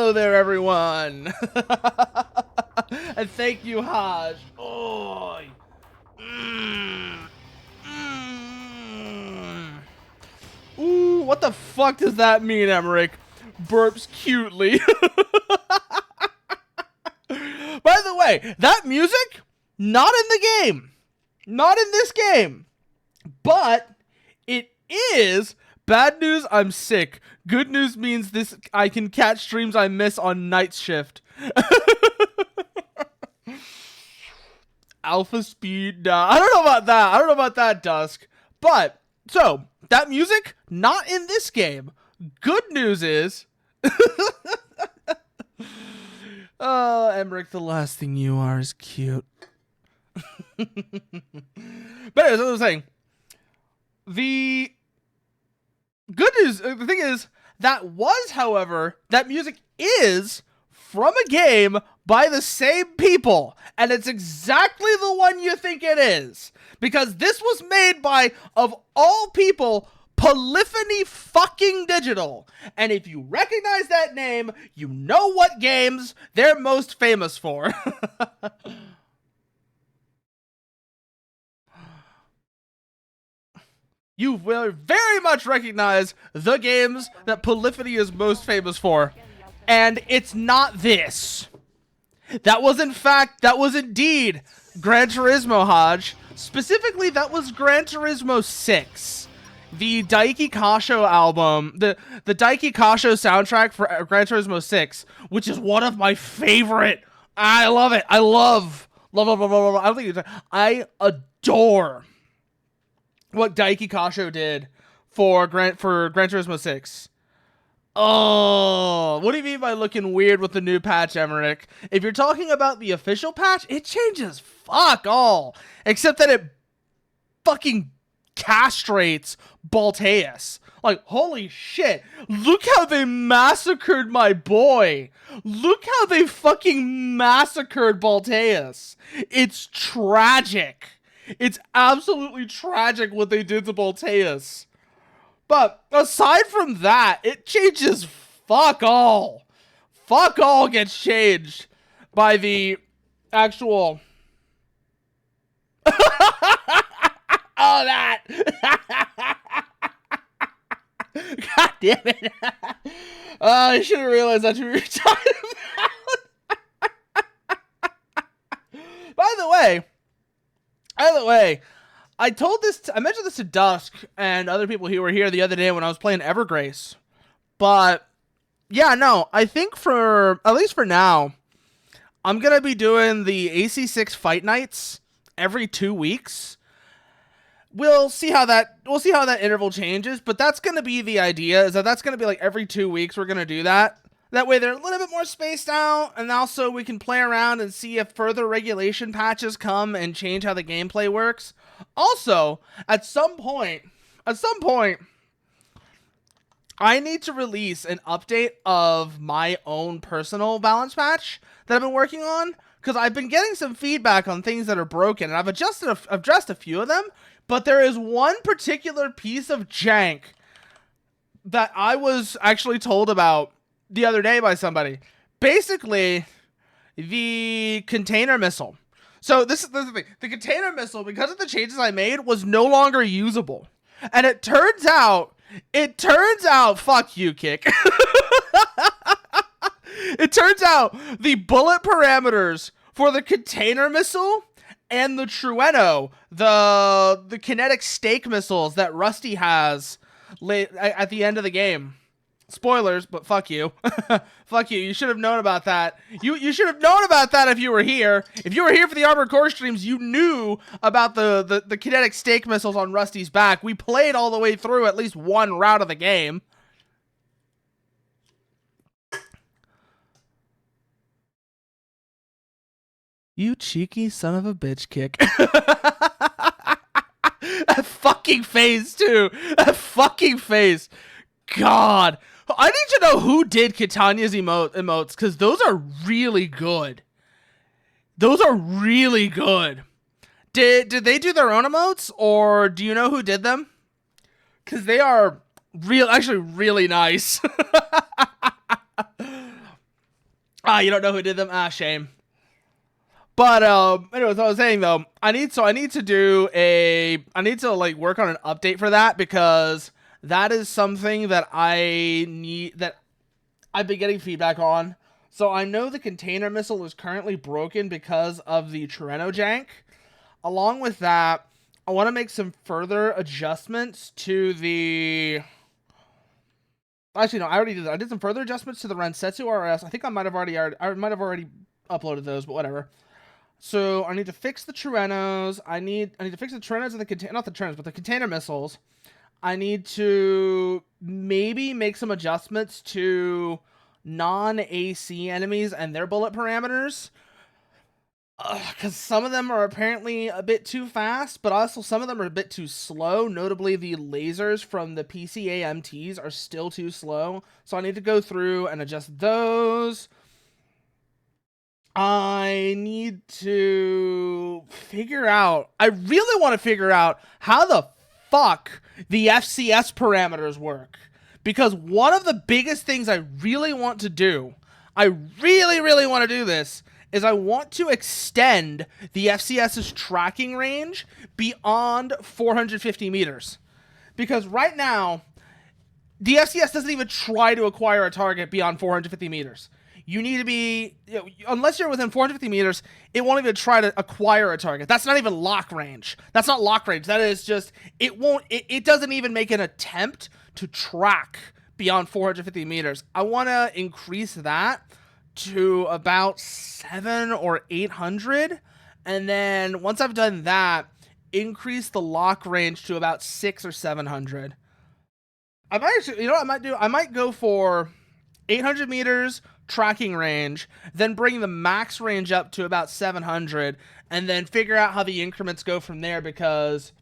Hello there, everyone. And thank you, Haj. Oh. Ooh, what the fuck does that mean, Emmerich? Burps cutely. By the way, that music, not in the game. Not in this game. But it is. Bad news, I'm sick. Good news means this I can catch streams I miss on night shift. Alpha speed. Nah, I don't know about that. I don't know about that, Dusk. But, so, that music, not in this game. Good news is... Oh, Emmerich, the last thing you are is cute. But anyways, as I was saying, the good news, the thing is, that music is from a game by the same people, and it's exactly the one you think it is, because this was made by, of all people, Polyphony fucking Digital. And if you recognize that name, you know what games they're most famous for. You will very much recognize the games that Polyphony is most famous for. And it's not this. That was indeed Gran Turismo, Hodge. Specifically, that was Gran Turismo 6. The Daiki Kasho album, the Daiki Kasho soundtrack for Gran Turismo 6, which is one of my favorite. I love it. I love. I adore what Daiki Kasho did for Gran Turismo 6. Oh, what do you mean by looking weird with the new patch, Emmerich? If you're talking about the official patch, it changes fuck all. Except that it fucking castrates Balteus. Like, holy shit. Look how they massacred my boy. Look how they fucking massacred Balteus. It's tragic. It's absolutely tragic what they did to Balteus. But aside from that, it changes fuck all. Fuck all gets changed by the actual... Oh, that! God damn it. I should have realized that's what we were talking about. By the way, I mentioned this to Dusk and other people who were here the other day when I was playing Evergrace. But, yeah, no, I think at least for now, I'm going to be doing the AC6 Fight Nights every 2 weeks. We'll see how that interval changes, but that's going to be the idea, is that's going to be like every 2 weeks we're going to do that. That way they're a little bit more spaced out, and also we can play around and see if further regulation patches come and change how the gameplay works. Also, at some point, I need to release an update of my own personal balance patch that I've been working on, because I've been getting some feedback on things that are broken, and I've addressed a few of them, but there is one particular piece of jank that I was actually told about the other day by somebody. Basically, the container missile. So this is the thing. The container missile, because of the changes I made, was no longer usable. And it turns out, fuck you, Kick. It turns out the bullet parameters for the container missile and the Trueno, the kinetic stake missiles that Rusty has at the end of the game. Spoilers, but fuck you. Fuck you. You should have known about that. You should have known about that if you were here. If you were here for the Armored Core streams, you knew about the kinetic stake missiles on Rusty's back. We played all the way through at least one route of the game. You cheeky son of a bitch, Kick. That fucking face, too. That fucking face. God. I need to know who did Catania's emotes, because those are really good. Those are really good. Did they do their own emotes, or do you know who did them? Because they are actually really nice. Ah, you don't know who did them? Ah, shame. But anyways, I was saying though, I need to like work on an update for that, because that is something that I've been getting feedback on. So I know the container missile is currently broken because of the Treno jank. Along with that, I want to make some further adjustments to the. Actually, no, I already did that. I did some further adjustments to the Rensetsu RS. I think I might have already uploaded those, but whatever. So I need to fix the Trenos. I need to fix the Trenos and the container, not the Trenos, but the container missiles. I need to maybe make some adjustments to non-AC enemies and their bullet parameters. Because some of them are apparently a bit too fast, but also some of them are a bit too slow. Notably, the lasers from the PCAMTs are still too slow. So I need to go through and adjust those. I need to I really want to figure out how the fuck the FCS parameters work. Because one of the biggest things I really want to do, I really, really want to do this, is I want to extend the FCS's tracking range beyond 450 meters. Because right now, the FCS doesn't even try to acquire a target beyond 450 meters. You need to be, unless you're within 450 meters, it won't even try to acquire a target. That's not even lock range. That's not lock range. That is just, it doesn't even make an attempt to track beyond 450 meters. I want to increase that to about 700 or 800. And then once I've done that, increase the lock range to about 600 or 700. I might actually, you know what I might do? I might go for 800 meters tracking range, then bring the max range up to about 700, and then figure out how the increments go from there, because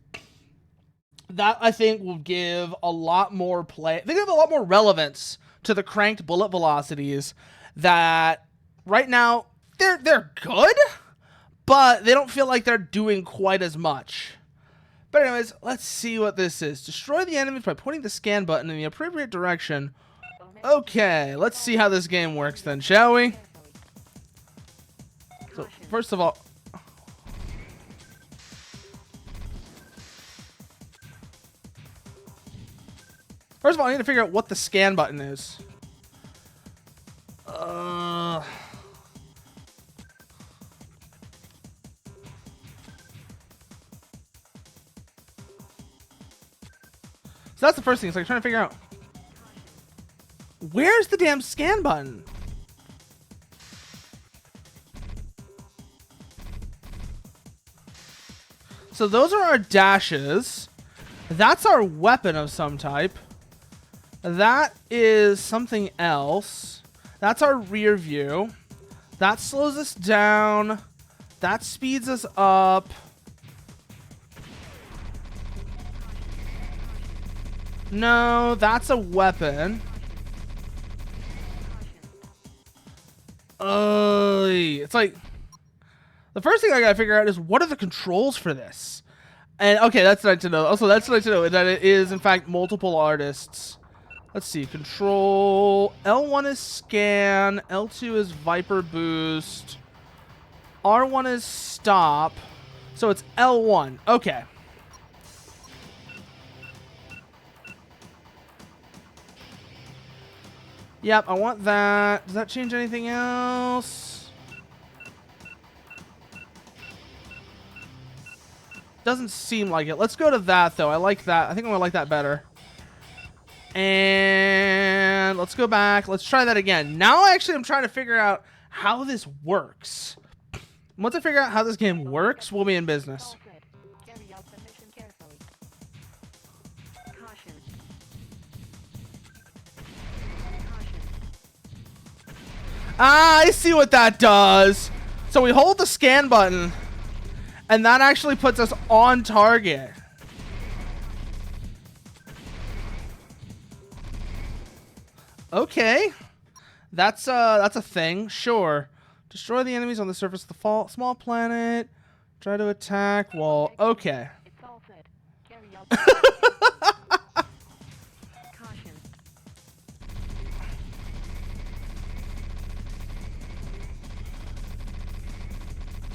that, I think, will give a lot more play. They give a lot more relevance to the cranked bullet velocities that right now they're good, but they don't feel like they're doing quite as much. But anyways, let's see what this is. Destroy the enemies by pointing the scan button in the appropriate direction. Okay, let's see how this game works then, shall we? So, first of all... First of all, I need to figure out what the scan button is. So that's the first thing. It's like trying to figure out... Where's the damn scan button? So those are our dashes. That's our weapon of some type. That is something else. That's our rear view. That slows us down. That speeds us up. No, that's a weapon. It's like, the first thing I gotta figure out is what are the controls for this? And okay, that's nice to know. Also, that's nice to know that it is in fact multiple artists. Let's see, control. L1 is scan. L2 is Viper boost. R1 is stop. So it's L1. Okay. Yep, I want that. Does that change anything else? Doesn't seem like it. Let's go to that, though. I like that. I think I'm going to like that better. And let's go back. Let's try that again. Now, actually, I'm trying to figure out how this works. Once I figure out how this game works, we'll be in business. Ah, I see what that does. So we hold the scan button, and that actually puts us on target. Okay. That's a thing. Sure. Destroy the enemies on the surface of the small planet. Try to attack while... Okay.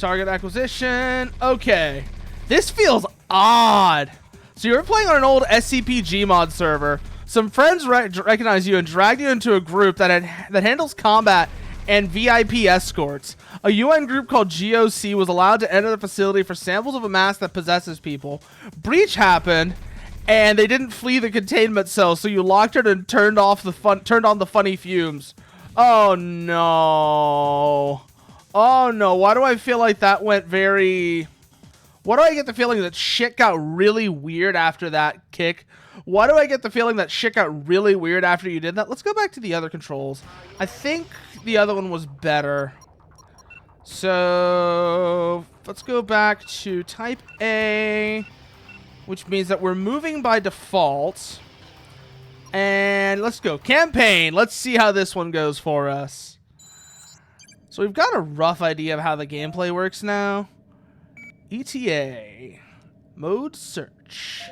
Target acquisition. Okay. This feels odd. So you were playing on an old SCP Gmod server. Some friends recognize you and dragged you into a group that handles combat and VIP escorts. A UN group called GOC was allowed to enter the facility for samples of a mass that possesses people. Breach happened, and they didn't flee the containment cell, so you locked it and turned on the funny fumes. Oh no. Oh no, why do I feel like that went very... Why do I get the feeling that shit got really weird after that kick? Why do I get the feeling that shit got really weird after you did that? Let's go back to the other controls. I think the other one was better. So, let's go back to type A, which means that we're moving by default. And let's go. Campaign. Let's see how this one goes for us. So we've got a rough idea of how the gameplay works now. ETA. Mode search.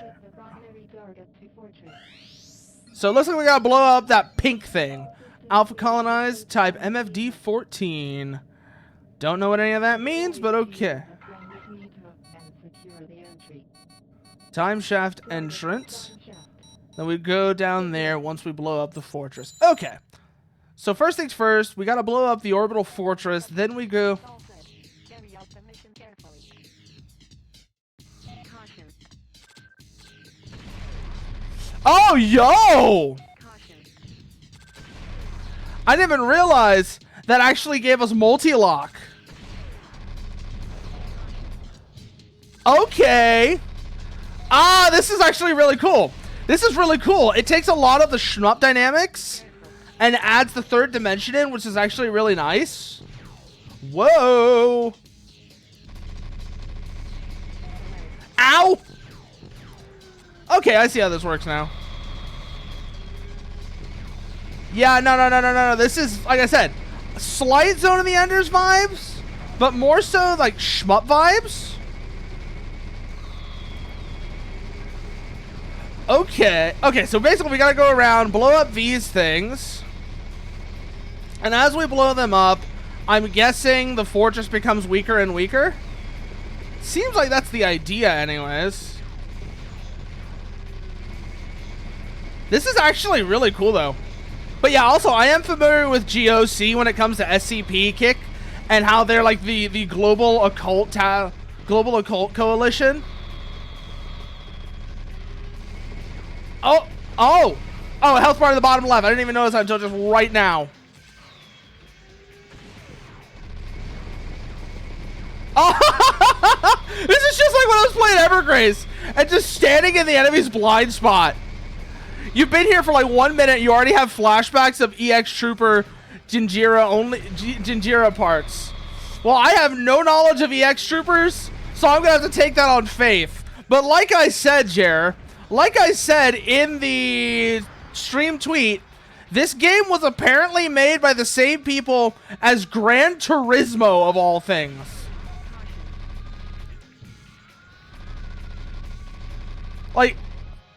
So it looks like we gotta blow up that pink thing. Alpha colonize, type MFD14. Don't know what any of that means, but okay. Time shaft entrance. Then we go down there once we blow up the fortress. Okay. So first things first, we gotta blow up the orbital fortress, then we go... Oh, yo! I didn't even realize that actually gave us multi-lock. Okay. Ah, this is actually really cool. This is really cool. It takes a lot of the shmup dynamics and adds the third dimension in, which is actually really nice. Whoa. Ow. Okay, I see how this works now. Yeah, no. This is, like I said, slight Zone of the Enders vibes, but more so like shmup vibes. Okay, so basically we gotta go around, blow up these things. And as we blow them up, I'm guessing the fortress becomes weaker and weaker. Seems like that's the idea anyways. This is actually really cool though. But yeah, also I am familiar with GOC when it comes to SCP Kick and how they're like the global occult coalition. Oh, health bar in the bottom left. I didn't even notice that until just right now. Oh, this is just like when I was playing Evergrace and just standing in the enemy's blind spot. You've been here for like 1 minute. You already have flashbacks of EX Trooper Jinjira parts. Well, I have no knowledge of EX Troopers, so I'm gonna have to take that on faith. But like I said, Jer, like I said in the stream tweet, this game was apparently made by the same people as Gran Turismo of all things. Like,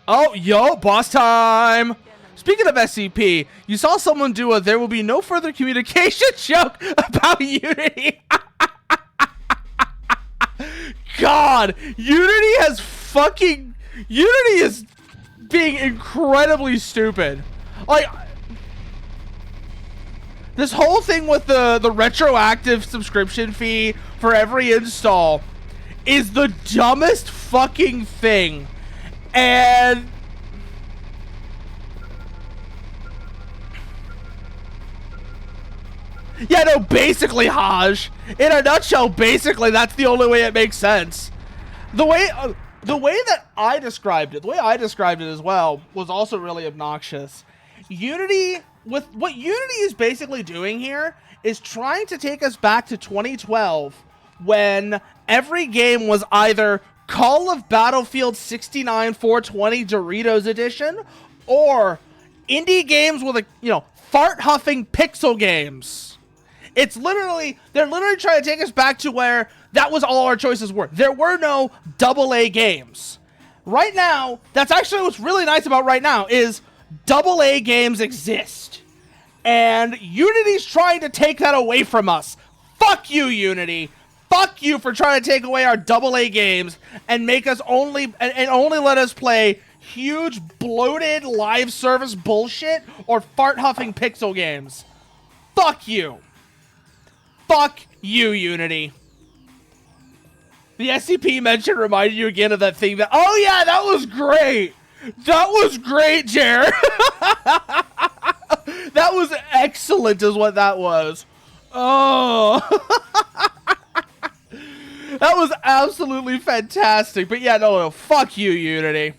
oh, yo, boss time. Speaking of SCP, you saw someone do a "there will be no further communication" joke about Unity. God, Unity is being incredibly stupid. Like, this whole thing with the retroactive subscription fee for every install is the dumbest fucking thing. And yeah, no, basically, Haj, in a nutshell, basically that's the only way it makes sense. The way that I described it, as well, was also really obnoxious. Unity, with what Unity is basically doing here, is trying to take us back to 2012, when every game was either Call of Battlefield 69 420 Doritos Edition, or indie games with fart-huffing pixel games. They're literally trying to take us back to where that was all our choices were. There were no AA games. Right now, that's actually what's really nice about right now, is AA games exist. And Unity's trying to take that away from us. Fuck you, Unity. Fuck you for trying to take away our AA games and make us only let us play huge bloated live service bullshit or fart huffing pixel games. Fuck you. Fuck you, Unity. The SCP mention reminded you again of that thing that, oh yeah, that was great. That was great, Jer. That was excellent is what that was. Oh. That was absolutely fantastic. But yeah, no, fuck you, Unity.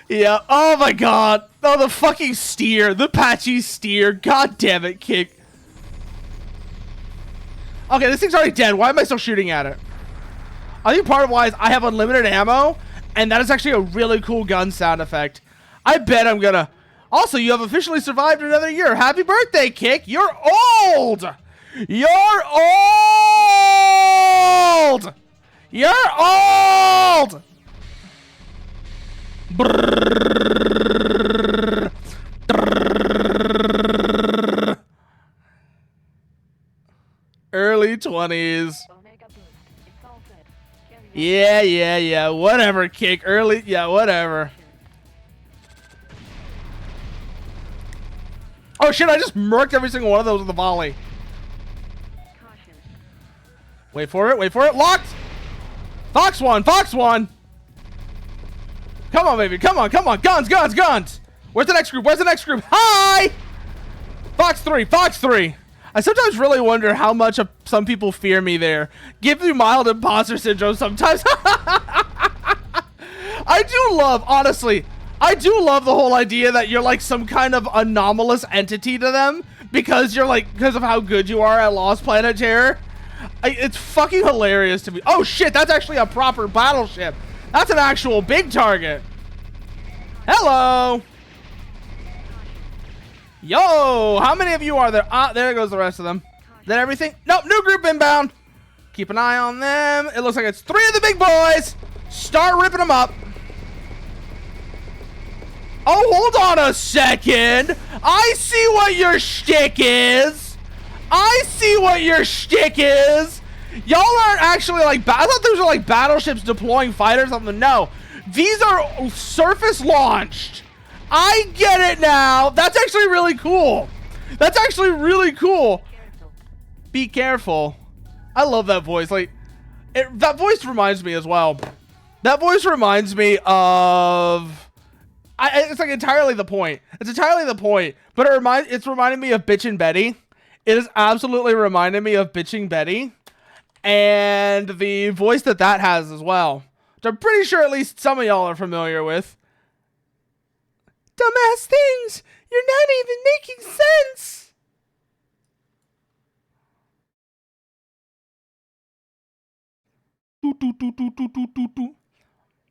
Yeah, oh my god. Oh, the fucking steer. The patchy steer. God damn it, Kick. Okay, this thing's already dead. Why am I still shooting at it? I think part of why is I have unlimited ammo, and that is actually a really cool gun sound effect. I bet I'm gonna... Also, you have officially survived another year. Happy birthday, Kick. You're old! You're old! You're old! Brrrr. Brrrr. Early 20s. Yeah. Whatever, Kick. Early. Yeah, whatever. Oh shit! I just murked every single one of those with a volley. Wait for it. Locked. Fox one. Come on, baby. Come on. Guns. Where's the next group? Hi! Fox 3. I sometimes really wonder how much some people fear me there. Give you mild imposter syndrome sometimes. Honestly, I do love the whole idea that you're like some kind of anomalous entity to them because of how good you are at Lost Planet Terror. It's fucking hilarious to me. Oh shit, that's actually a proper battleship. That's an actual big target. Hello. Yo, how many of you are there? Ah, there goes the rest of them. Is that everything? Nope, new group inbound. Keep an eye on them. It looks like it's 3 of the big boys. Start ripping them up. Oh, hold on a second. I see what your shtick is. Y'all aren't actually like... I thought those were like battleships deploying fighters or something. No. These are surface launched. I get it now. That's actually really cool. Be careful. I love that voice. Like, that voice reminds me as well. That voice reminds me of... it's like entirely the point. But it's reminding me of Bitchin' Betty. It is absolutely reminding me of Bitching Betty. And the voice that has as well. Which I'm pretty sure at least some of y'all are familiar with. Dumbass things! You're not even making sense!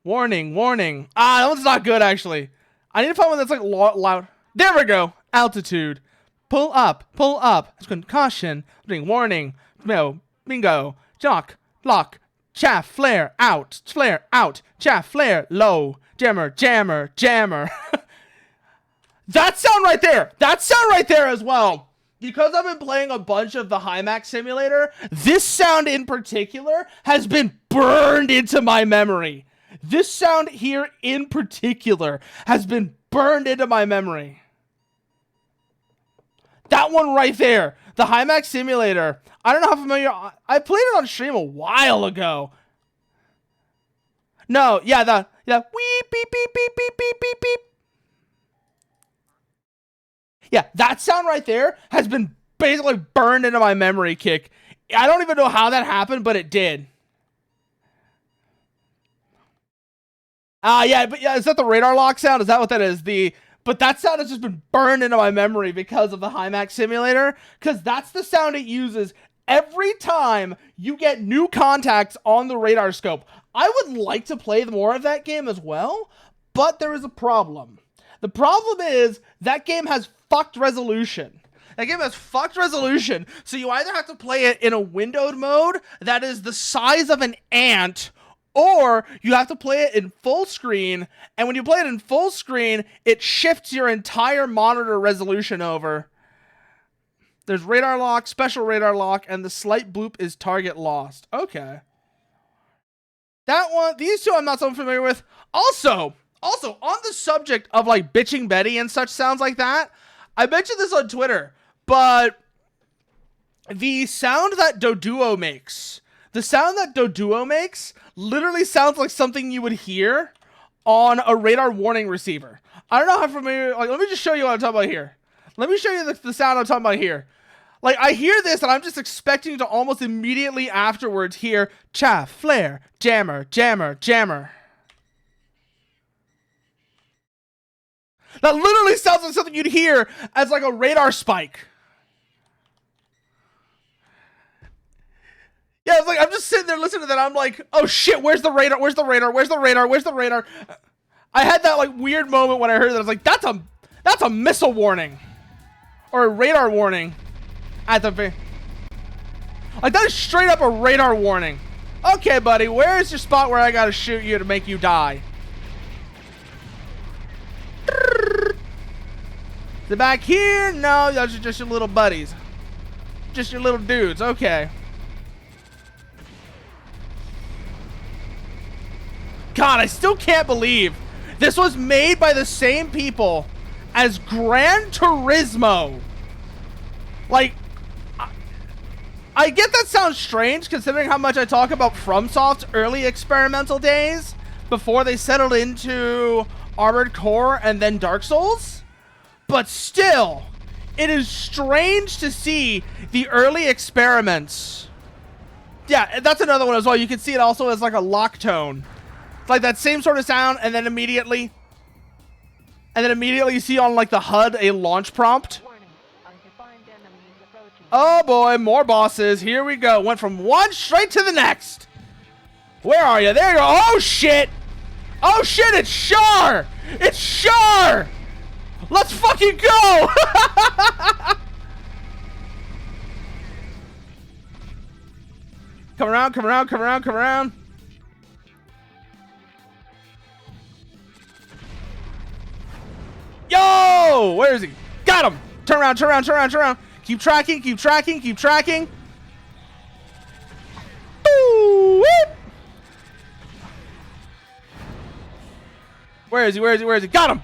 Warning. Ah, that one's not good, actually. I need to find one that's like loud. There we go. Altitude. Pull up. That's good. Caution. Warning. No. Bingo. Jock. Lock. Chaff. Flare. Out. Chaff. Flare. Low. Jammer. That sound right there as well. Because I've been playing a bunch of the Hymax Simulator, this sound in particular has been burned into my memory. This sound here in particular has been burned into my memory. That one right there. The Hymax Simulator. I don't know how familiar... I played it on stream a while ago. No, yeah, weep, beep, beep, beep, beep, beep, beep, beep. Yeah, that sound right there has been basically burned into my memory, Kick. I don't even know how that happened, but it did. Yeah, but yeah, is that the radar lock sound? Is that what that is? But that sound has just been burned into my memory because of the Hymax Simulator, because that's the sound it uses every time you get new contacts on the radar scope. I would like to play more of that game as well, but there is a problem. The problem is that game has fucked resolution. That game has fucked resolution, so you either have to play it in a windowed mode that is the size of an ant, or you have to play it in full screen, and when you play it in full screen, it shifts your entire monitor resolution over. There's radar lock, special radar lock, and the slight bloop is target lost. Okay. That one, these two I'm not so familiar with. Also, on the subject of like bitching Betty and such sounds like that, I mentioned this on Twitter, but the sound that Doduo makes, literally sounds like something you would hear on a radar warning receiver. I don't know how familiar, like, let me just show you what I'm talking about here. Let me show you the sound I'm talking about here. Like, I hear this and I'm just expecting to almost immediately afterwards hear chaff, flare, jammer, jammer, jammer. That literally sounds like something you'd hear as like a radar spike. Yeah, it's like I'm just sitting there listening to that. I'm like, oh shit, where's the radar? Where's the radar? Where's the radar? Where's the radar? I had that like weird moment when I heard that. I was like, that's a missile warning. Or a radar warning. At the like, that is straight up a radar warning. Okay, buddy, where is your spot where I gotta shoot you to make you die? Is it back here? No, those are just your little buddies. Just your little dudes. Okay. God, I still can't believe this was made by the same people as Gran Turismo. Like, I get that sounds strange considering how much I talk about FromSoft's early experimental days before they settled into Armored Core and then Dark Souls. But still, it is strange to see the early experiments. Yeah, that's another one as well. You can see it also as like a lock tone. It's like that same sort of sound, and then immediately you see on like the HUD a launch prompt. Oh boy, more bosses. Here we go. Went from one straight to the next. Where are you? There you go. Oh shit. Oh shit, it's Char. It's Char. Let's fucking go. Come around, come around, come around, come around. Yo! Where is he? Got him! Turn around, turn around, turn around, turn around. Keep tracking, keep tracking, keep tracking. Ooh, where is he? Where is he? Where is he? Got him!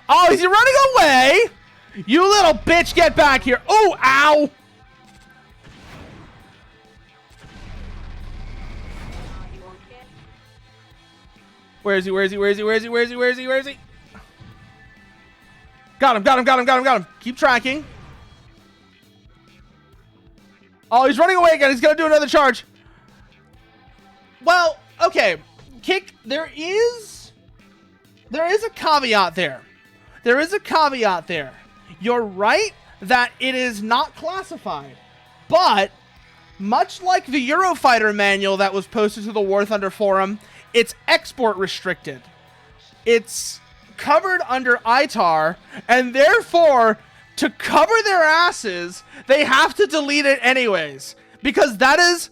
Oh, is he running away? You little bitch, get back here. Oh, ow! Where is he? Where is he? Where is he? Where is he? Where is he? Where is he? Where is he? Got him, got him, got him, got him, got him. Keep tracking. Oh, he's running away again. He's going to do another charge. Well, okay. Kick, there is a caveat there. There is a caveat there. You're right that it is not classified. But, much like the Eurofighter manual that was posted to the War Thunder forum, it's export restricted. It's covered under ITAR, and therefore, to cover their asses, they have to delete it anyways. Because that is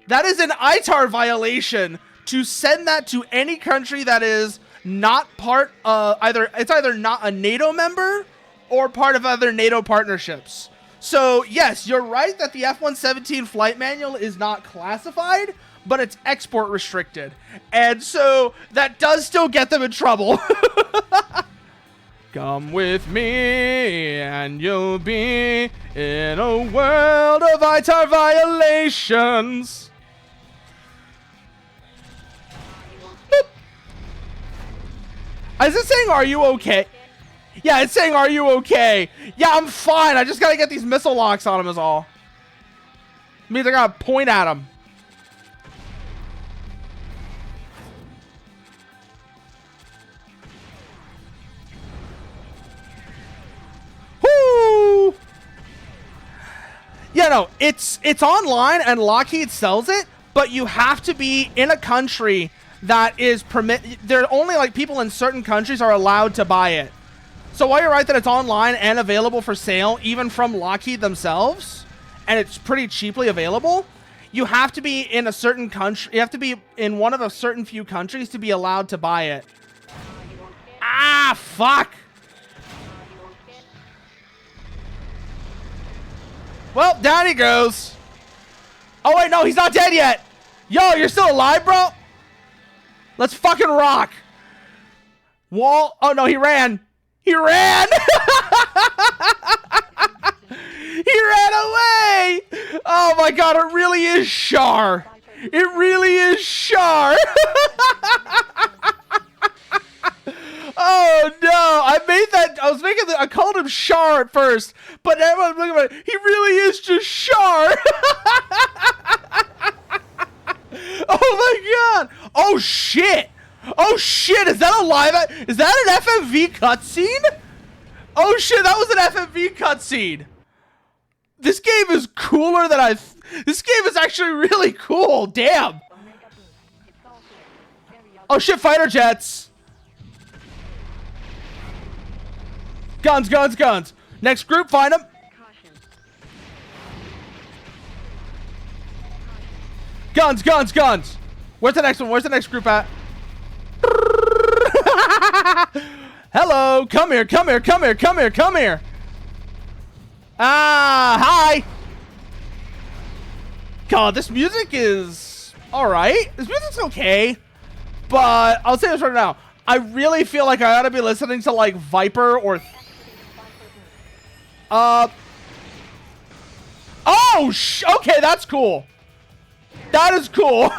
an ITAR violation to send that to any country that is not part of either not a NATO member or part of other NATO partnerships. So yes, you're right that the F-117 flight manual is not classified, but it's export restricted. And so that does still get them in trouble. Come with me and you'll be in a world of ITAR violations. Boop. Is it saying, are you okay? Yeah, it's saying, are you okay? Yeah, I'm fine. I just gotta get these missile locks on him is all. Means I gotta point at him. Woo! Yeah, no, it's online and Lockheed sells it, but you have to be in a country that is they're only like people in certain countries are allowed to buy it. So while you're right that it's online and available for sale, even from Lockheed themselves, and it's pretty cheaply available, you have to be in a certain country. You have to be in one of a certain few countries to be allowed to buy it. Ah, fuck. Well, down he goes. Oh, wait, no, he's not dead yet. Yo, you're still alive, bro? Let's fucking rock. Wall. Oh, no, he ran. He ran. He ran away. Oh, my God, it really is Char. It really is Char. Oh no! I called him Char at first, but everyone's looking at it. He really is just Char. Oh my God! Oh shit! Oh shit! Is that a live? Is that an FMV cutscene? Oh shit! That was an FMV cutscene. This game is cooler than This game is actually really cool. Damn. Oh shit! Fighter jets. Guns, guns, guns. Next group, find them. Guns, guns, guns. Where's the next one? Where's the next group at? Hello. Come here, come here, come here, come here, come here. Ah, hi. God, this music is alright. This music's okay. But I'll say this right now. I really feel like I ought to be listening to like Viper or... Oh, okay, that's cool. That is cool.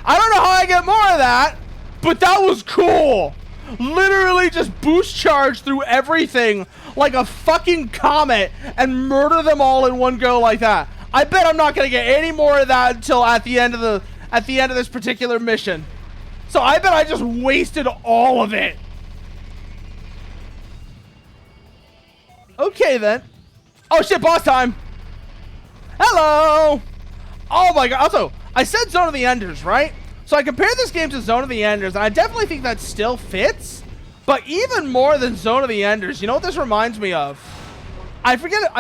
I don't know how I get more of that, but that was cool. Literally just boost charge through everything like a fucking comet and murder them all in one go like that. I bet I'm not gonna get any more of that until at the end of this particular mission. So I bet I just wasted all of it. Okay then. Oh shit, boss time. Hello. Oh my God. Also, I said Zone of the Enders, right? So I compared this game to Zone of the Enders, and I definitely think that still fits. But even more than Zone of the Enders, you know what this reminds me of? I forget it.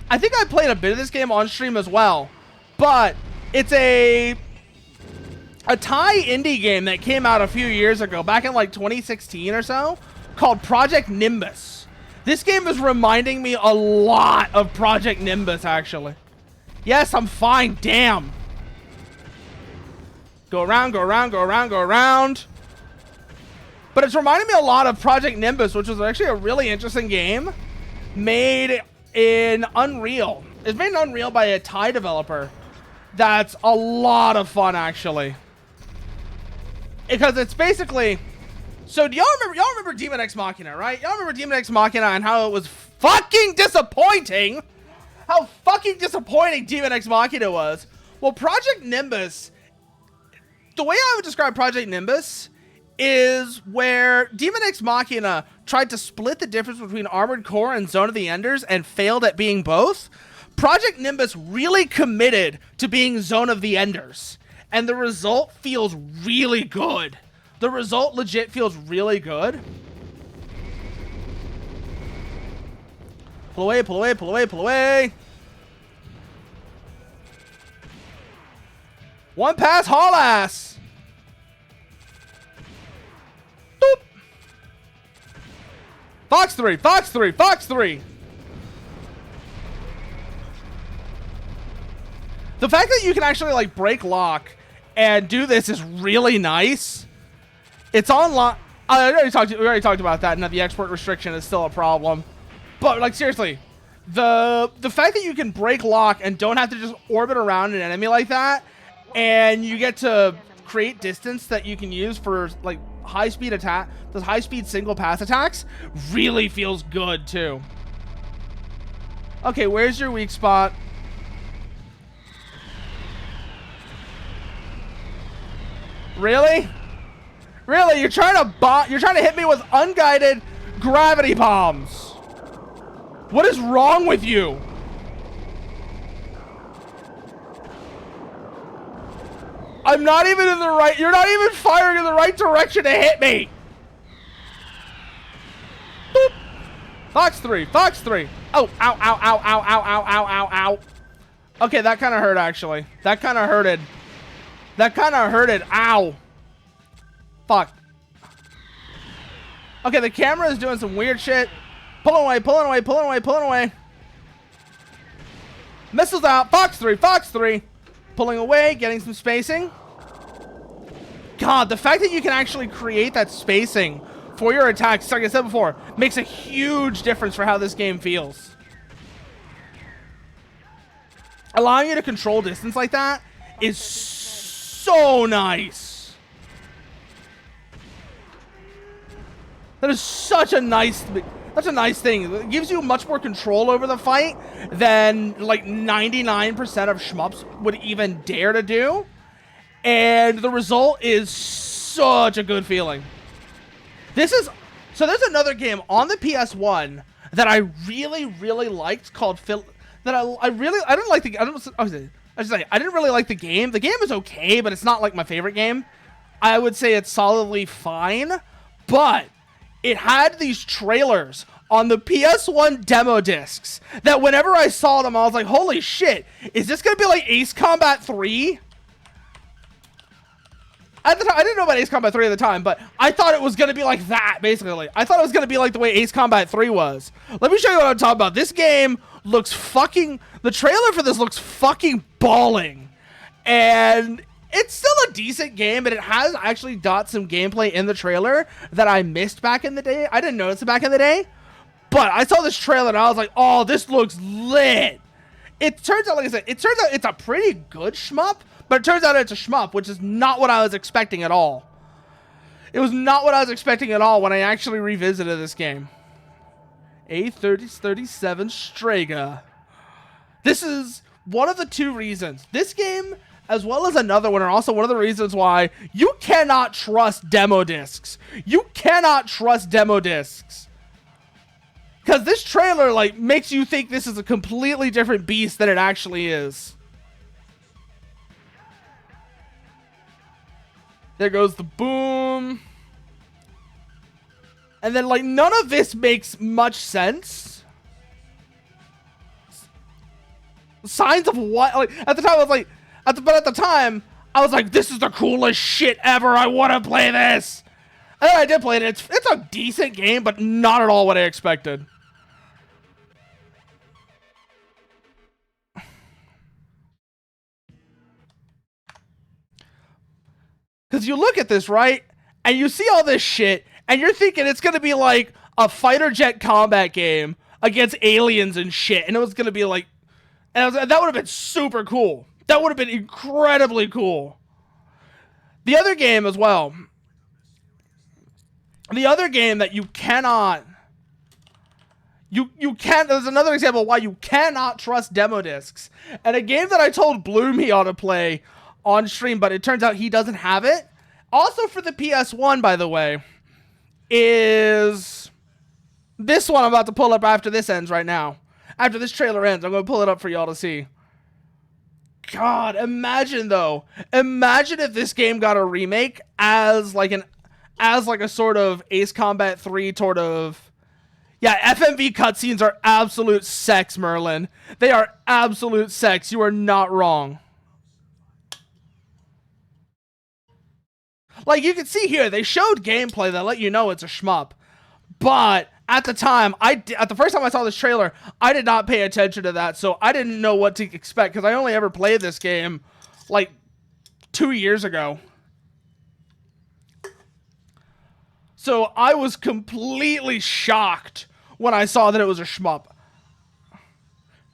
I think I played a bit of this game on stream as well. But it's a Thai indie game that came out a few years ago, back in like 2016 or so, called Project Nimbus. This game is reminding me a lot of Project Nimbus, actually. Yes, I'm fine. Damn. Go around, go around, go around, go around. But it's reminding me a lot of Project Nimbus, which was actually a really interesting game made in Unreal. It's made in Unreal by a Thai developer. That's a lot of fun, actually. Because it's basically... So do y'all remember Demon X Machina, right? Y'all remember Demon X Machina and how it was fucking disappointing? How fucking disappointing Demon X Machina was. Well, Project Nimbus, the way I would describe Project Nimbus is where Demon X Machina tried to split the difference between Armored Core and Zone of the Enders and failed at being both. Project Nimbus really committed to being Zone of the Enders, and the result feels really good. The result legit feels really good. Pull away, pull away, pull away, pull away. One pass, haul ass. Boop. Fox 3, Fox 3, Fox 3. The fact that you can actually like break lock and do this is really nice. It's online. We already talked about that, and that the export restriction is still a problem. But like seriously, the fact that you can break lock and don't have to just orbit around an enemy like that, and you get to create distance that you can use for like high speed attack, those high speed single pass attacks, really feels good too. Okay, where's your weak spot? Really? Really? You're trying to hit me with unguided gravity bombs. What is wrong with you? I'm not even in the right... You're not even firing in the right direction to hit me. Boop. Fox 3. Fox 3. Oh, ow, ow, ow, ow, ow, ow, ow, ow, ow. Okay, that kind of hurt, actually. That kind of hurted. That kind of hurted. Ow. Fuck. Okay, the camera is doing some weird shit. Pulling away, pulling away, pulling away, pulling away. Missiles out. Fox 3, Fox 3. Pulling away, getting some spacing. God, the fact that you can actually create that spacing for your attacks, like I said before, makes a huge difference for how this game feels. Allowing you to control distance like that is so nice. That is such a nice thing. It gives you much more control over the fight than like 99% of shmups would even dare to do. And the result is such a good feeling. So there's another game on the PS1 that I really, really liked called I didn't really like the game. The game is okay, but it's not like my favorite game. I would say it's solidly fine, but it had these trailers on the PS1 demo discs that whenever I saw them, I was like, holy shit, is this going to be like Ace Combat 3? At the time, I didn't know about Ace Combat 3 at the time, but I thought it was going to be like that, basically. I thought it was going to be like the way Ace Combat 3 was. Let me show you what I'm talking about. This game looks fucking... The trailer for this looks fucking balling. And it's still a decent game, but it has actually got some gameplay in the trailer that I missed back in the day. I didn't notice it back in the day, but I saw this trailer and I was like, oh, this looks lit. It turns out, like I said, it's a pretty good shmup, but it turns out it's a shmup, which is not what I was expecting at all. It was not what I was expecting at all when I actually revisited this game. A3037 Strega. This is one of the two reasons. This game, as well as another one, are also one of the reasons why you cannot trust demo discs. You cannot trust demo discs. Because this trailer, like, makes you think this is a completely different beast than it actually is. There goes the boom. And then, like, none of this makes much sense. Signs of what? Like, at the time, I was like... But at the time, I was like, this is the coolest shit ever. I want to play this. And then I did play it. It's a decent game, but not at all what I expected. Because you look at this, right? And you see all this shit, and you're thinking it's going to be like a fighter jet combat game against aliens and shit. And it was going to be like... And that would have been super cool. That would have been incredibly cool. The other game as well. The other game that you cannot... You can't... There's another example of why you cannot trust demo discs. And a game that I told Bloom he ought to play on stream, but it turns out he doesn't have it. Also for the PS1, by the way, is this one I'm about to pull up after this ends right now. After this trailer ends, I'm going to pull it up for y'all to see. God, imagine though. Imagine if this game got a remake as like a sort of Ace Combat 3 sort of... Yeah, FMV cutscenes are absolute sex, Merlin. They are absolute sex. You are not wrong. Like, you can see here, they showed gameplay that let you know it's a shmup. But at the time, at the first time I saw this trailer, I did not pay attention to that, so I didn't know what to expect, because I only ever played this game, like, 2 years ago. So I was completely shocked when I saw that it was a shmup.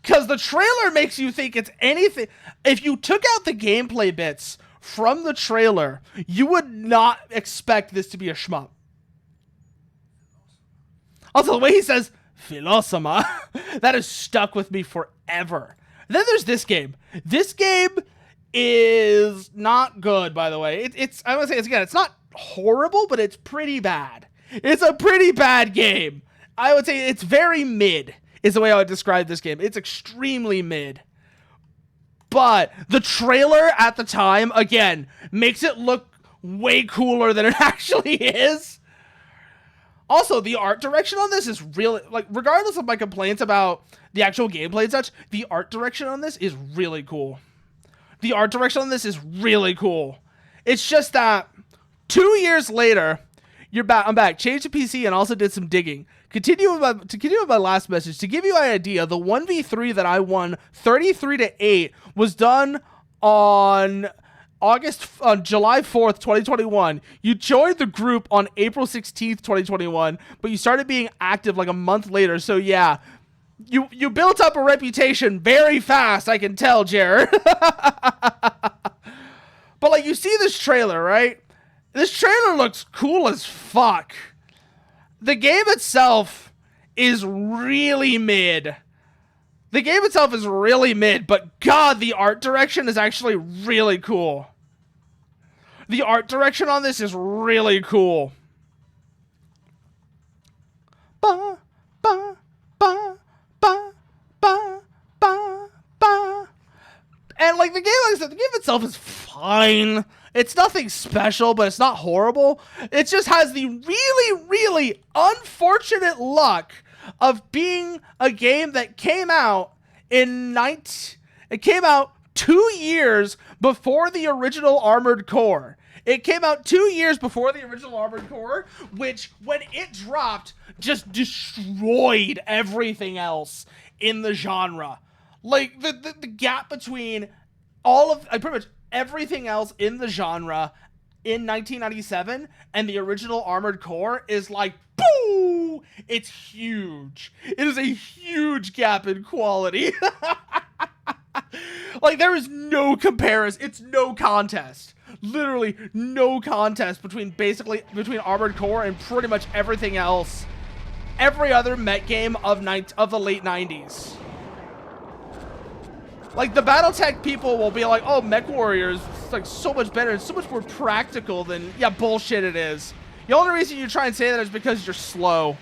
Because the trailer makes you think it's anything. If you took out the gameplay bits from the trailer, you would not expect this to be a shmup. Also, the way he says, Philosoma, that has stuck with me forever. And then there's this game. This game is not good, by the way. I want to say, it's not horrible, but it's pretty bad. It's a pretty bad game. I would say it's very mid, is the way I would describe this game. It's extremely mid. But the trailer at the time, again, makes it look way cooler than it actually is. Also, the art direction on this is really, like, regardless of my complaints about the actual gameplay and such, the art direction on this is really cool. The art direction on this is really cool. It's just that 2 years later, I'm back. Changed the PC and also did some digging. Continue with my last message. To give you an idea, the 1v3 that I won 33-8 was done on July 4th, 2021. You joined the group on April 16th, 2021, but you started being active like a month later. So yeah, you built up a reputation very fast, I can tell, Jared. But like, you see this trailer, right? This trailer looks cool as fuck. The game itself is really mid. The game itself is really mid, but God, the art direction is actually really cool. The art direction on this is really cool. Ba, ba, ba, ba, ba, ba, ba. And like the game, like I said, the game itself is fine. It's nothing special, but it's not horrible. It just has the really, really unfortunate luck of being a game that came out it came out 2 years before the original Armored Core. It came out 2 years before the original Armored Core, which, when it dropped, just destroyed everything else in the genre. Like, the gap between pretty much everything else in the genre in 1997 and the original Armored Core is like, boo! It's huge. It is a huge gap in quality. Like, there is no comparison. It's no contest. Literally no contest between Armored Core and pretty much everything else. Every other mech game of the late 90s. Like, the Battletech people will be like, oh, Mech Warriors is like so much better and so much more practical than, yeah, bullshit it is. The only reason you try and say that is because you're slow.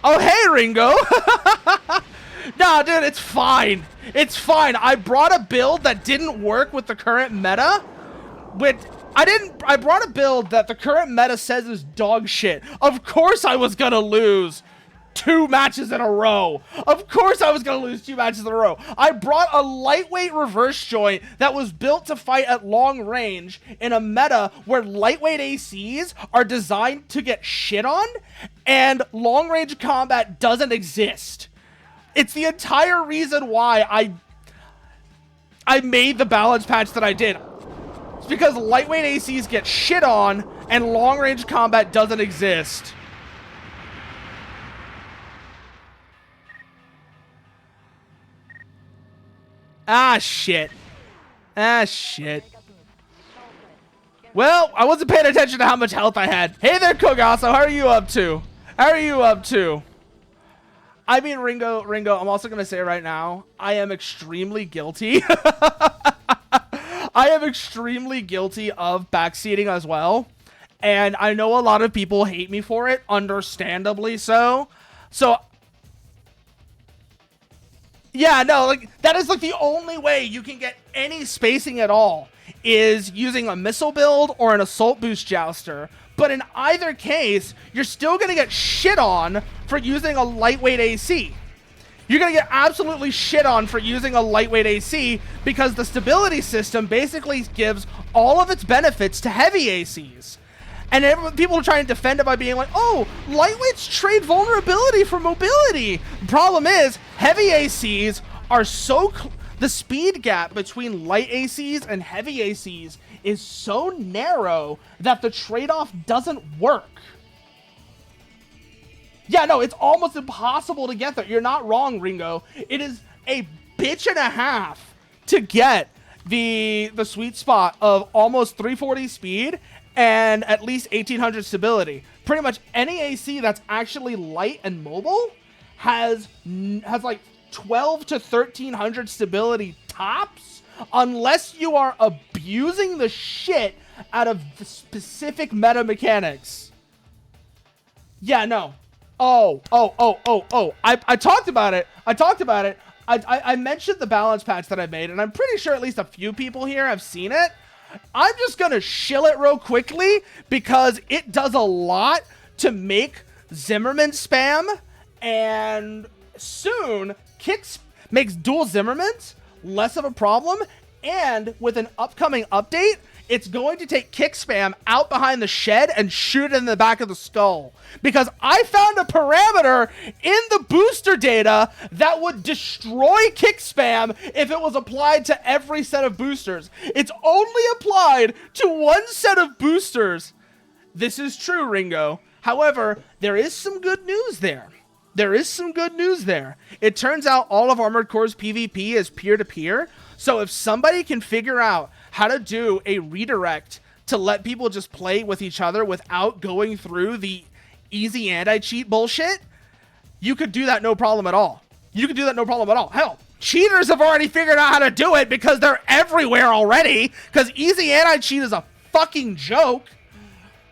Oh, hey, Ringo. Nah, dude, it's fine. It's fine. I brought a build that didn't work with the current meta. I brought a build that the current meta says is dog shit. Of course I was gonna lose 2 matches in a row. Of course I was gonna lose 2 matches in a row. I brought a lightweight reverse joint that was built to fight at long range in a meta where lightweight ACs are designed to get shit on and long range combat doesn't exist. It's the entire reason why I made the balance patch that I did. It's because lightweight ACs get shit on and long range combat doesn't exist. Ah, shit. Ah, shit. Well, I wasn't paying attention to how much health I had. Hey there, Kogaso. How are you up to? How are you up to? I mean, Ringo, I'm also going to say right now, I am extremely guilty. I am extremely guilty of backseating as well. And I know a lot of people hate me for it, understandably so. So, yeah, no, like, that is, like, the only way you can get any spacing at all is using a missile build or an assault boost jouster. But in either case, you're still going to get shit on for using a lightweight AC. You're going to get absolutely shit on for using a lightweight AC because the stability system basically gives all of its benefits to heavy ACs. And people are trying to defend it by being like, oh, lightweights trade vulnerability for mobility. The problem is, heavy ACs are the speed gap between light ACs and heavy ACs is so narrow that the trade-off doesn't work. Yeah, no, it's almost impossible to get there. You're not wrong, Ringo. It is a bitch and a half to get the sweet spot of almost 340 speed and at least 1800 stability. Pretty much any AC that's actually light and mobile has like 12 to 1300 stability tops, unless you are abusing the shit out of the specific meta mechanics. Yeah, no. Oh. I talked about it. I mentioned the balance patch that I made, and I'm pretty sure at least a few people here have seen it. I'm just going to shill it real quickly because it does a lot to make Zimmerman spam, and soon makes dual Zimmermans less of a problem, and with an upcoming update, it's going to take kick spam out behind the shed and shoot it in the back of the skull. Because I found a parameter in the booster data that would destroy kick spam if it was applied to every set of boosters. It's only applied to one set of boosters. This is true, Ringo. However, there is some good news there. It turns out all of Armored Core's PvP is peer-to-peer. So if somebody can figure out how to do a redirect to let people just play with each other without going through the easy anti-cheat bullshit, you could do that no problem at all. Hell, cheaters have already figured out how to do it because they're everywhere already, because easy anti-cheat is a fucking joke.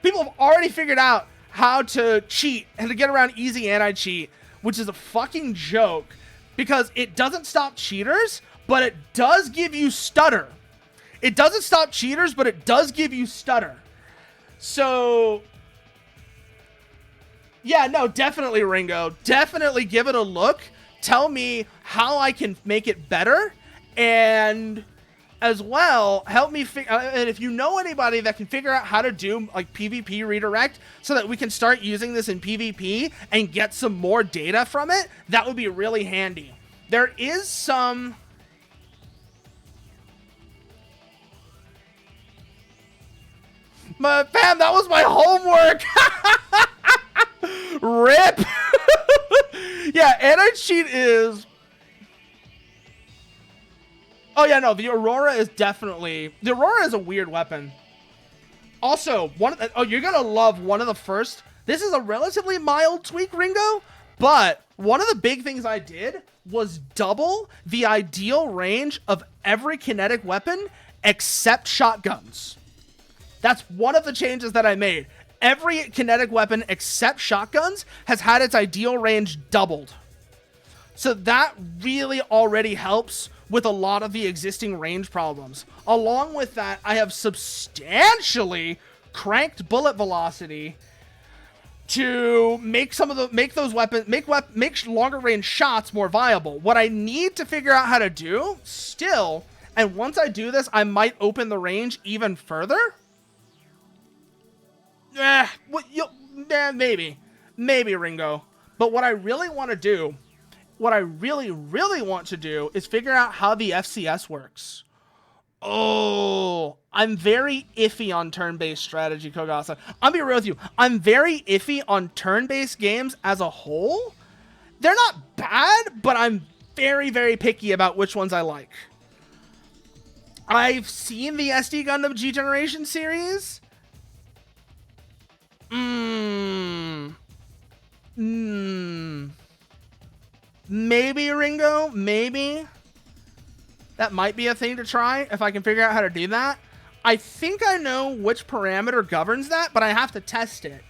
People have already figured out how to cheat and to get around easy anti-cheat, which is a fucking joke because it doesn't stop cheaters, but it does give you stutter. It doesn't stop cheaters, but it does give you stutter. So, yeah, no, definitely, Ringo. Definitely give it a look. Tell me how I can make it better. And as well, help me and if you know anybody that can figure out how to do like PvP redirect so that we can start using this in PvP and get some more data from it, that would be really handy. There is some... But fam, that was my homework. RIP. Yeah, anti-cheat is... Oh yeah, no, the Aurora is definitely... The Aurora is a weird weapon. Also, you're gonna love one of the first... This is a relatively mild tweak, Ringo, but one of the big things I did was double the ideal range of every kinetic weapon except shotguns. That's one of the changes that I made. Every kinetic weapon except shotguns has had its ideal range doubled. So that really already helps with a lot of the existing range problems. Along with that, I have substantially cranked bullet velocity to make make longer range shots more viable. What I need to figure out how to do still, and once I do this, I might open the range even further. Maybe, Ringo. But what I really want to do, what I really want to do is figure out how the FCS works. Oh, I'm very iffy on turn-based strategy, Kogasa. I'll be real with you. I'm very iffy on turn-based games as a whole. They're not bad, but I'm very, very picky about which ones I like. I've seen the SD Gundam G Generation series. Maybe, Ringo, maybe. That might be a thing to try if I can figure out how to do that. I think I know which parameter governs that, but I have to test it.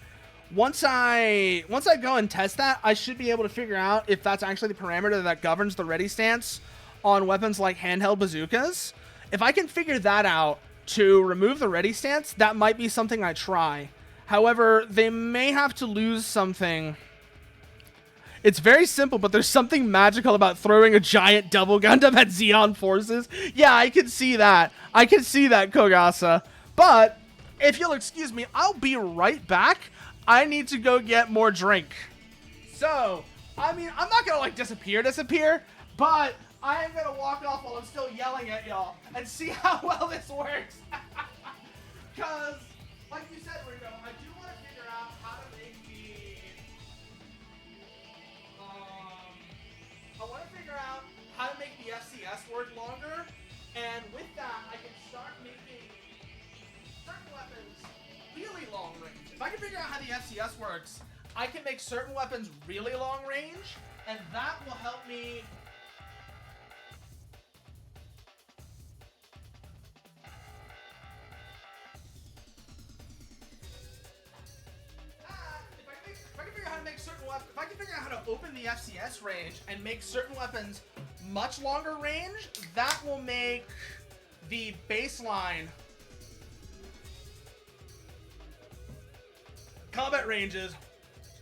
Once I go and test that, I should be able to figure out if that's actually the parameter that governs the ready stance on weapons like handheld bazookas. If I can figure that out to remove the ready stance, that might be something I try. However, they may have to lose something. It's very simple, but there's something magical about throwing a giant double Gundam at Zeon forces. Yeah, I can see that. I can see that, Kogasa. But if you'll excuse me, I'll be right back. I need to go get more drink. So, I mean, I'm not gonna like disappear, but I am gonna walk off while I'm still yelling at y'all and see how well this works. Because, like you said, Ringo, I do want to figure out how to make FCS work longer, and with that, I can start making certain weapons really long range. If I can figure out how the FCS works, I can make certain weapons really long range, and that will help me. If I can figure out how to make certain weapons, if I can figure out how to open the FCS range and make certain weapons much longer range, that will make the baseline combat ranges.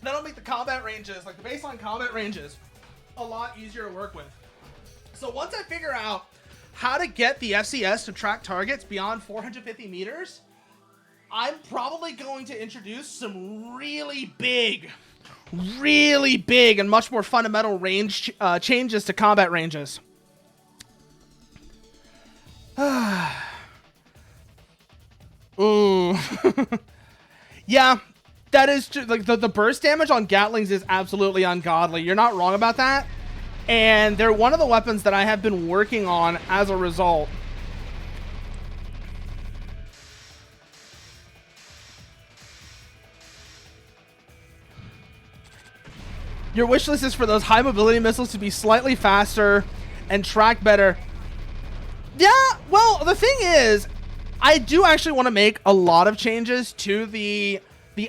That'll make the combat ranges, like the baseline combat ranges, a lot easier to work with. So once I figure out how to get the FCS to track targets beyond 450 meters, I'm probably going to introduce some really big and much more fundamental range changes to combat ranges. Ooh. Yeah, that is true. Like the burst damage on Gatlings is absolutely ungodly. You're not wrong about that. And they're one of the weapons that I have been working on as a result. Your wish list is for those high mobility missiles to be slightly faster and track better. Yeah, well, the thing is, I do actually want to make a lot of changes to the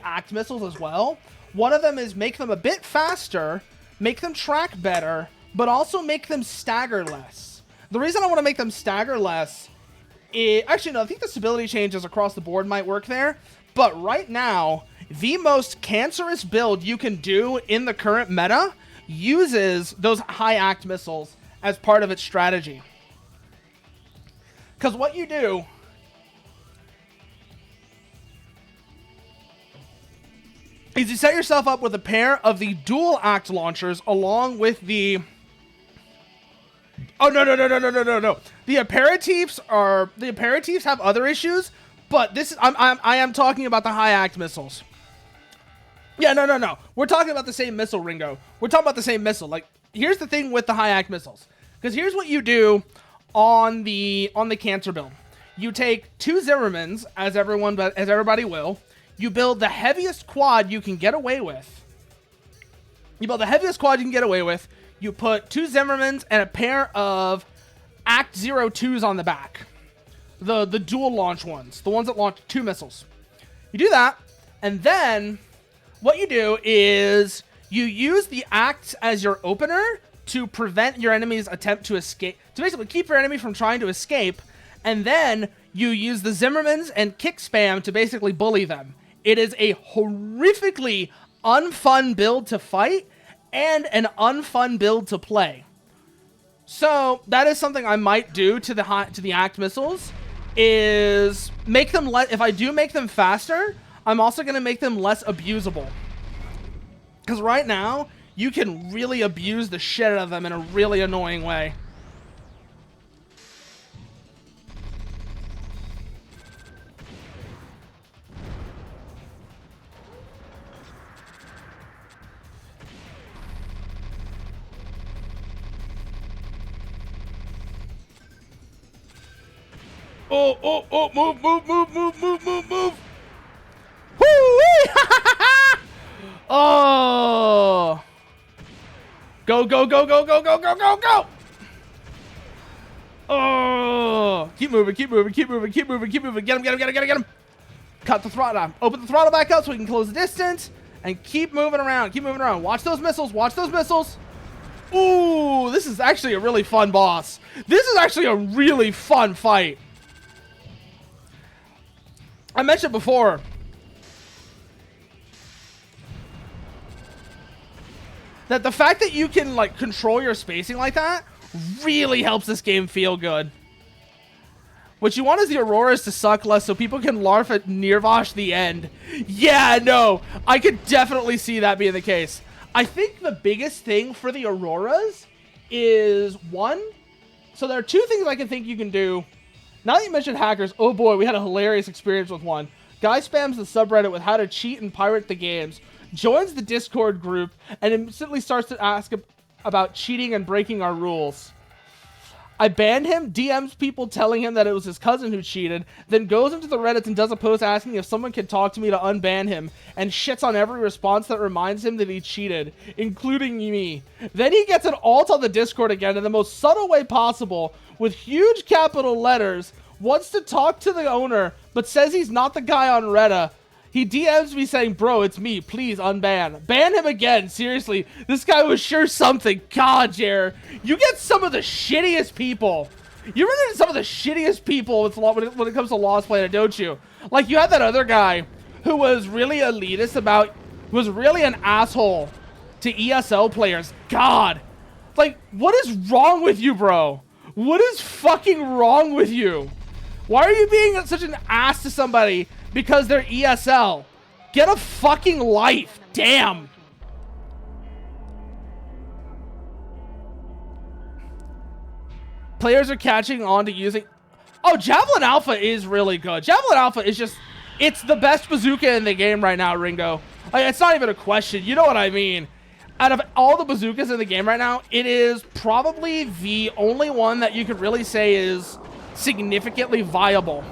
ACT missiles as well. One of them is make them a bit faster, make them track better, but also make them stagger less. The reason I want to make them stagger less is... Actually, no, I think the stability changes across the board might work there. But right now, the most cancerous build you can do in the current meta uses those high ACT missiles as part of its strategy. Because what you do... is you set yourself up with a pair of the dual ACT launchers along with the... Oh, no. The aperitifs have other issues, but this is... I am talking about the high ACT missiles. Yeah, no. We're talking about the same missile, Ringo. We're talking about the same missile. Like, here's the thing with the high ACT missiles. Because here's what you do on the cancer build. You take 2 Zimmermans, as everybody will. You build the heaviest quad you can get away with. You put 2 Zimmermans and a pair of ACT 02s on the back. The dual launch ones. The ones that launch 2 missiles. You do that, and then what you do is you use the ACT as your opener to prevent your enemy's attempt to escape. To basically keep your enemy from trying to escape, and then you use the Zimmermans and kick spam to basically bully them. It is a horrifically unfun build to fight and an unfun build to play. So that is something I might do to the ACT missiles, is make them if I do make them faster, I'm also going to make them less abusable. Because right now, you can really abuse the shit out of them in a really annoying way. Oh, move. Woo-wee! Oh. Go. Oh. Keep moving. Get him. Cut the throttle down. Open the throttle back up so we can close the distance. And keep moving around. Watch those missiles. Ooh, this is actually a really fun boss. This is actually a really fun fight. I mentioned before that the fact that you can like control your spacing like that really helps this game feel good. What you want is the Auroras to suck less so people can larf at Nirvash the end. Yeah, no, I could definitely see that being the case. I think the biggest thing for the Auroras is one. So there are 2 things I can think you can do. Now that you mentioned hackers, oh boy, we had a hilarious experience with one. Guy spams the subreddit with how to cheat and pirate the games, joins the Discord group, and instantly starts to ask about cheating and breaking our rules. I banned him, DMs people telling him that it was his cousin who cheated, then goes into the Reddits and does a post asking if someone can talk to me to unban him, and shits on every response that reminds him that he cheated, including me. Then he gets an alt on the Discord again in the most subtle way possible, with huge capital letters, wants to talk to the owner, but says he's not the guy on Reddit. He DMs me saying, bro, it's me, please unban. Ban him again, seriously. This guy was sure something. God, Jer. You get some of the shittiest people. You run into some of the shittiest people when it comes to Lost Planet, don't you? Like, you had that other guy who was really elitist about, was really an asshole to ESL players. God. Like, what is wrong with you, bro? What is fucking wrong with you? Why are you being such an ass to somebody because they're ESL? Get a fucking life. Damn. Players are catching on to using... Oh, Javelin Alpha is really good. Javelin Alpha is just... It's the best bazooka in the game right now, Ringo. Like, it's not even a question. You know what I mean. Out of all the bazookas in the game right now, it is probably the only one that you could really say is significantly viable.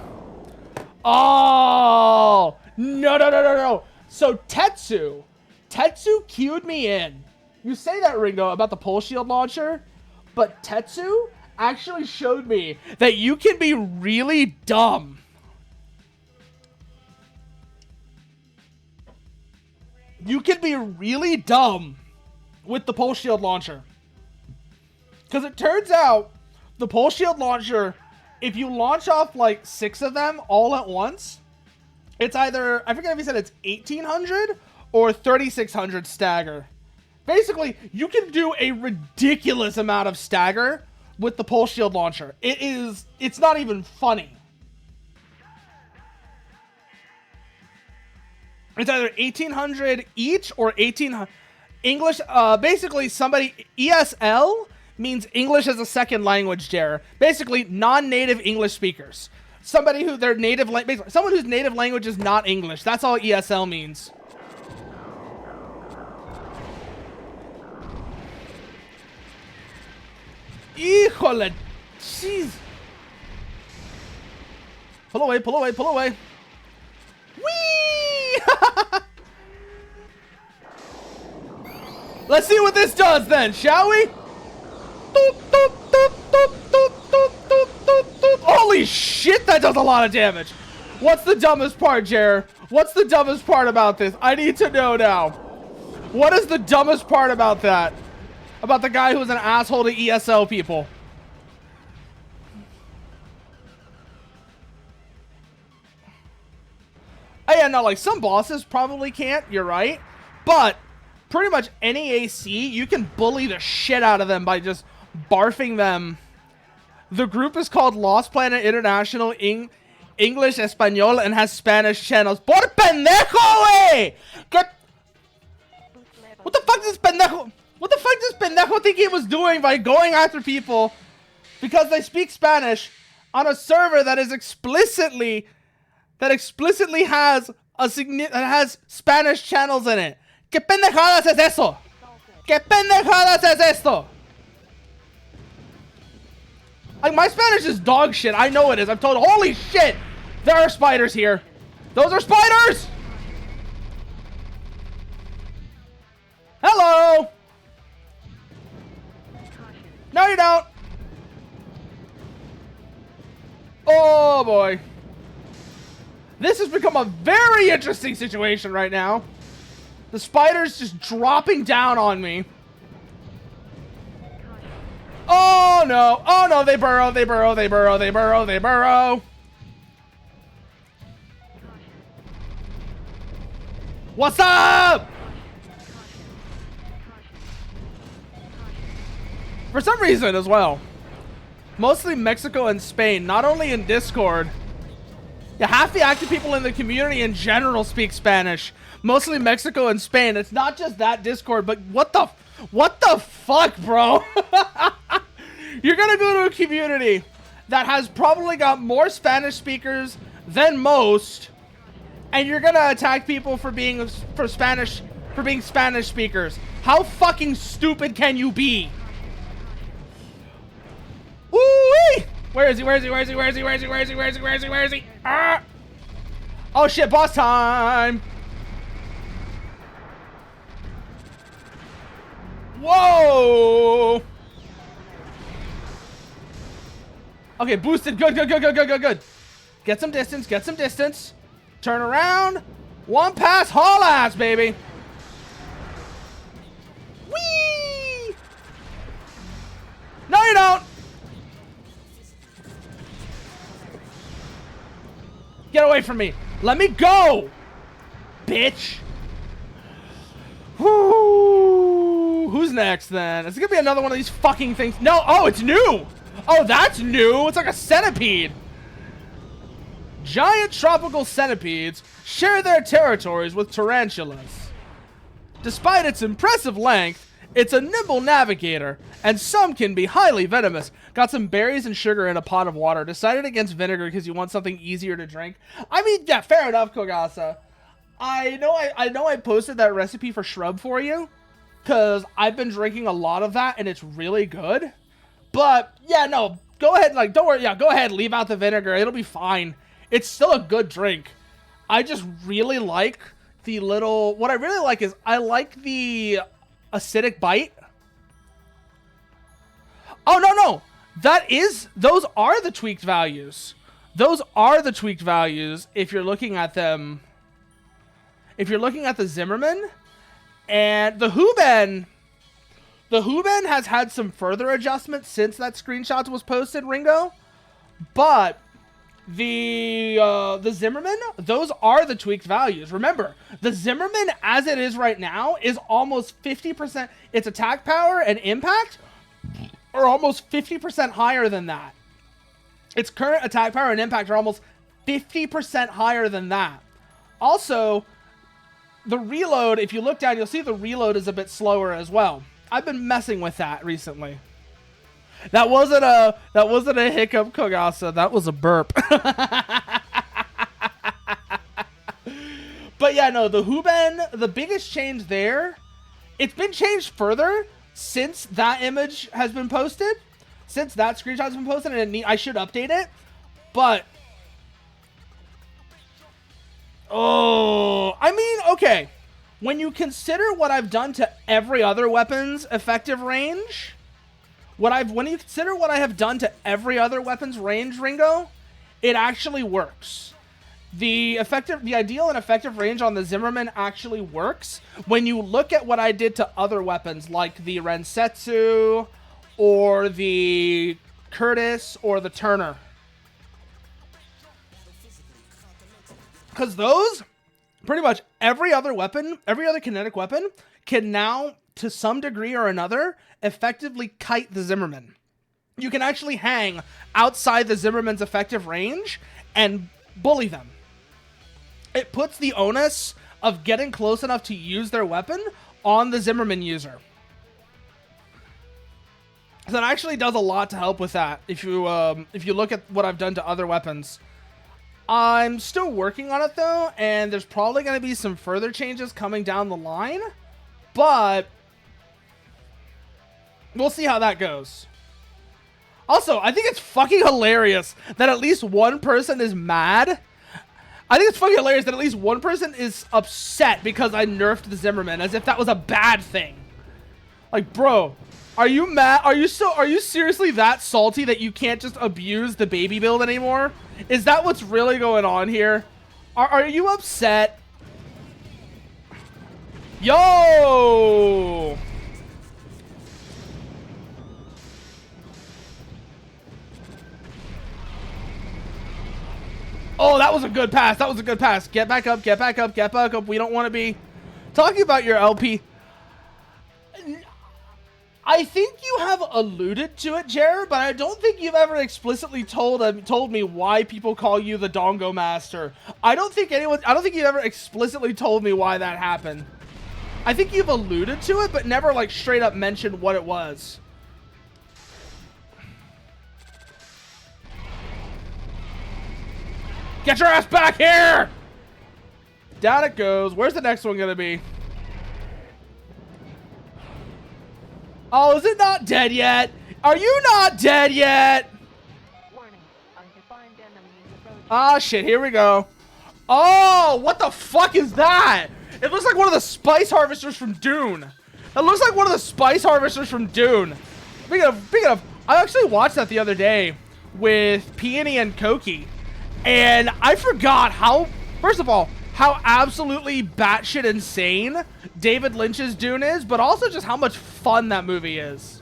Oh, no. So Tetsu queued me in. You say that, Ringo, about the pole shield launcher, but Tetsu actually showed me that you can be really dumb. You can be really dumb with the pole shield launcher. Because it turns out the pole shield launcher, if you launch off like 6 of them all at once, it's either, I forget if he said it's 1800 or 3600 stagger. Basically, you can do a ridiculous amount of stagger with the pole shield launcher. It's not even funny. It's either 1800 each or 1800 English. Basically, ESL means English as a second language, Jer. Basically, non-native English speakers. Someone whose native language is not English. That's all ESL means. Híjole, jeez. Pull away. Whee! Let's see what this does then, shall we? Holy shit, that does a lot of damage. What's the dumbest part, Jer? What's the dumbest part about this? I need to know now. What is the dumbest part about that? About the guy who's an asshole to ESL people? Oh yeah, no, like some bosses probably can't, you're right. But pretty much any AC, you can bully the shit out of them by just barfing them. The group is called Lost Planet International English, Espanol, and has Spanish channels. Por pendejo, wey! What the fuck does pendejo... What the fuck does pendejo think he was doing by going after people because they speak Spanish on a server that is explicitly has Spanish channels in it? ¿Qué pendejadas es eso? ¿Qué pendejadas es esto? Like, my Spanish is dog shit. I know it is. I'm told. Holy shit! There are spiders here. Those are spiders! Hello! No, you don't. Oh, boy. This has become a very interesting situation right now. The spider's just dropping down on me. Oh, no. Oh, no. They burrow. What's up? For some reason as well. Mostly Mexico and Spain, not only in Discord. Yeah, half the active people in the community in general speak Spanish. Mostly Mexico and Spain. It's not just that Discord, but what the fuck, bro? You're gonna go to a community that has probably got more Spanish speakers than most, and you're gonna attack people for being Spanish speakers. How fucking stupid can you be? Woo! Where is he? Where is he? Where is he? Where is he? Where is he? Where is he? Where is he? Where is he? Where is he? Ah! Oh shit, boss time! Whoa! Okay, boosted. Good, good, good, good, good, good, good. Get some distance, get some distance. Turn around. One pass, haul ass, baby. Whee! No, you don't. Get away from me. Let me go, bitch. Whoo. Who's next then? Is it gonna be another one of these fucking things? No. Oh, it's new. Oh, that's new. It's like a centipede. Giant tropical centipedes share their territories with tarantulas. Despite its impressive length, it's a nimble navigator, and some can be highly venomous. Got some berries and sugar in a pot of water. Decided against vinegar because you want something easier to drink. I mean, yeah, fair enough, Kogasa. I know I posted that recipe for shrub for you, because I've been drinking a lot of that, and it's really good. But, yeah, no, go ahead, like, don't worry, yeah, go ahead, leave out the vinegar, it'll be fine. It's still a good drink. I just really like the little, what I really like is, I like the acidic bite. Oh, no, those are the tweaked values. Those are the tweaked values if you're looking at them. If you're looking at the Zimmerman, and the Huben has had some further adjustments since that screenshot was posted, Ringo. But the Zimmerman, those are the tweaked values. Remember, the Zimmerman as it is right now is almost 50%. Its attack power and impact are almost 50% higher than that. Its current attack power and impact are almost 50% higher than that. Also, the reload, if you look down, you'll see the reload is a bit slower as well. I've been messing with that recently. That wasn't a hiccup, Kogasa. That was a burp. But yeah, no, the Huben, the biggest change there, it's been changed further since that image has been posted. Since that screenshot has been posted, and I should update it. But oh, I mean, okay. When you consider what I've done to every other weapon's effective range, when you consider what I have done to every other weapon's range, Ringo, it actually works. The ideal and effective range on the Zimmerman actually works when you look at what I did to other weapons like the Rensetsu or the Curtis or the Turner. Because those, pretty much every other weapon, every other kinetic weapon, can now, to some degree or another, effectively kite the Zimmerman. You can actually hang outside the Zimmerman's effective range and bully them. It puts the onus of getting close enough to use their weapon on the Zimmerman user. So that actually does a lot to help with that. If you look at what I've done to other weapons. I'm still working on it though, and there's probably going to be some further changes coming down the line, but we'll see how that goes. Also, I think it's fucking hilarious that at least one person is mad. I think it's fucking hilarious that at least one person is upset because I nerfed the Zimmerman as if that was a bad thing. Like, bro, are you mad? Are you seriously that salty that you can't just abuse the baby build anymore? Is that what's really going on here? Are you upset? Yo! Oh, that was a good pass. That was a good pass. Get back up, get back up, get back up. We don't want to be talking about your LP. I think you have alluded to it, Jared, but I don't think you've ever explicitly told me why people call you the Dongo Master. I don't think you've ever explicitly told me why that happened. I think you've alluded to it, but never like straight up mentioned what it was. Get your ass back here! Down it goes. Where's the next one gonna be? Oh, is it not dead yet? Are you not dead yet? Warning. Ah, shit, here we go. Oh, what the fuck is that? It looks like one of the spice harvesters from Dune. It looks like one of the spice harvesters from Dune. Speaking of, I actually watched that the other day with Peony and Koki. And I forgot how, first of all, how absolutely batshit insane David Lynch's Dune is, but also just how much fun that movie is.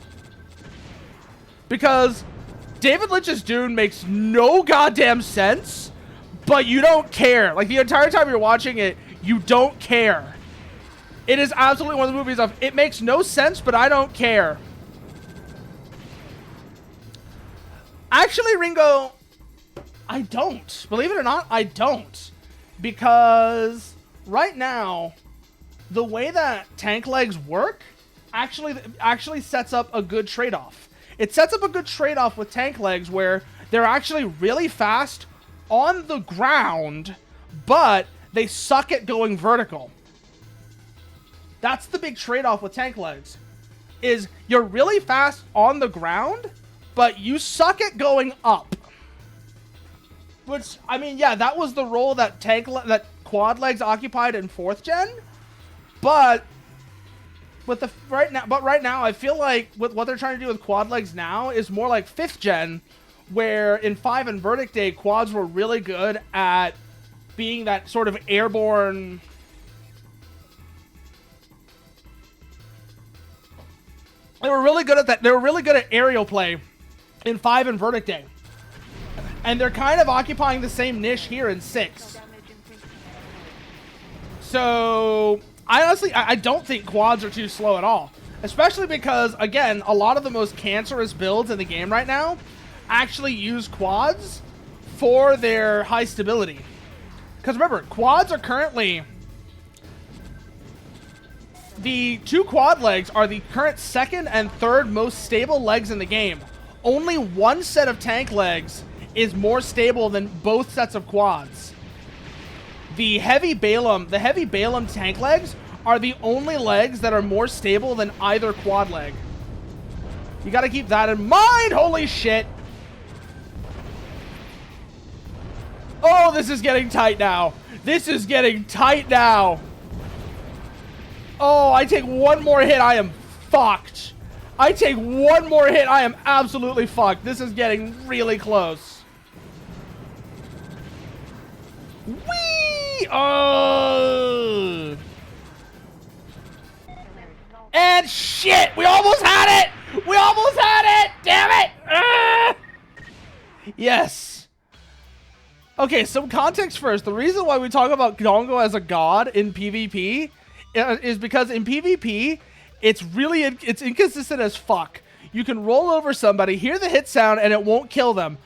Because David Lynch's Dune makes no goddamn sense, but you don't care. Like, the entire time you're watching it, you don't care. It is absolutely one of the movies of, it makes no sense, but I don't care. Actually, Ringo, I don't. Believe it or not, I don't. Because right now, the way that tank legs work actually sets up a good trade-off. It sets up a good trade-off with tank legs where they're actually really fast on the ground, but they suck at going vertical. That's the big trade-off with tank legs, is you're really fast on the ground, but you suck at going up. Which, I mean, yeah, that was the role that that quad legs occupied in 4th gen, but with the right now, I feel like with what they're trying to do with quad legs now is more like 5th gen, where in 5 and Verdict Day, quads were really good at being that sort of airborne. They were really good at that. They were really good at aerial play in 5 and Verdict Day. And they're kind of occupying the same niche here in 6. So, I don't think quads are too slow at all. Especially because, again, a lot of the most cancerous builds in the game right now actually use quads for their high stability. Because remember, quads are currently... The 2 quad legs are the current 2nd and 3rd most stable legs in the game. Only one set of tank legs is more stable than both sets of quads. The heavy Balaam tank legs are the only legs that are more stable than either quad leg. You gotta keep that in mind. Holy shit. Oh, this is getting tight now. This is getting tight now. Oh, I take one more hit, I am fucked. I take one more hit, I am absolutely fucked. This is getting really close. Whee! Oh! And shit! We almost had it! We almost had it! Damn it! Yes. Okay, some context first. The reason why we talk about Dongo as a god in PvP is because in PvP, it's inconsistent as fuck. You can roll over somebody, hear the hit sound, and it won't kill them.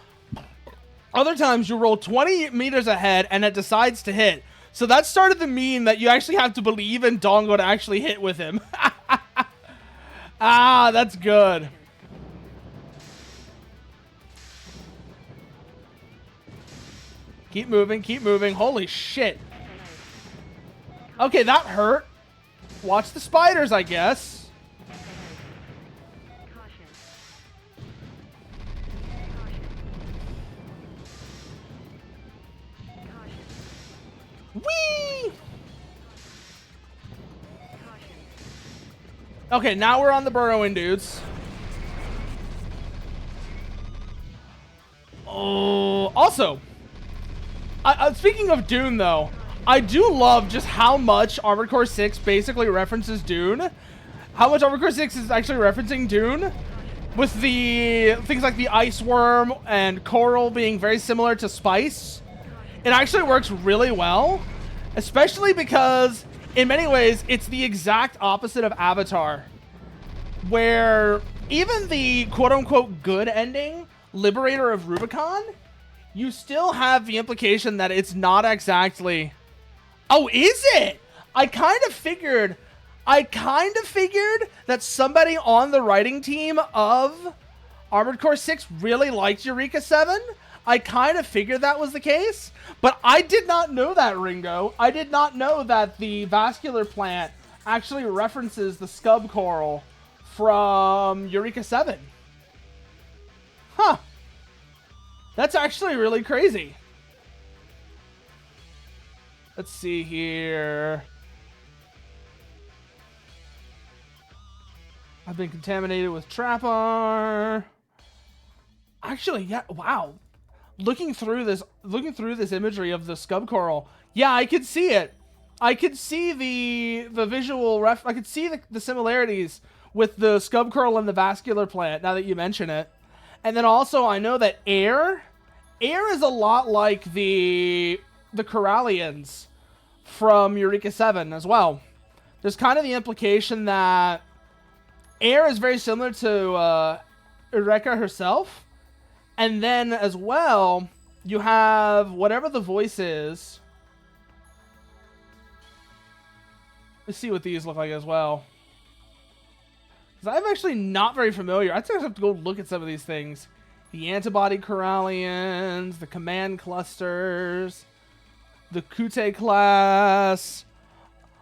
Other times, you roll 20 meters ahead, and it decides to hit. So that started the meme that you actually have to believe in Dongo to actually hit with him. Ah, that's good. Keep moving, keep moving. Holy shit. Okay, that hurt. Watch the spiders, I guess. Whee! Okay, now we're on the burrowing dudes. Oh, also, speaking of Dune, though, I do love just how much Armored Core 6 basically references Dune. How much Armored Core 6 is actually referencing Dune. With the things like the ice worm and coral being very similar to spice. It actually works really well. Especially because, in many ways, it's the exact opposite of Avatar. Where even the quote-unquote good ending, Liberator of Rubicon, you still have the implication that it's not exactly... Oh, is it? I kind of figured that somebody on the writing team of Armored Core 6 really liked Eureka 7. I kind of figured that was the case, but I did not know that, Ringo. I did not know that the vascular plant actually references the scub coral from Eureka 7. Huh. That's actually really crazy. Let's see here. I've been contaminated with Trapar. Actually, yeah, wow. Looking through this imagery of the scub coral, yeah, I could see it. I could see the visual I could see the similarities with the scub coral and the vascular plant, now that you mention it. And then also, I know that air is a lot like the Corallians from Eureka 7 as well. There's kind of the implication that air is very similar to Eureka herself. And then, as well, you have whatever the voice is. Let's see what these look like as well. Because I'm actually not very familiar. I think I have to go look at some of these things. The antibody Corallians, the command clusters, the Kute class.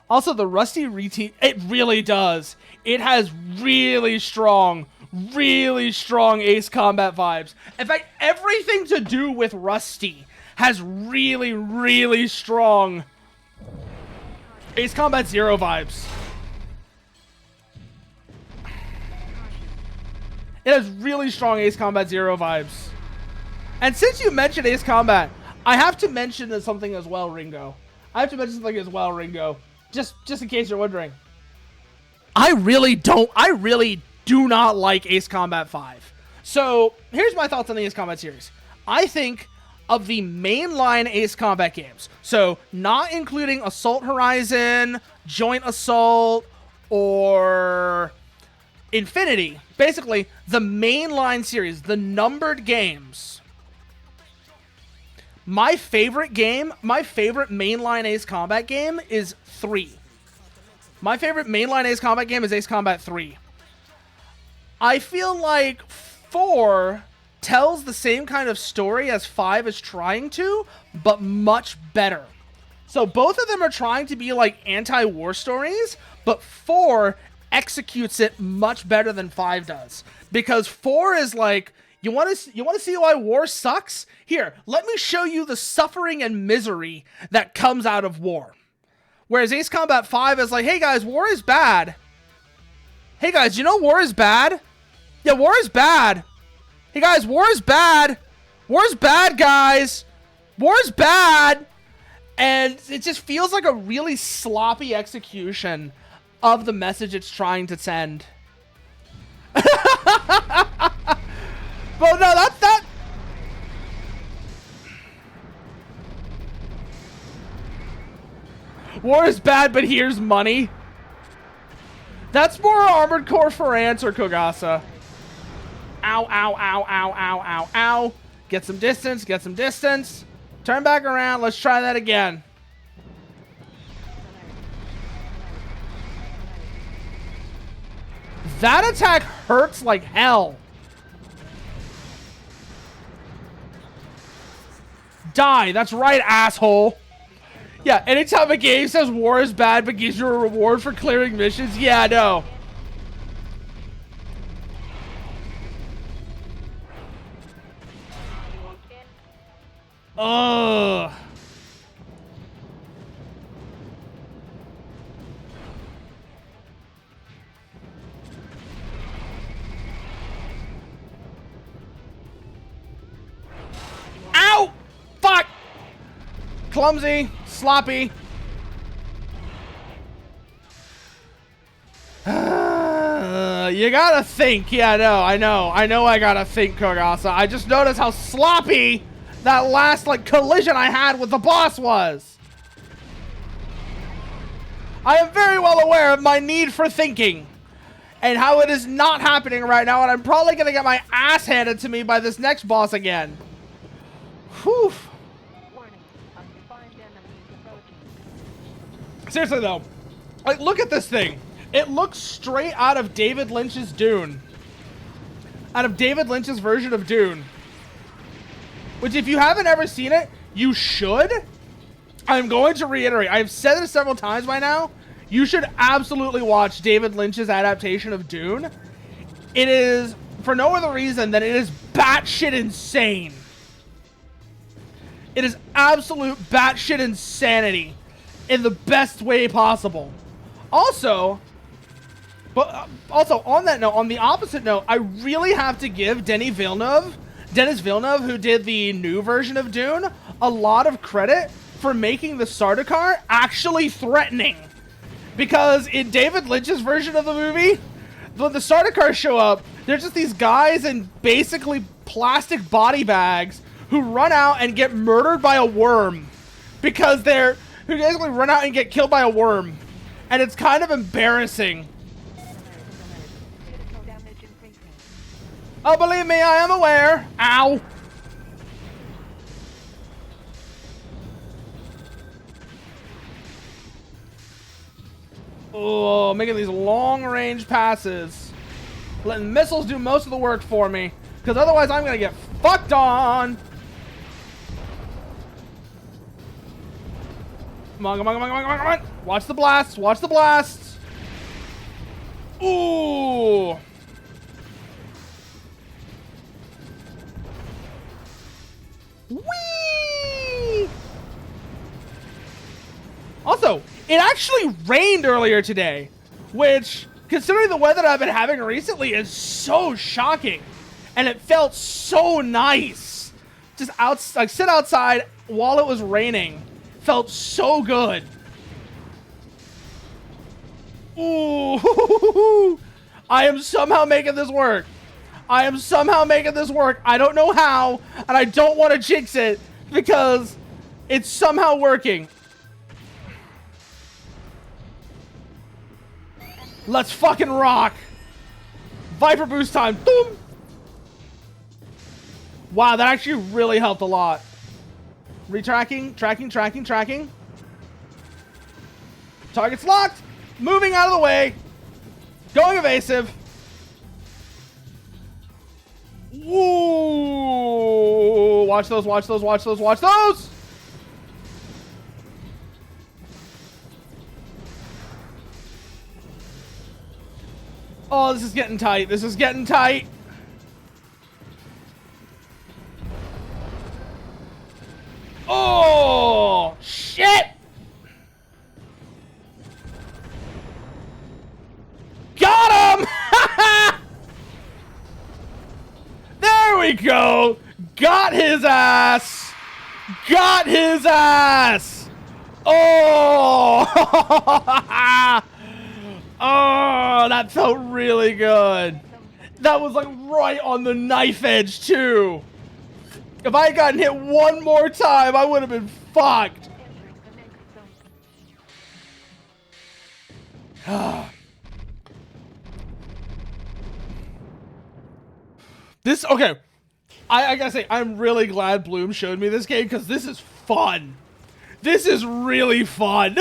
Also, the Rusty Reteam. It really does. It has really strong Ace Combat vibes. In fact, everything to do with Rusty has really strong Ace Combat Zero vibes. It has really strong Ace Combat Zero vibes. And since you mentioned Ace Combat, I have to mention something as well, Ringo. Just in case you're wondering. I really do not like Ace Combat 5. So, here's my thoughts on the Ace Combat series. I think of the mainline Ace Combat games, so not including Assault Horizon, Joint Assault, or Infinity. Basically, the mainline series, the numbered games. My favorite mainline Ace Combat game is 3. My favorite mainline Ace Combat game is Ace Combat 3. I feel like 4 tells the same kind of story as 5 is trying to, but much better. So both of them are trying to be like anti-war stories, but 4 executes it much better than 5 does. Because 4 is like, you want to see why war sucks? Here, let me show you the suffering and misery that comes out of war. Whereas Ace Combat 5 is like, hey guys, war is bad. Hey guys, you know war is bad? Yeah, war is bad. Hey guys, war is bad. War is bad, guys. War is bad. And it just feels like a really sloppy execution of the message it's trying to send. But no, that. War is bad, but here's money. That's more Armored Core for answer, Kogasa. Ow, ow, ow, ow, ow, ow, ow. Get some distance. Turn back around. Let's try that again. That attack hurts like hell. Die. That's right, asshole. Yeah, anytime a game says war is bad but gives you a reward for clearing missions, yeah, no. Ugh. Ow! Fuck! Clumsy. Sloppy. You gotta think. Yeah, no, I know I gotta think, Kogasa. I just noticed how sloppy that last, like, collision I had with the boss was. I am very well aware of my need for thinking and how it is not happening right now, and I'm probably gonna get my ass handed to me by this next boss again. Whew. Seriously though, like, look at this thing. It looks straight out of David Lynch's Dune. Out of David Lynch's version of Dune. Which, if you haven't ever seen it, you should. I'm going to reiterate. I've said it several times by now. You should absolutely watch David Lynch's adaptation of Dune. It is, for no other reason than it is batshit insane. It is absolute batshit insanity in the best way possible. Also, on that note, on the opposite note, I really have to give Denis Villeneuve, who did the new version of Dune, a lot of credit for making the Sardaukar actually threatening. Because in David Lynch's version of the movie, when the Sardaukar show up, they're just these guys in basically plastic body bags who run out and get murdered by a worm. Who basically run out and get killed by a worm. And it's kind of embarrassing. Oh, believe me, I am aware. Ow. Oh, making these long-range passes. Letting missiles do most of the work for me. Because otherwise I'm going to get fucked on. Come on, come on, come on, come on, come on. Watch the blasts, watch the blasts. Ooh. Whee! Also, it actually rained earlier today, which, considering the weather that I've been having recently, is so shocking. And it felt so nice. Just sit outside while it was raining. Felt so good. Ooh. I am somehow making this work. I am somehow making this work. I don't know how, and I don't want to jinx it because it's somehow working. Let's fucking rock. Viper boost time. Boom. Wow, that actually really helped a lot. Retracking, tracking. Target's locked. Moving out of the way. Going evasive. Woo! Watch those, watch those, watch those, watch those! Oh, this is getting tight. This is getting tight. Oh, shit! Got him! There we go. Got his ass. Got his ass. Oh. Oh, that felt really good. That was like right on the knife edge too. If I had gotten hit one more time, I would have been fucked. Okay. I gotta say, I'm really glad Bloom showed me this game because this is fun. This is really fun.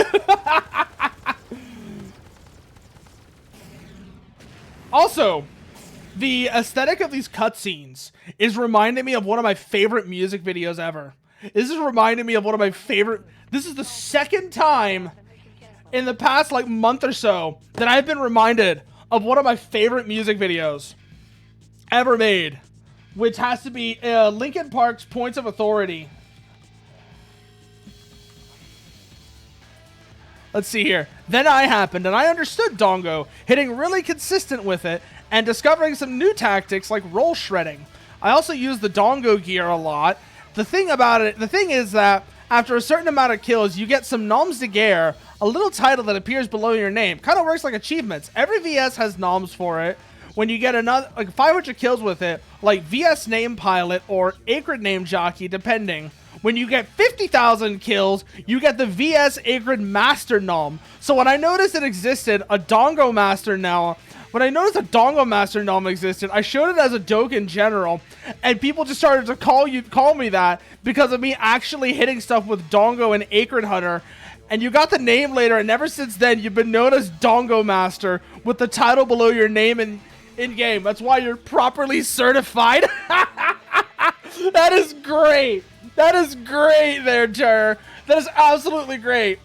Also, the aesthetic of these cutscenes is reminding me of one of my favorite music videos ever. This is reminding me of one of my favorite... This is the second time in the past, like, month or so that I've been reminded of one of my favorite music videos ever made, which has to be Linkin Park's Points of Authority. Let's see here. Then I happened, and I understood Dongo, hitting really consistent with it, and discovering some new tactics like roll shredding. I also use the Dongo gear a lot. The thing is that after a certain amount of kills, you get some noms de guerre, a little title that appears below your name. Kind of works like achievements. Every VS has noms for it. When you get another, like 500 kills with it, like VS name pilot or Acrid name jockey, depending. When you get 50,000 kills, you get the VS Acrid Master Nom. So when I noticed it existed, a Dongo Master now, when I noticed a Dongo Master Nom existed, I showed it as a joke in general, and people just started to call me that because of me actually hitting stuff with Dongo and Acrid Hunter. And you got the name later, and ever since then, you've been known as Dongo Master with the title below your name in-game. That's why you're properly certified. That is great. That is great there, Jer. That is absolutely great.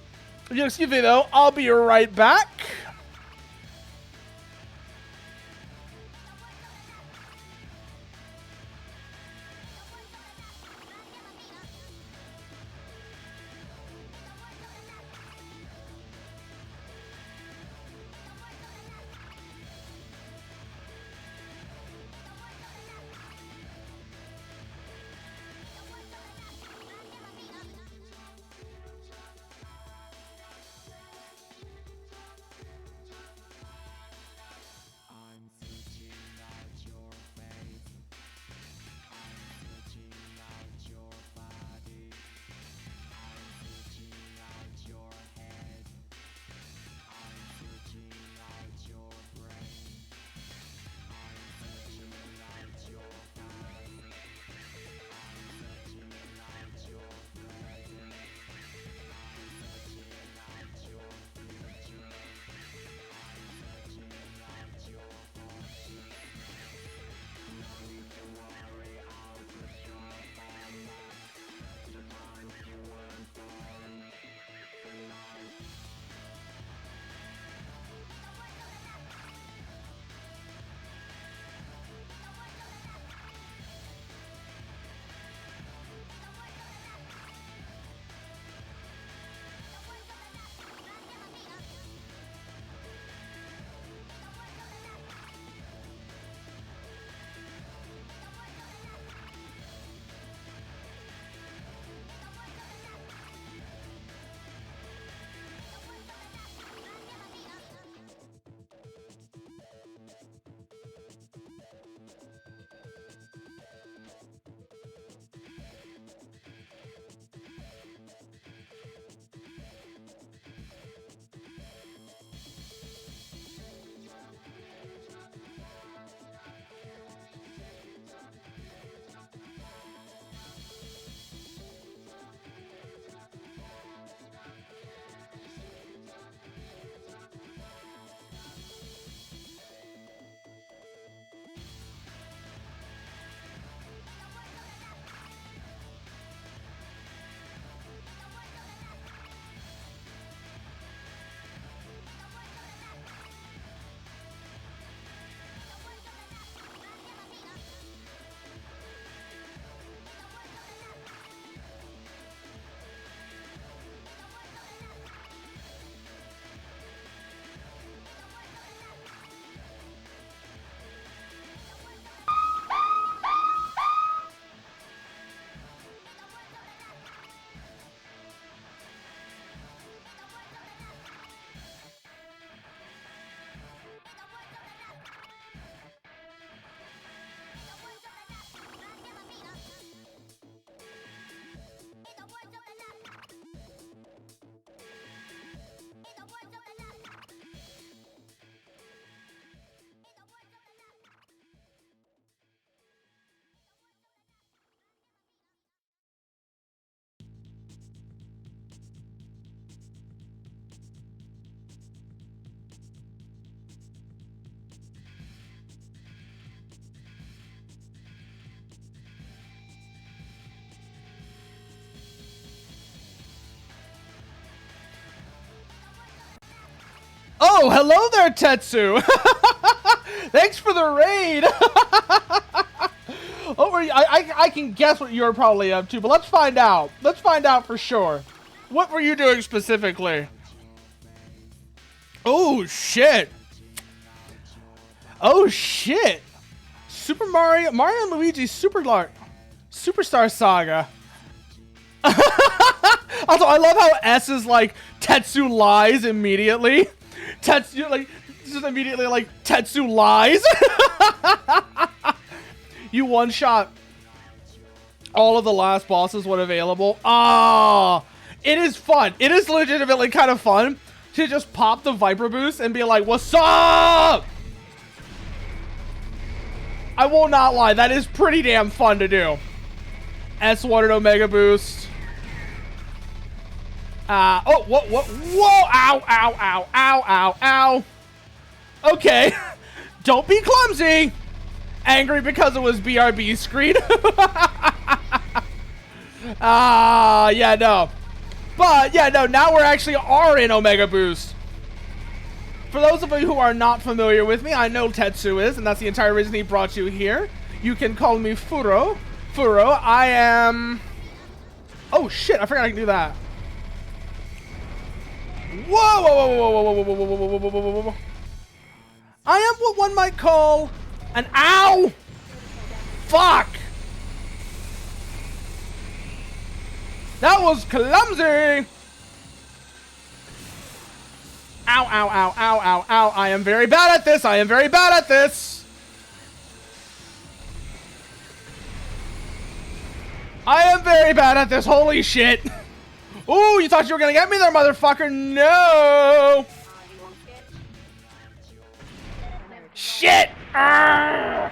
If you'll excuse me, though, I'll be right back. Oh, hello there, Tetsu. Thanks for the raid. Oh, I can guess what you're probably up to, but let's find out. Let's find out for sure. What were you doing specifically? Oh, shit. Oh, shit. Super Mario and Luigi Superstar Saga. Also, I love how S is like, Tetsu lies immediately. Tetsu, like, just immediately like, Tetsu lies. You one-shot all of the last bosses when available. Ah, it is fun. It is legitimately kind of fun to just pop the Viper Boost and be like, what's up? I will not lie. That is pretty damn fun to do. S1 and Omega Boost. Oh, what, whoa, ow, ow, ow, ow, ow, ow. Okay, don't be clumsy. Angry because it was BRB screen. Yeah, no. But, yeah, no, now we're actually in Omega Boost. For those of you who are not familiar with me, I know Tetsu is, and that's the entire reason he brought you here. You can call me Furo. I am... Oh, shit, I forgot I can do that. Whoa, whoa, whoa, whoa, whoa, whoa, whoa, whoa, whoa, whoa, whoa, whoa. I am what one might call an ow. Fuck. That was clumsy. Ow, ow, ow, ow, ow, ow. I am very bad at this. I am very bad at this. I am very bad at this. Holy shit. Ooh, you thought you were gonna get me there, motherfucker. No. Shit. I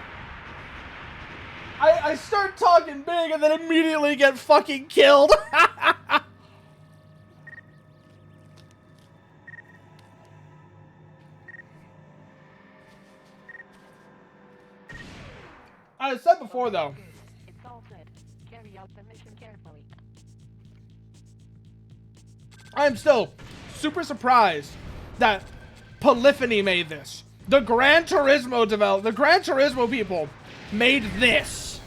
start talking big and then immediately get fucking killed. I said before though. It's all good. Carry out the mission carefully. I am still super surprised that Polyphony made this. The Gran Turismo people made this.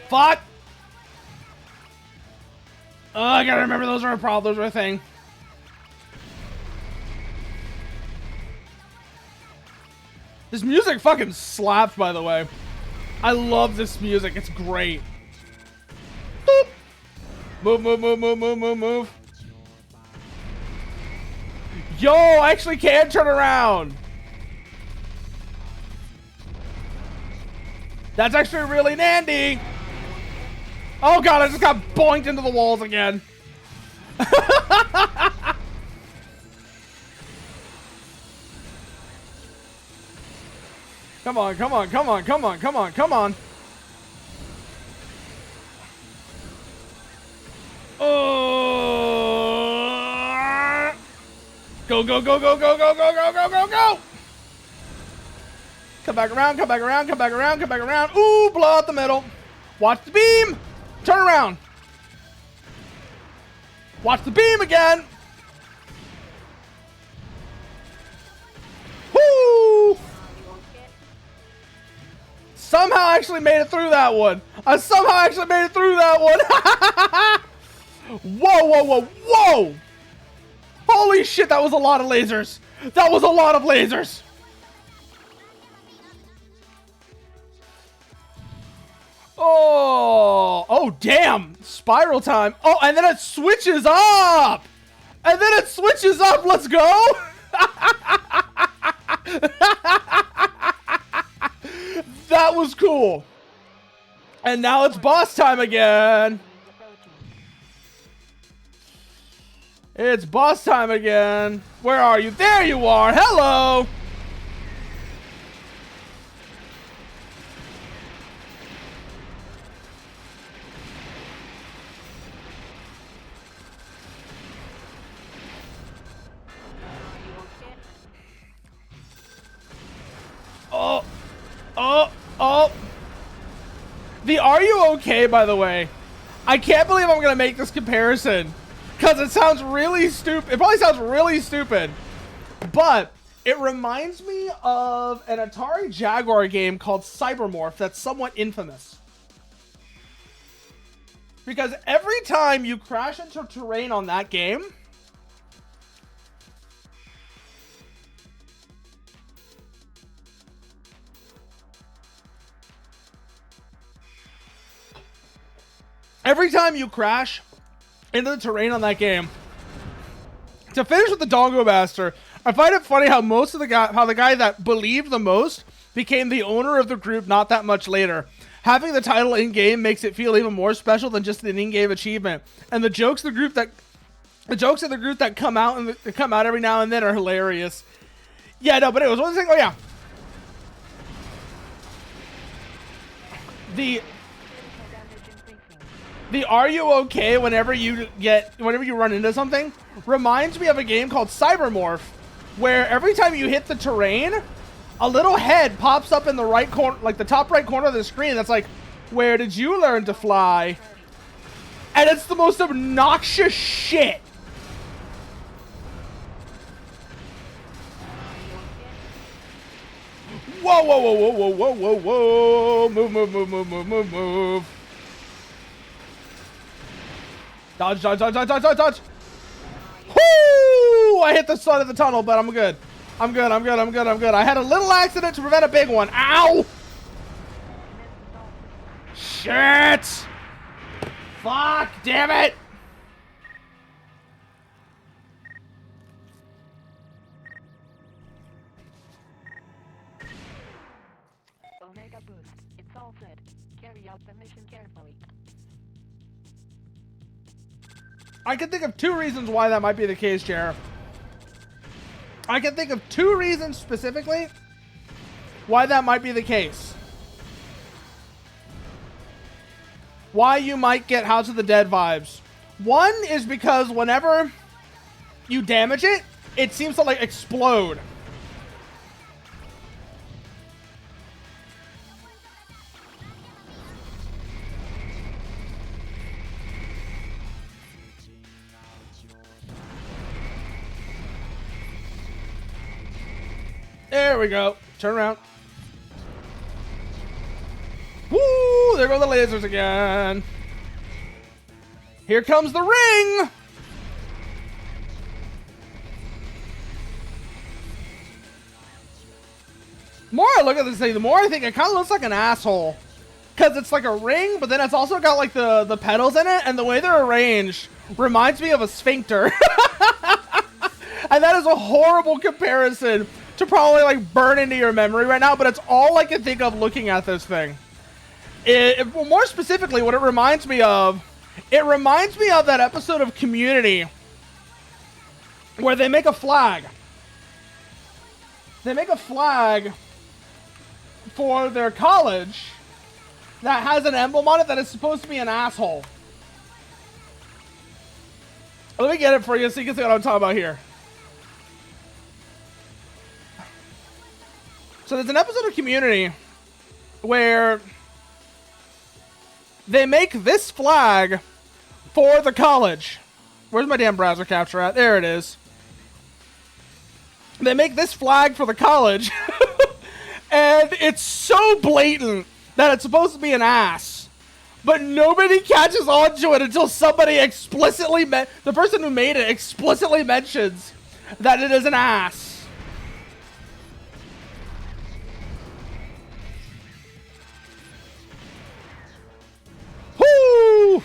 Fuck. Oh, I gotta remember those are a problem. Those are a thing. This music fucking slaps, by the way. I love this music. It's great. Boop. Move, move, move, move, move, move, move. Yo, I actually can turn around. That's actually really nandy. Oh god, I just got boinked into the walls again. Come on, come on, come on, come on, come on, come on. Oh. Go, go, go, go, go, go, go, go, go, go, go. Come back around, come back around, come back around, come back around. Ooh, blow out the middle. Watch the beam. Turn around. Watch the beam again. Woo! Somehow I actually made it through that one. I somehow actually made it through that one. Whoa, whoa, whoa, whoa. Holy shit, that was a lot of lasers. That was a lot of lasers. Oh, damn. Spiral time. Oh, and then it switches up. And then it switches up. Let's go. That was cool. And now it's boss time again. It's boss time again. Where are you? There you are. Hello. Oh. Oh. Oh. The Are You Okay, by the way? I can't believe I'm going to make this comparison. Because it sounds really stupid. It probably sounds really stupid. But it reminds me of an Atari Jaguar game called Cybermorph that's somewhat infamous. Because every time you crash into terrain on that game, every time you crash into the terrain on that game, to finish with the Dongo Master, I find it funny how the guy that believed the most became the owner of the group not that much later. Having the title in game makes it feel even more special than just an in-game achievement. And the jokes of the group that come out every now and then are hilarious. Yeah, no, but anyways, one thing. Oh yeah, the "Are you okay?" whenever you run into something reminds me of a game called Cybermorph, where every time you hit the terrain, a little head pops up in the right corner, like the top right corner of the screen. That's like, "Where did you learn to fly?" And it's the most obnoxious shit. Whoa, whoa, whoa, whoa, whoa, whoa, whoa, whoa. Move, move, move, move, move, move, move. Dodge, dodge, dodge, dodge, dodge, dodge, dodge. Whoo! I hit the side of the tunnel, but I'm good. I'm good, I'm good, I'm good, I'm good. I had a little accident to prevent a big one. Ow! Shit! Fuck, damn it! Omega boost. It's all set. Carry out the mission carefully. I can think of two reasons why that might be the case, Chair. I can think of two reasons specifically why that might be the case. Why you might get House of the Dead vibes. One is because whenever you damage it, it seems to like explode. There we go. Turn around. Woo! There go the lasers again. Here comes the ring. The more I look at this thing, the more I think it kind of looks like an asshole. Because it's like a ring, but then it's also got like the pedals in it, and the way they're arranged reminds me of a sphincter. And that is a horrible comparison to probably like burn into your memory right now, but it's all I can think of looking at this thing. Well, more specifically, what it reminds me of that episode of Community where they make a flag. They make a flag for their college that has an emblem on it that is supposed to be an asshole. Let me get it for you so you can see what I'm talking about here. So there's an episode of Community where they make this flag for the college. Where's my damn browser capture at? There it is. They make this flag for the college. And it's so blatant that it's supposed to be an ass. But nobody catches on to it until somebody explicitly, the person who made it explicitly mentions that it is an ass. Woo!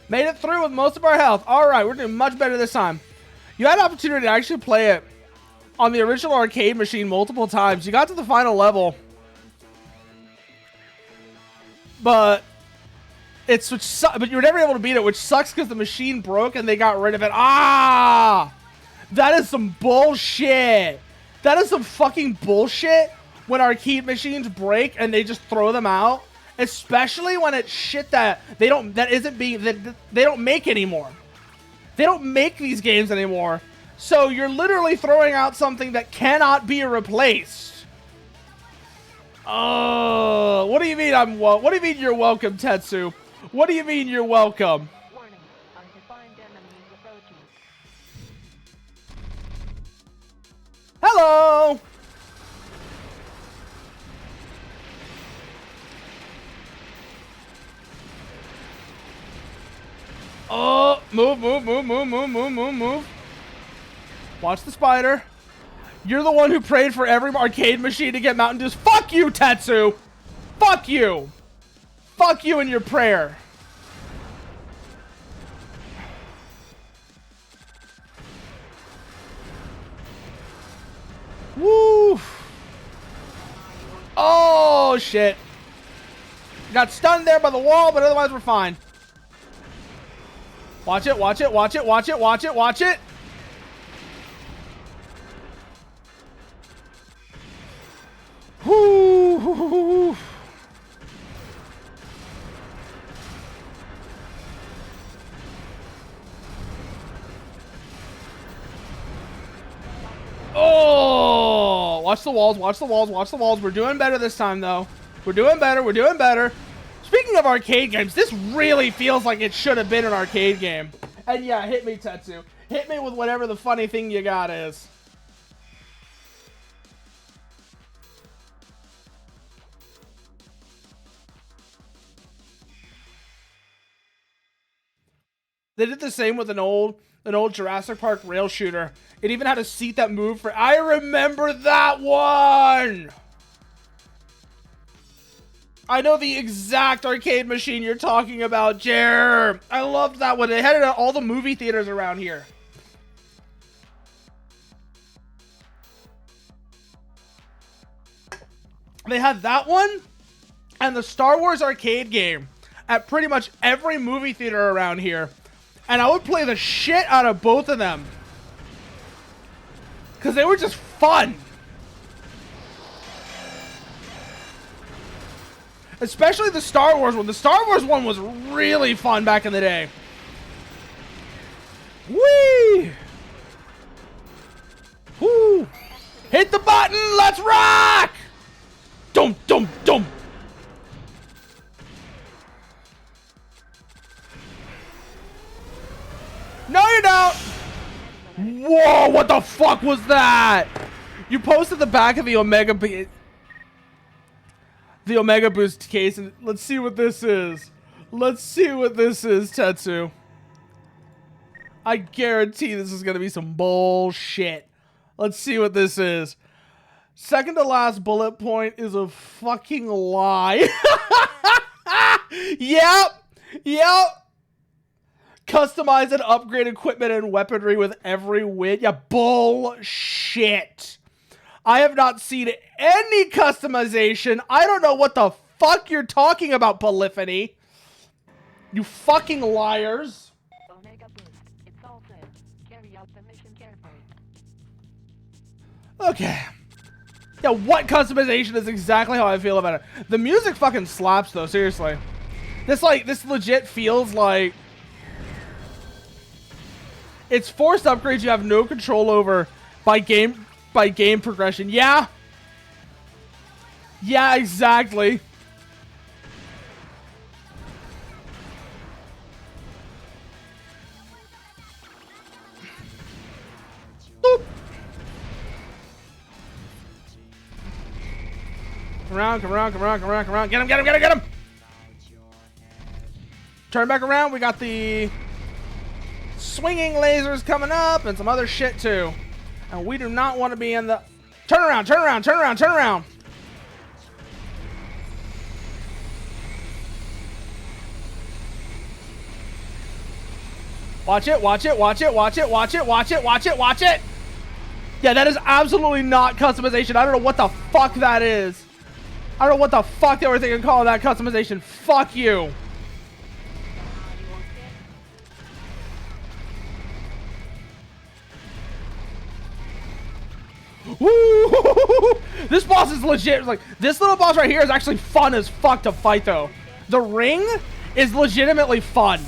Made it through with most of our health. All right, we're doing much better this time. You had an opportunity to actually play it on the original arcade machine multiple times. You got to the final level, but but you were never able to beat it, which sucks because the machine broke and they got rid of it. Ah, that is some bullshit. That is some fucking bullshit when arcade machines break and they just throw them out. Especially when it's shit that they don't make anymore. They don't make these games anymore. So you're literally throwing out something that cannot be replaced. Oh, what do you mean what do you mean you're welcome, Tetsu? What do you mean you're welcome? Warning. Undefined enemy Hello! Oh, move, move, move, move, move, move, move, move. Watch the spider. You're the one who prayed for every arcade machine to get Mountain Dews. Fuck you, Tetsu! Fuck you! Fuck you and your prayer. Woo! Oh, shit. Got stunned there by the wall, but otherwise we're fine. Watch it, watch it, watch it, watch it, watch it, watch it. Whoo! Oh! Watch the walls, watch the walls, watch the walls. We're doing better this time, though. We're doing better, we're doing better. Speaking of arcade games, this really feels like it should have been an arcade game. And yeah, hit me, Tetsu. Hit me with whatever the funny thing you got is. They did the same with an old Jurassic Park rail shooter. It even had a seat that moved for... I remember that one! I know the exact arcade machine you're talking about, Jer. I loved that one. They had it at all the movie theaters around here. They had that one and the Star Wars arcade game at pretty much every movie theater around here. And I would play the shit out of both of them. Because they were just fun. Especially the Star Wars one. The Star Wars one was really fun back in the day. Whee! Woo! Hit the button! Let's rock! Dum, dum, dum! No, you don't! Whoa, what the fuck was that? You posted the back of the Omega Boost case, and let's see what this is. Let's see what this is, Tetsu. I guarantee this is gonna be some bullshit. Let's see what this is. Second to last bullet point is a fucking lie. Yep. Yep. Customize and upgrade equipment and weaponry with every win. Yeah, bullshit. I have not seen any customization. I don't know what the fuck you're talking about, Polyphony. You fucking liars. Omega Boost. It's all set. Carry out the mission carefully. Okay. Yeah, what customization is exactly how I feel about it. The music fucking slaps, though, seriously. This legit feels like... It's forced upgrades you have no control over by game progression. Yeah. Yeah, exactly. Boop. Come around, come around, come around, come around, come around. Get him, get him, get him, get him! Turn back around. We got the swinging lasers coming up and some other shit too. And we do not want to be in the... Turn around, turn around, turn around, turn around. Watch it, watch it, watch it, watch it, watch it, watch it, watch it, watch it. Yeah, that is absolutely not customization. I don't know what the fuck that is. I don't know what the fuck they were thinking calling that customization. Fuck you. Woo! This boss is legit. Like, this little boss right here is actually fun as fuck to fight, though. The ring is legitimately fun.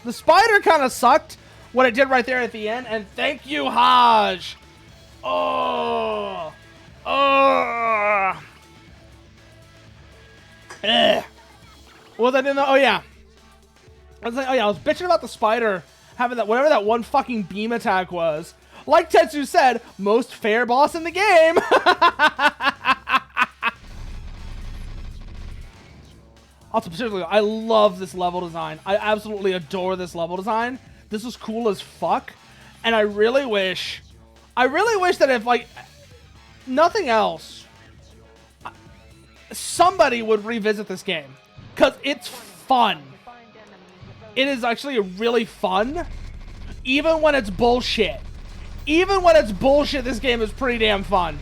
The spider kind of sucked what it did right there at the end, and thank you, Haj. Oh. Oh. Ugh. What was I doing? Oh, yeah. I was bitching about the spider having that, whatever that one fucking beam attack was. Like Tetsu said, most fair boss in the game. Also, particularly, I love this level design. I absolutely adore this level design. This is cool as fuck. And I really wish that if, like, nothing else, somebody would revisit this game. Because it's fun. It is actually really fun. Even when it's bullshit. Even when it's bullshit, this game is pretty damn fun.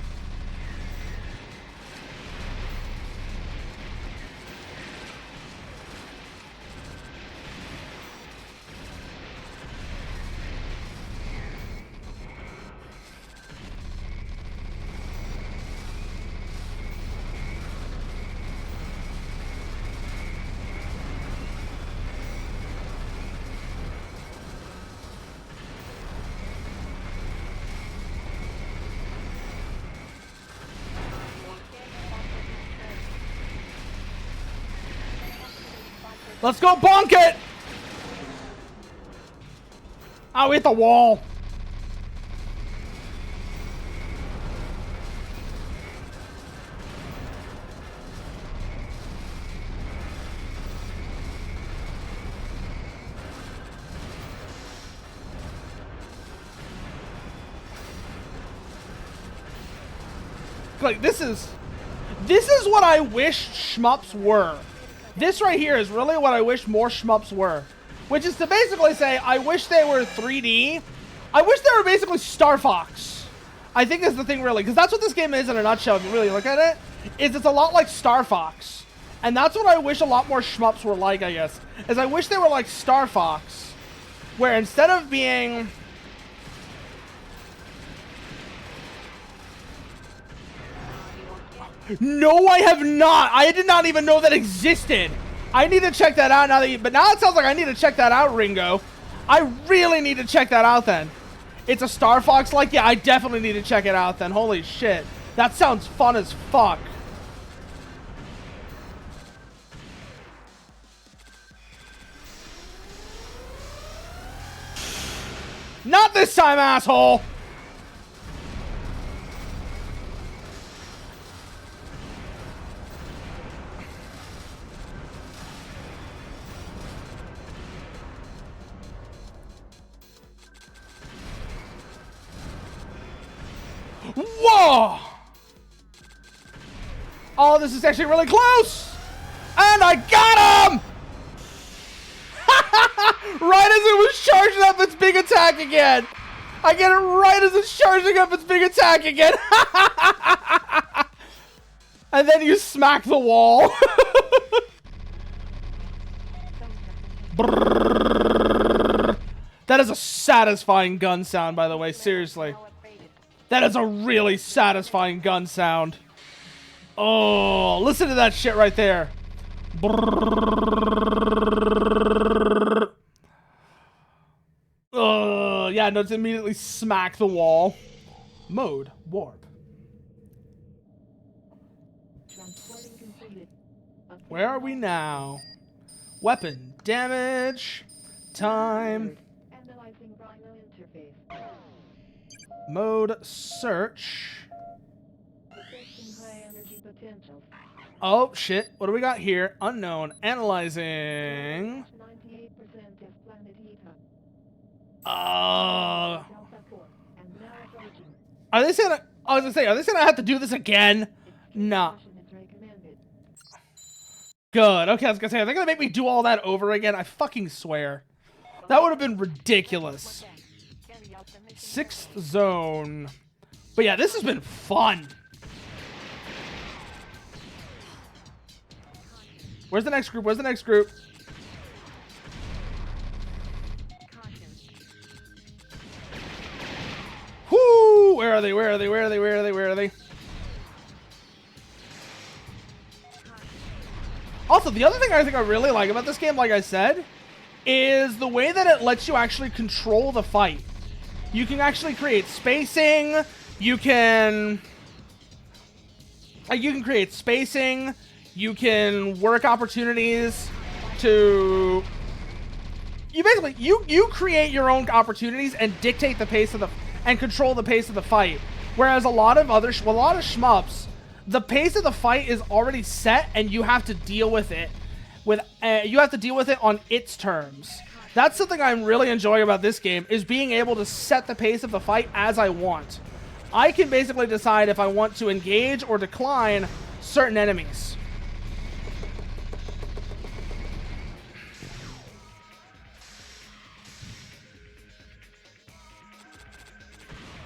Let's go bonk it! Oh, we hit the wall. Like, this is what I wish shmups were. This right here is really what I wish more shmups were. Which is to basically say, I wish they were 3D. I wish they were basically Starfox. I think is the thing, really. Because that's what this game is in a nutshell, if you really look at it. Is it's a lot like Starfox. And that's what I wish a lot more shmups were like, I guess. Is I wish they were like Starfox. Where instead of being... No, I have not. I did not even know that existed. I need to check that out now that but now it sounds like I need to check that out, Ringo. I really need to check that out then. It's a Starfox like? Yeah, I definitely need to check it out then. Holy shit. That sounds fun as fuck. Not this time, asshole. Whoa! Oh, this is actually really close! And I got him! Right as it was charging up its big attack again! I get it right as it's charging up its big attack again! And then you smack the wall. That is a satisfying gun sound, by the way, seriously. That is a really satisfying gun sound. Oh, listen to that shit right there. Yeah, no, it's immediately smack the wall. Mode warp. Where are we now? Weapon damage. Time. Mode search. Oh shit, what do we got here? Unknown. Analyzing. Are they saying I was gonna say, are they saying I have to do this again? Nah. Good. Okay, I was gonna say, are they gonna make me do all that over again? I fucking swear. That would have been ridiculous. 6th zone. But yeah, this has been fun. Where's the next group? Where's the next group? Whoo! Where are they? Where are they? Where are they? Where are they? Where are they? Also, the other thing I think I really like about this game, like I said, is the way that it lets you actually control the fight. You can actually create spacing. You can create spacing. You can work opportunities to... You basically, you create your own opportunities and dictate the pace of the... and control the pace of the fight. Whereas a lot of shmups, the pace of the fight is already set, and you have to deal with it on its terms. That's something I'm really enjoying about this game, is being able to set the pace of the fight as I want. I can basically decide if I want to engage or decline certain enemies.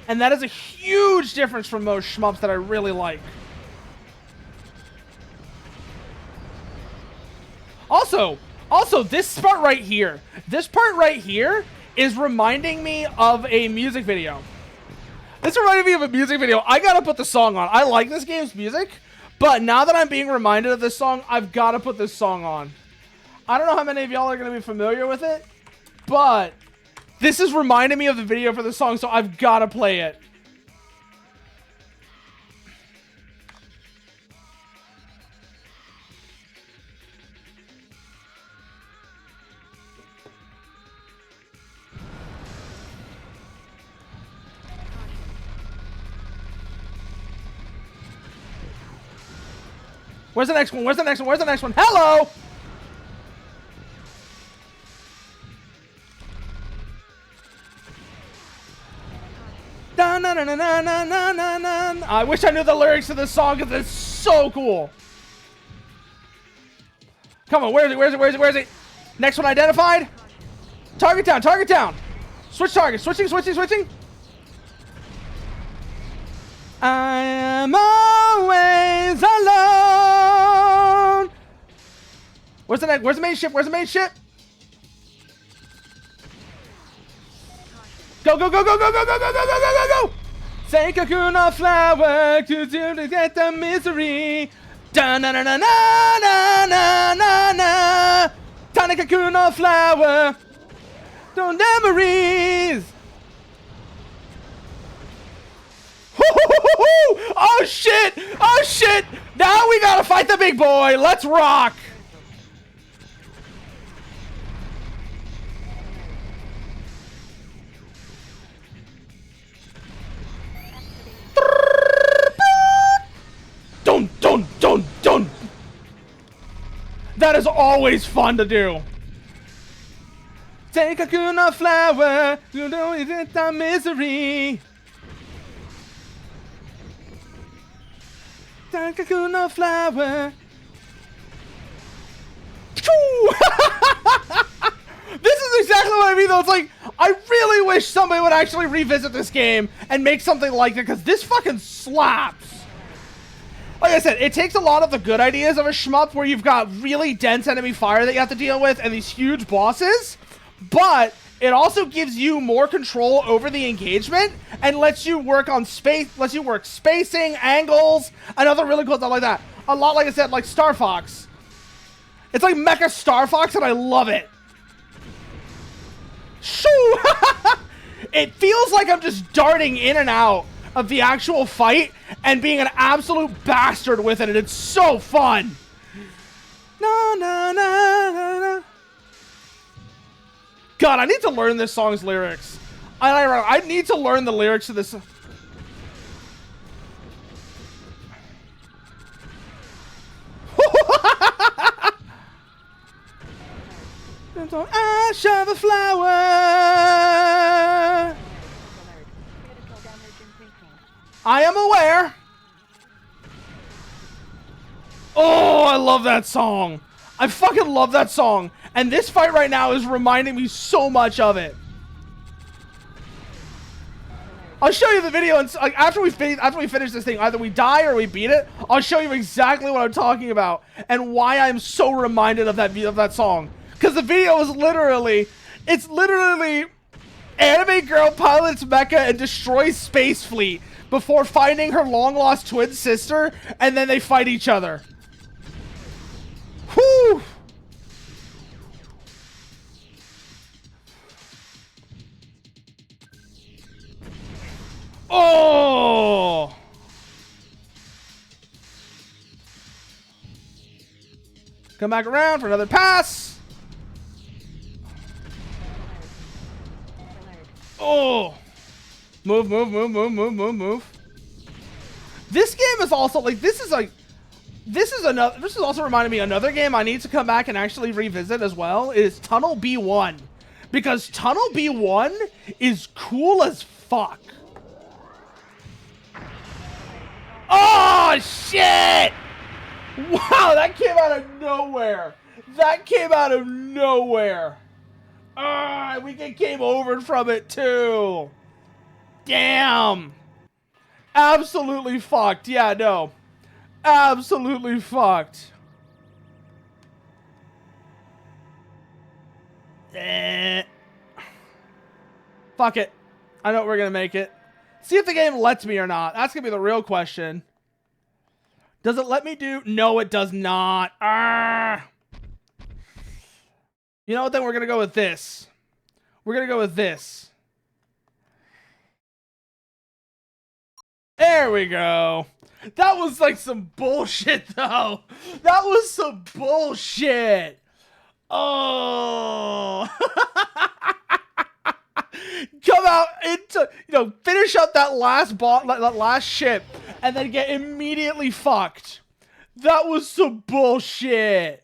And that is a huge difference from most shmups that I really like. Also, this part right here is reminding me of a music video. This reminded me of a music video. I gotta put the song on. I like this game's music, but now that I'm being reminded of this song, I've gotta put this song on. I don't know how many of y'all are gonna be familiar with it, but this is reminding me of the video for the song, so I've gotta play it. Where's the next one? Where's the next one? Where's the next one? Hello! Da, na, na, na, na, na, na, na. I wish I knew the lyrics to this song because it's so cool. Come on, where is it? Where is it? Where is it? Where is it? Next one identified. Target down, target down. Switch target. Switching, switching, switching. I am always alone. Where's the next? Where's the main ship? Where's the main ship? Go, go, go, go, go, go, go, go, go, go, go, go! Say cocoon of flower to get the misery. Da na na na na na na na na. Tiny cocoon of flower. Don't memories. Oh shit! Oh shit! Now we gotta fight the big boy. Let's rock. Dun dun dun dun. That is always fun to do. Take a cocoon flower, you don't get the misery. Take a cocoon flower. This is exactly what I mean, though. It's like, I really wish somebody would actually revisit this game and make something like it, because this fucking slaps. Like I said, it takes a lot of the good ideas of a shmup where you've got really dense enemy fire that you have to deal with and these huge bosses, but it also gives you more control over the engagement and lets you work on space, lets you work spacing, angles, and other really cool stuff like that. A lot, like I said, like Starfox. It's like Mecha Starfox, and I love it. Shoo! It feels like I'm just darting in and out of the actual fight and being an absolute bastard with it, and it's so fun. Na na na na na. God, I need to learn this song's lyrics. I need to learn the lyrics to this. Ash of a flower. I am aware. Oh, I love that song. I fucking love that song. And this fight right now is reminding me so much of it. I'll show you the video, and like, after we finish this thing, either we die or we beat it. I'll show you exactly what I'm talking about and why I'm so reminded of that song. Because the video is literally, it's literally anime girl pilots mecha and destroys space fleet before finding her long lost twin sister, and then they fight each other. Whew. Oh! Come back around for another pass. Oh! Move, move, move, move, move, move, move. This game is also like, this is also reminding me another game I need to come back and actually revisit as well is Tunnel B1. Because Tunnel B1 is cool as fuck. Oh, shit! Wow, that came out of nowhere. That came out of nowhere. We get game over from it too. Damn. Absolutely fucked. Yeah, no. Absolutely fucked. Fuck it. I know we're gonna make it. See if the game lets me or not. That's gonna be the real question. Does it let me do? No, it does not. You know what, then we're gonna go with this. We're gonna go with this. There we go. That was like some bullshit, though. That was some bullshit. Oh. Come out into, finish up that last that last ship, and then get immediately fucked. That was some bullshit.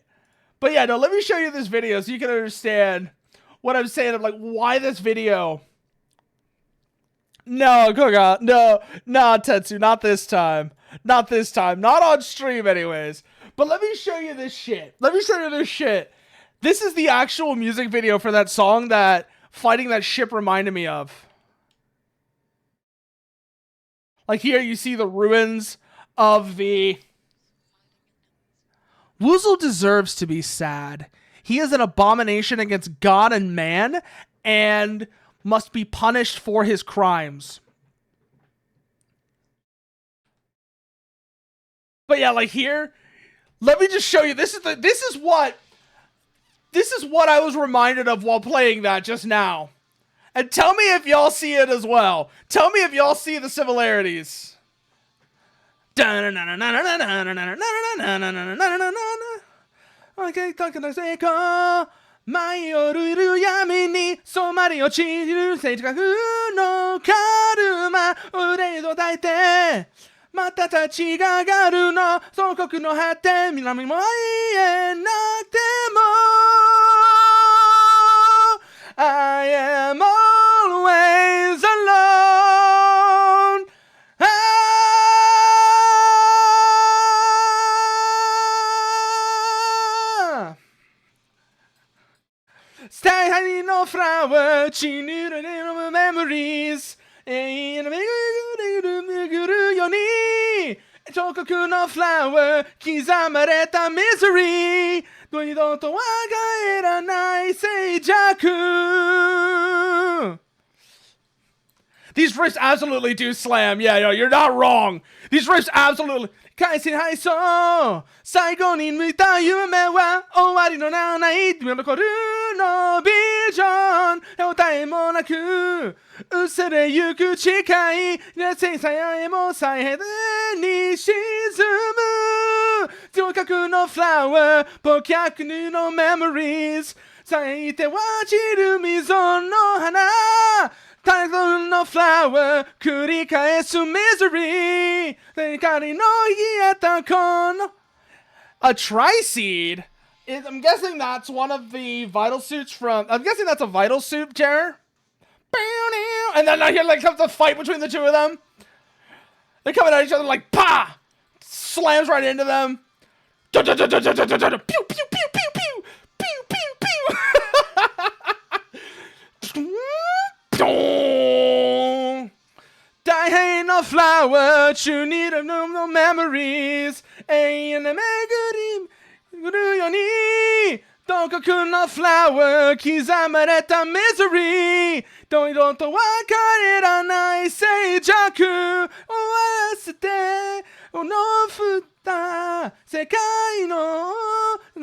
But yeah, no, let me show you this video so you can understand what I'm saying of like why this video. No, Koga, no, Tetsu, not this time. Not this time. Not on stream anyways. But let me show you this shit. This is the actual music video for that song that fighting that ship reminded me of. Like here you see the ruins of the... Woozle deserves to be sad. He is an abomination against God and man, and must be punished for his crimes. But yeah, like here, let me just show you. This is what I was reminded of while playing that just now. And tell me if y'all see it as well. Tell me if y'all see the similarities. Okay, talking to Seiko. 舞い降りる闇に染まり落ちる静寂のカルマ腕を抱いてまた立ち上がるの祖国の果て南も言えなくても I am always alone Stay hiding no flower, 血ぬるぬる memories 永遠の巡るように彫刻のフラワー刻まれた misery 二度とは帰らない静寂 These riffs absolutely do slam. Yeah, yo, you're not wrong. These riffs absolutely... 返しないそう最後に見た夢は終わりのない残るのビジョン答えもなく薄れゆく誓い熱いさやえも再編に沈む聴覚のフラワー忘却のメモリーズ咲いては散る溝の花タイトルのフラワー繰り返すミゼリー光の冷えたこの A tri-seed? I'm guessing that's one of the vital suits from... I'm guessing that's a vital suit, Jer. And then I hear like comes the fight between the two of them. They're coming at each other like, pa! Slams right into them. Pew, pew, pew, pew, pew, pew. Pew, pew, pew. 大変のフラワー中にいるのメモリーズ永遠の巡るようにどこかのフラワー刻まれたミゼリーどいろとは帰らない静寂終わらせてのふた世界の過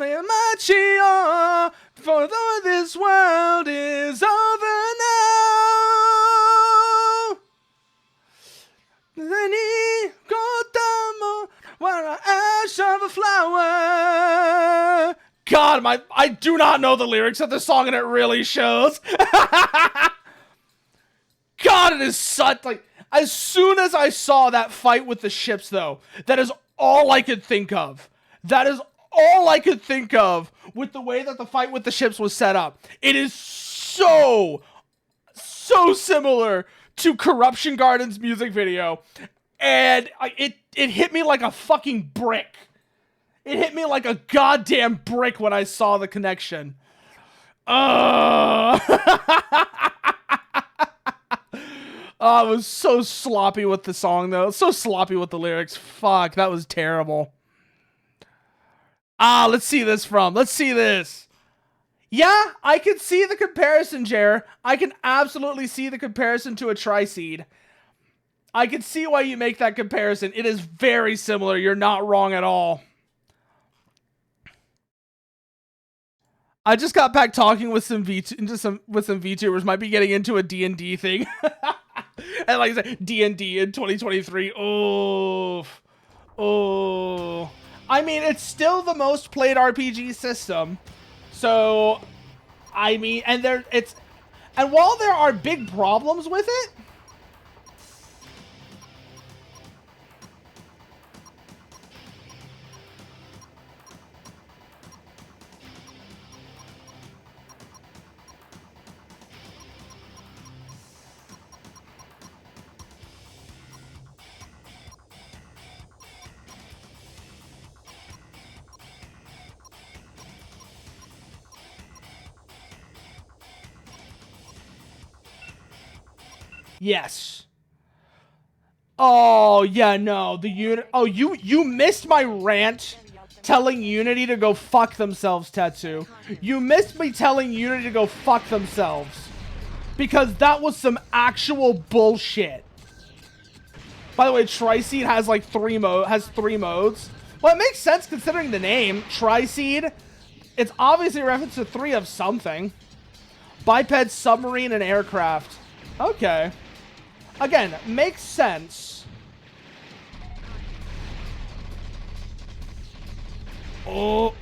ちを For though this world is over now Any more when I ash of a flower. God, I do not know the lyrics of this song and it really shows. God, God, it is such, like, as soon as I saw that fight with the ships, though, that is all I could think of. That is all I could think of with the way that the fight with the ships was set up. It is so similar to Corruption Garden's music video. And it hit me like a fucking brick. It hit me like a goddamn brick when I saw the connection. Oh, I was so sloppy with the song, though. So sloppy with the lyrics. Fuck, that was terrible. Let's see this from. Let's see this. Yeah, I can see the comparison, Jer. I can absolutely see the comparison to a Tri-Seed. I can see why you make that comparison. It is very similar. You're not wrong at all. I just got back talking with some VTubers. Might be getting into a D&D thing. And like I said, D&D in 2023. Oh. I mean, it's still the most played RPG system. So, I mean, and while there are big problems with it, yes. Oh, yeah, no. The unit. Oh, you missed my rant telling Unity to go fuck themselves, Tetsu. You missed me telling Unity to go fuck themselves. Because that was some actual bullshit. By the way, Tri-Seed has like three modes. Well, it makes sense considering the name. Tri-Seed. It's obviously a reference to three of something. Biped, submarine, and aircraft. Okay. Again, makes sense. Oh.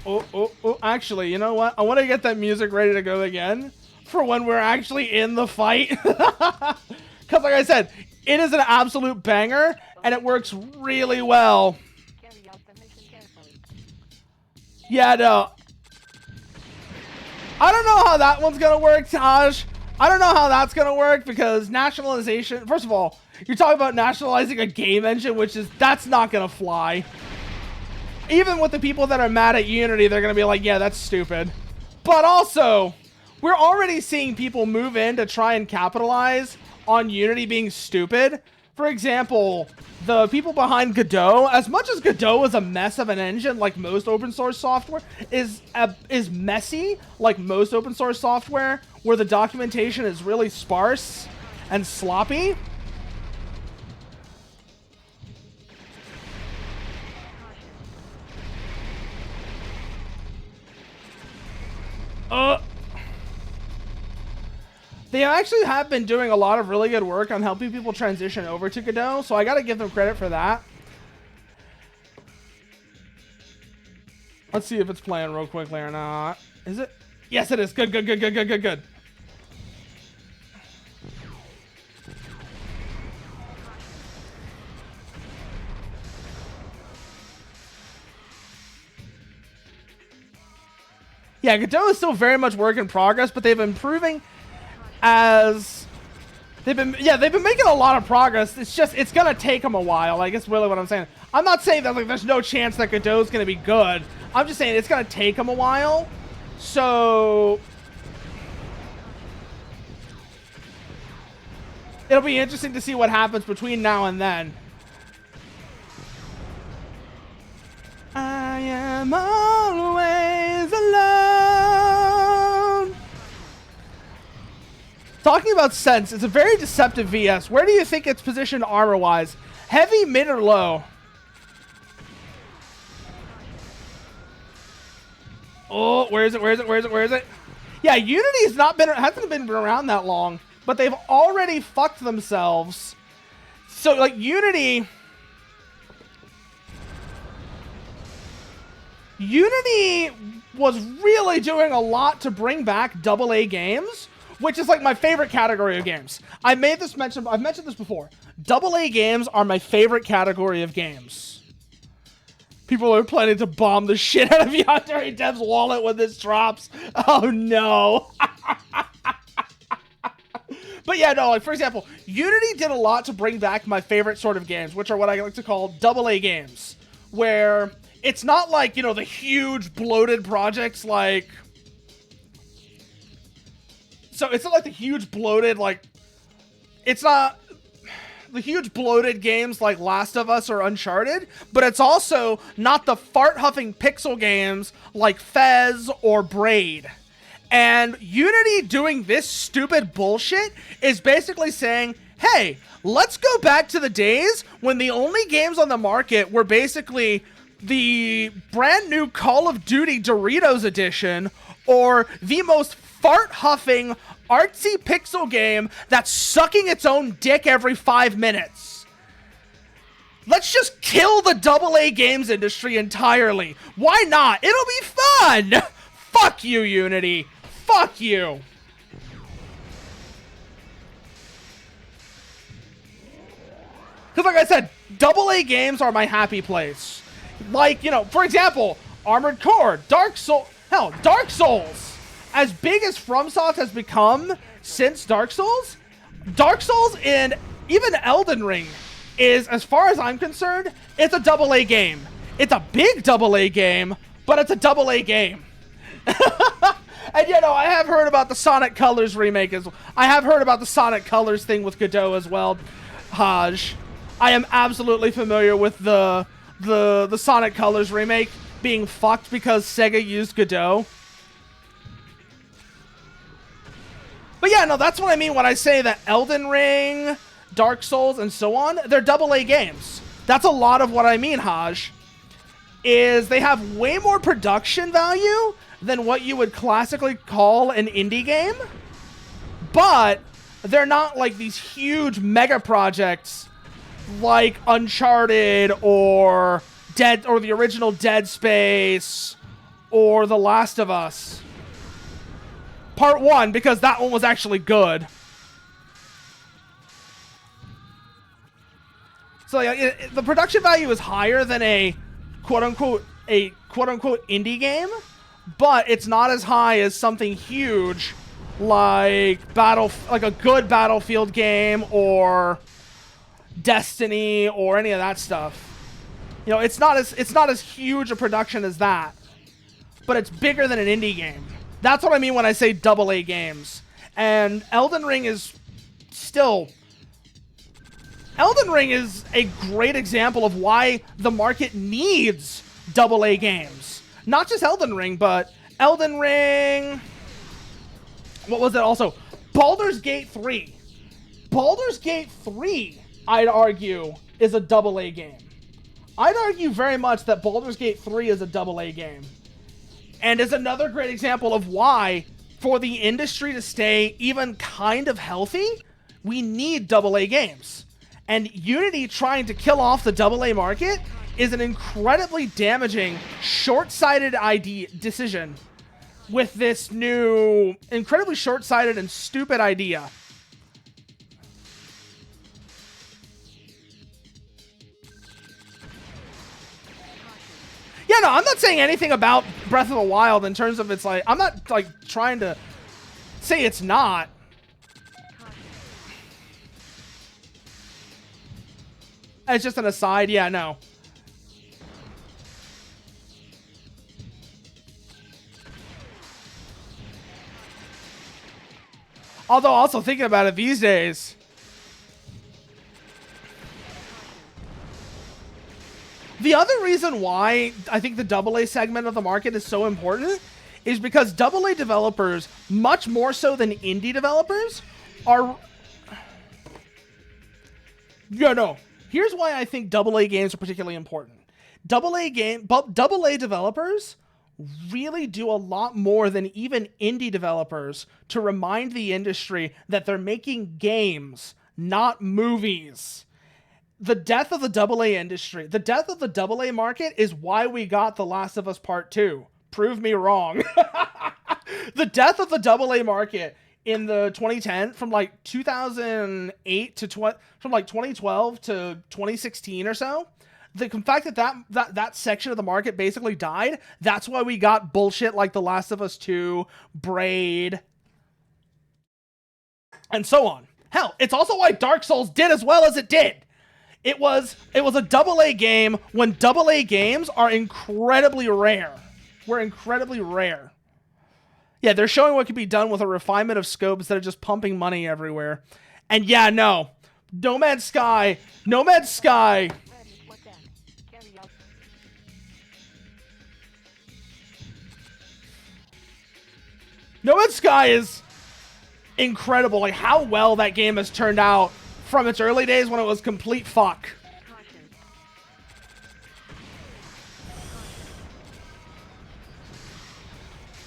Actually, you know what? I want to get that music ready to go again for when we're actually in the fight. Because like I said, it is an absolute banger, and it works really well. Yeah, no. I don't know how that one's going to work, Taj. I don't know how that's going to work because nationalization... First of all, you're talking about nationalizing a game engine, that's not going to fly. Even with the people that are mad at Unity, they're going to be like, yeah, that's stupid. But also, we're already seeing people move in to try and capitalize on Unity being stupid. For example, the people behind Godot, as much as Godot is a mess of an engine like most open source software, is messy like most open source software, where the documentation is really sparse and sloppy. They actually have been doing a lot of really good work on helping people transition over to Godot, so I gotta give them credit for that. Let's see if it's playing real quickly or not. Is it? Yes, it is. Good. Yeah, Godot is still very much work in progress, but they've been improving as they've been making a lot of progress. It's gonna take them a while. I guess really what I'm saying. I'm not saying that like there's no chance that Godot's gonna be good. I'm just saying it's gonna take them a while. So it'll be interesting to see what happens between now and then. I am always alone. Talking about sense, it's a very deceptive VS. Where do you think it's positioned armor-wise? Heavy, mid, or low? Oh, where is it? Yeah, Unity hasn't been around that long, but they've already fucked themselves. So, like, Unity was really doing a lot to bring back AA games, which is like my favorite category of games. I've mentioned this before. AA games are my favorite category of games. People are planning to bomb the shit out of Yandere Dev's wallet when this drops. Oh no. But yeah, no, like for example, Unity did a lot to bring back my favorite sort of games, which are what I like to call AA games, where it's not like, you know, the huge bloated projects like... So it's not like the huge bloated, like... It's not the huge bloated games like Last of Us or Uncharted, but it's also not the fart-huffing pixel games like Fez or Braid. And Unity doing this stupid bullshit is basically saying, hey, let's go back to the days when the only games on the market were basically the brand new Call of Duty Doritos edition or the most fart-huffing artsy pixel game that's sucking its own dick every 5 minutes. Let's just kill the AA games industry entirely. Why not? It'll be fun! Fuck you, Unity. Fuck you. Because like I said, AA games are my happy place. Like, you know, for example, Armored Core, Dark Souls. As big as FromSoft has become since Dark Souls and even Elden Ring is, as far as I'm concerned, it's a AA game. It's a big AA game, but it's a AA game. And you know, I have heard about the Sonic Colors remake as well. I have heard about the Sonic Colors thing with Godot as well, Haj. I am absolutely familiar with the Sonic Colors remake being fucked because Sega used Godot. But yeah, no, that's what I mean when I say that Elden Ring, Dark Souls, and so on, they're AA games. That's a lot of what I mean, Haj. Is they have way more production value than what you would classically call an indie game. But they're not like these huge mega projects like Uncharted or the original Dead Space or The Last of Us. Part 1, because that one was actually good. So yeah, the production value is higher than a quote-unquote indie game, but it's not as high as something huge like a good Battlefield game or Destiny or any of that stuff. You know, it's not as huge a production as that, but it's bigger than an indie game. That's what I mean when I say AA games. And Elden Ring is a great example of why the market needs AA games. Not just Elden Ring, but Elden Ring... What was it also? Baldur's Gate 3. Baldur's Gate 3, I'd argue, is a AA game. I'd argue very much that Baldur's Gate 3 is a AA game. And is another great example of why, for the industry to stay even kind of healthy, we need AA games. And Unity trying to kill off the AA market is an incredibly damaging, short-sighted decision with this new, incredibly short-sighted and stupid idea. Yeah, no, I'm not saying anything about Breath of the Wild in terms of it's like, I'm not like trying to say it's not. It's just an aside. Yeah, no. Although also thinking about it these days, the other reason why I think the AA segment of the market is so important is because AA developers, much more so than indie developers, are... Yeah, no. Here's why I think AA games are particularly important. AA developers really do a lot more than even indie developers to remind the industry that they're making games, not movies. The death of the AA industry, the death of the AA market is why we got The Last of Us Part 2. Prove me wrong. The death of the AA market in the 2010 from like 2008 to from like 2012 to 2016 or so. The fact that section of the market basically died. That's why we got bullshit like The Last of Us 2, Braid, and so on. Hell, it's also why Dark Souls did as well as it did. It was a AA game when AA games are incredibly rare. We're incredibly rare. Yeah, they're showing what can be done with a refinement of scope instead of just pumping money everywhere. And yeah, no. No Man's Sky. Ready, what's that? Carry out. No Man's Sky is incredible. Like, how well that game has turned out from its early days when it was complete fuck. Caution.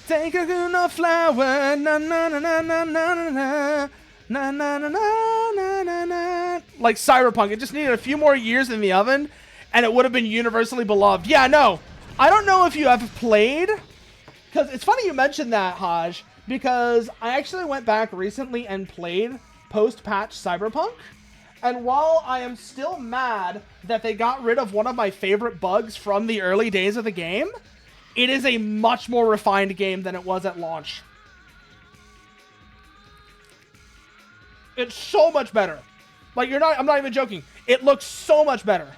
Take a no flower, na na na na na na na na na na na na na na. Like Cyberpunk, it just needed a few more years in the oven, and it would have been universally beloved. Yeah, no, I don't know if you have played, because it's funny you mentioned that, Haj, because I actually went back recently and played post-patch Cyberpunk, and while I am still mad that they got rid of one of my favorite bugs from the early days of the game, it is a much more refined game than it was at launch. It's so much better. Like, I'm not even joking. It looks so much better.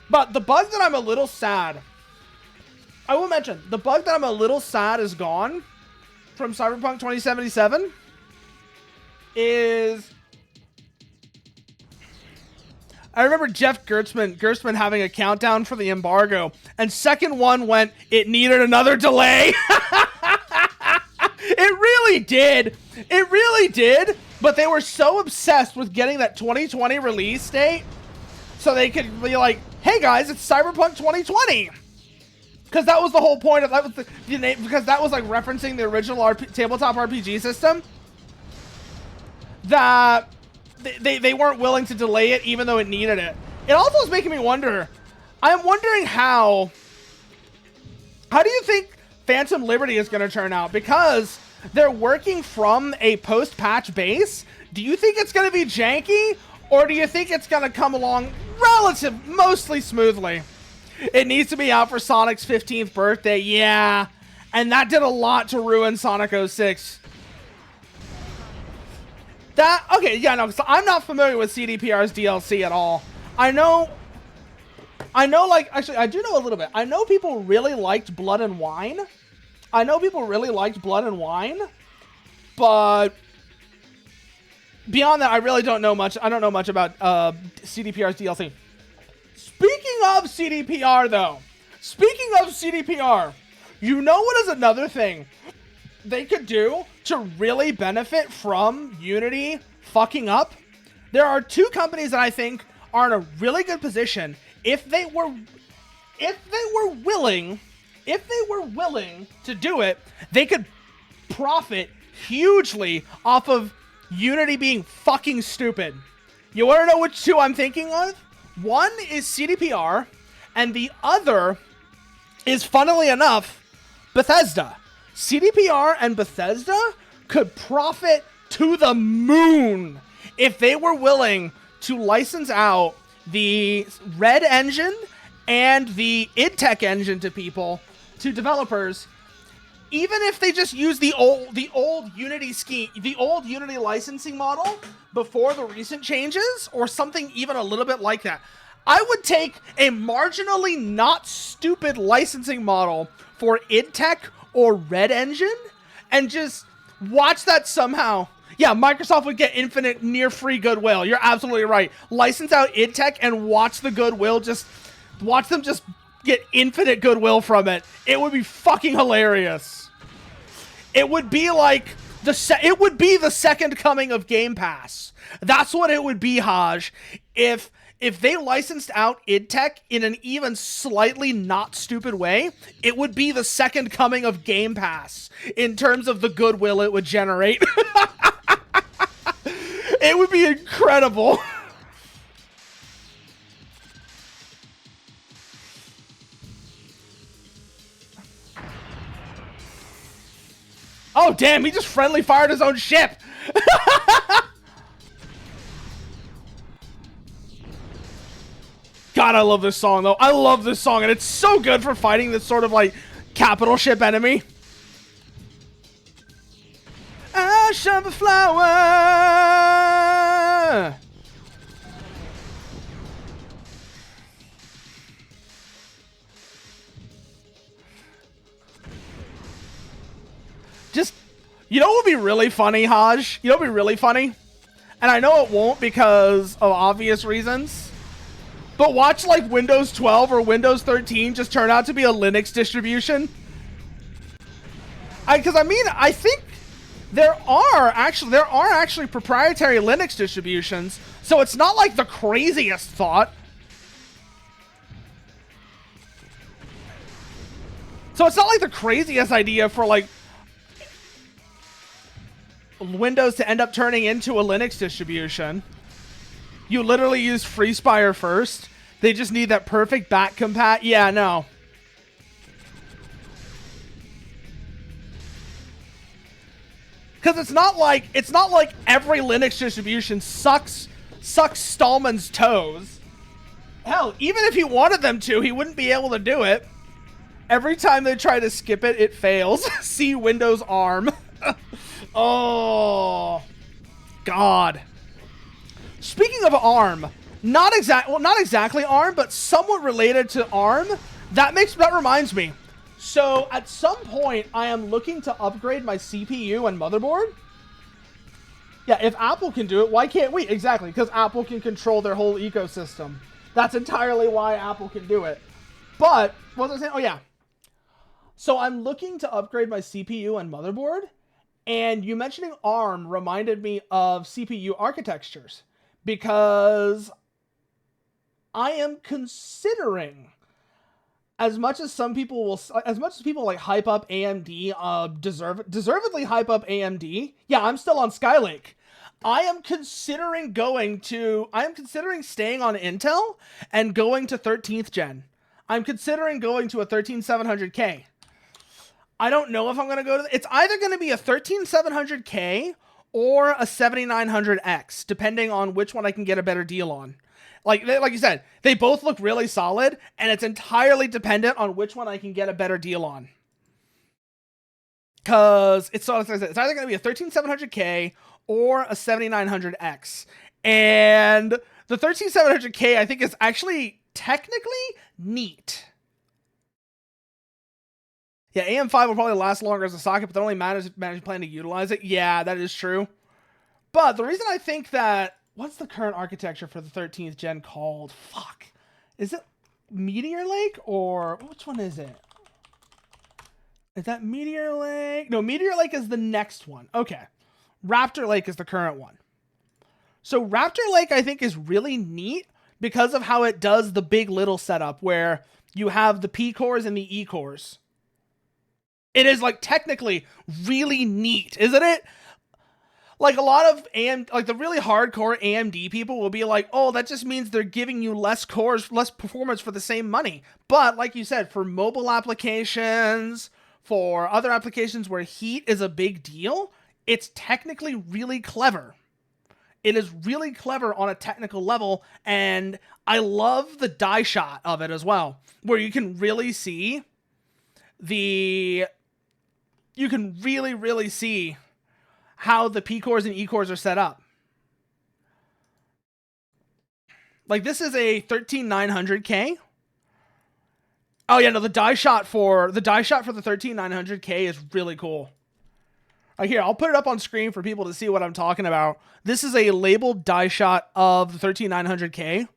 But the bug that I'm a little sad, I will mention, the bug that I'm a little sad is gone from Cyberpunk 2077 is, I remember Jeff Gerstmann having a countdown for the embargo, and second one went, it needed another delay. It really did. It really did. But they were so obsessed with getting that 2020 release date so they could be like, hey guys, it's Cyberpunk 2020. Because that was the whole point of that, was the name, because that was like referencing the original tabletop RPG system, that they weren't willing to delay it even though it needed it. It also is making me wonder, I'm wondering how do you think Phantom Liberty is going to turn out? Because they're working from a post-patch base. Do you think it's going to be janky, or do you think it's going to come along mostly smoothly? It needs to be out for Sonic's 15th birthday, yeah. And that did a lot to ruin Sonic 06. Okay, yeah, no, so I'm not familiar with CDPR's DLC at all. I know, like, actually, I do know a little bit. I know people really liked Blood and Wine. But beyond that, I really don't know much. I don't know much about CDPR's DLC. Speaking of CDPR, though, you know what is another thing they could do to really benefit from Unity fucking up? There are two companies that I think are in a really good position. If they were willing to do it, they could profit hugely off of Unity being fucking stupid. You want to know which two I'm thinking of? One is CDPR, and the other is, funnily enough, Bethesda. CDPR and Bethesda could profit to the moon if they were willing to license out the Red engine and the IdTech engine to developers, even if they just use the old Unity scheme, the old Unity licensing model before the recent changes, or something even a little bit like that. I would take a marginally not stupid licensing model for IdTech or Red Engine and just watch that somehow. Yeah, Microsoft would get infinite near free goodwill. You're absolutely right. License out IdTech and watch the goodwill, just watch them just get infinite goodwill from it. It would be fucking hilarious. It would be like it would be the second coming of Game Pass. That's what it would be, Haj. If they licensed out IdTech in an even slightly not stupid way, it would be the second coming of Game Pass in terms of the goodwill it would generate. It would be incredible. Oh, damn, he just friendly fired his own ship. God, I love this song, though. I love this song, and it's so good for fighting this sort of, like, capital ship enemy. I shove a flower. Just, you know what would be really funny, Haj? You know what would be really funny? And I know it won't because of obvious reasons. But watch like Windows 12 or Windows 13 just turn out to be a Linux distribution. Because I think there are actually proprietary Linux distributions, so it's not like the craziest thought. So it's not like the craziest idea for like Windows to end up turning into a Linux distribution. You literally use FreeSpire first. They just need that perfect back compat. Yeah, no. Because it's not like every Linux distribution sucks Stallman's toes. Hell, even if he wanted them to, he wouldn't be able to do it. Every time they try to skip it, it fails. See Windows ARM. Oh, God. Speaking of ARM, not exactly ARM, but somewhat related to ARM. That reminds me. So at some point, I am looking to upgrade my CPU and motherboard. Yeah, if Apple can do it, why can't we? Exactly, because Apple can control their whole ecosystem. That's entirely why Apple can do it. But what was I saying? Oh yeah. So I'm looking to upgrade my CPU and motherboard. And you mentioning ARM reminded me of CPU architectures, because I am considering, as much as people like hype up AMD, deservedly hype up AMD. Yeah, I'm still on Skylake. I am considering staying on Intel and going to 13th gen. I'm considering going to a 13700K. I don't know if I'm going to go to... It's either going to be a 13700K or a 7900X, depending on which one I can get a better deal on. Like you said, they both look really solid, and it's entirely dependent on which one I can get a better deal on. Because it's either going to be a 13700K or a 7900X. And the 13700K, I think, is actually technically neat. Yeah, AM5 will probably last longer as a socket, but that only matters if you plan to utilize it. Yeah, that is true. But the reason I think that... What's the current architecture for the 13th gen called? Fuck. Is it Meteor Lake or... Which one is it? Is that Meteor Lake? No, Meteor Lake is the next one. Okay. Raptor Lake is the current one. So Raptor Lake, I think, is really neat because of how it does the big little setup where you have the P cores and the E cores. It is, like, technically really neat, isn't it? Like, a lot of the really hardcore AMD people will be like, oh, that just means they're giving you less cores, less performance for the same money. But, like you said, for mobile applications, for other applications where heat is a big deal, it's technically really clever. It is really clever on a technical level, and I love the die shot of it as well, where you can really see you can really see how the P cores and E cores are set up. Like, this is a 13900K. Oh yeah, no, the die shot for the 13900K is really cool. Right here, I'll put it up on screen for people to see what I'm talking about. This is a labeled die shot of the 13900K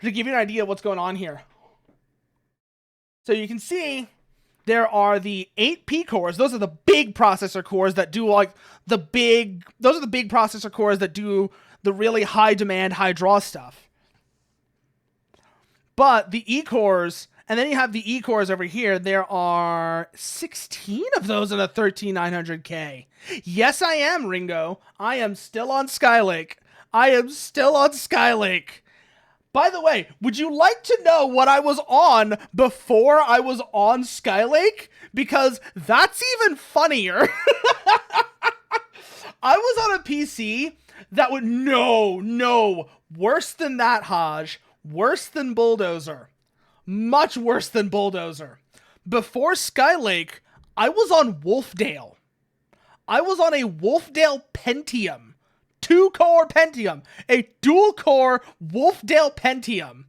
to give you an idea of what's going on here. So you can see there are the 8 P cores. Those are the big processor cores that do those are the big processor cores that do the really high demand, high draw stuff. But the E cores, and then you have the E cores over here, there are 16 of those in a 13900K. Yes, I am, Ringo. I am still on Skylake. By the way, would you like to know what I was on before I was on Skylake? Because that's even funnier. I was on a PC that would, no, worse than that, Haj. Worse than Bulldozer. Much worse than Bulldozer. Before Skylake, I was on Wolfdale. I was on a Wolfdale Pentium. 2-core Pentium. A dual-core Wolfdale Pentium.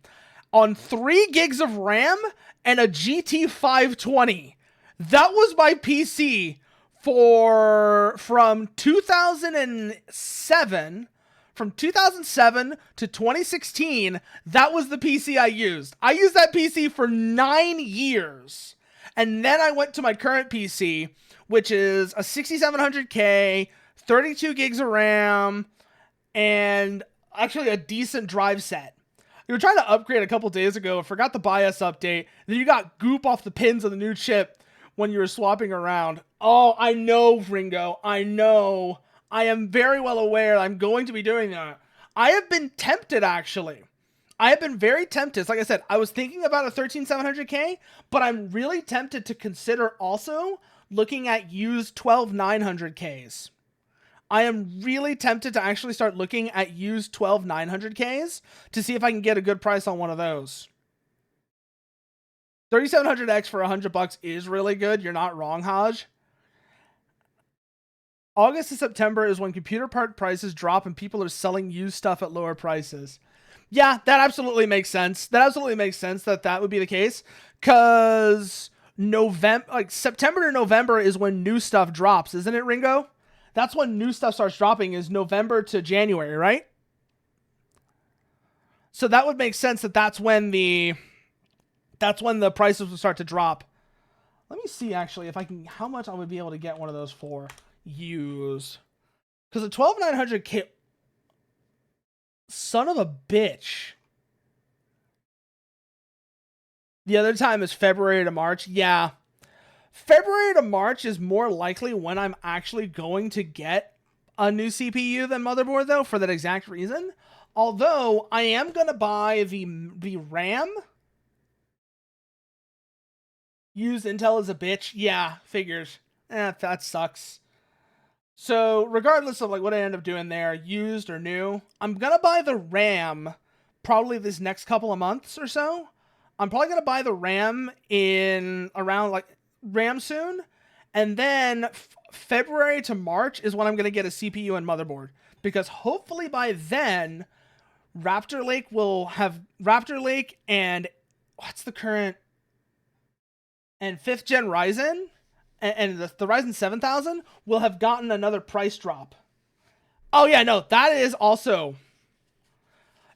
On 3 gigs of RAM and a GT 520. That was my PC from 2007. From 2007 to 2016, that was the PC I used. I used that PC for 9 years. And then I went to my current PC, which is a 6700K, 32 gigs of RAM, and actually a decent drive set. You were trying to upgrade a couple days ago, forgot the BIOS update, then you got goop off the pins of the new chip when you were swapping around. Oh, I know, Ringo, I know. I am very well aware I'm going to be doing that. I have been tempted, actually. I have been very tempted. Like I said, I was thinking about a 13700K, but I'm really tempted to consider also looking at used 12900Ks. I am really tempted to actually start looking at used 12900Ks to see if I can get a good price on one of those. 3700X for $100 is really good. You're not wrong, Haj. August to September is when computer part prices drop and people are selling used stuff at lower prices. Yeah, that absolutely makes sense. That absolutely makes sense that would be the case. Because September to November is when new stuff drops, isn't it, Ringo? That's when new stuff starts dropping, is November to January, right? So that would make sense that's when the prices will start to drop. Let me see, actually, how much I would be able to get one of those for. Use, because a 12900K, son of a bitch. The other time is February to March. Yeah, February to March is more likely when I'm actually going to get a new CPU than motherboard, though, for that exact reason. Although I am gonna buy the RAM. Used Intel is a bitch. Yeah, figures. That sucks. So regardless of what I end up doing there, used or new, I'm going to buy the RAM probably this next couple of months or so. I'm probably going to buy the RAM in around RAM soon. And then February to March is when I'm going to get a CPU and motherboard. Because hopefully by then, Raptor Lake will have Raptor Lake and what's the current and 5th gen Ryzen. And the Ryzen 7000 will have gotten another price drop. Oh, yeah, no, that is also...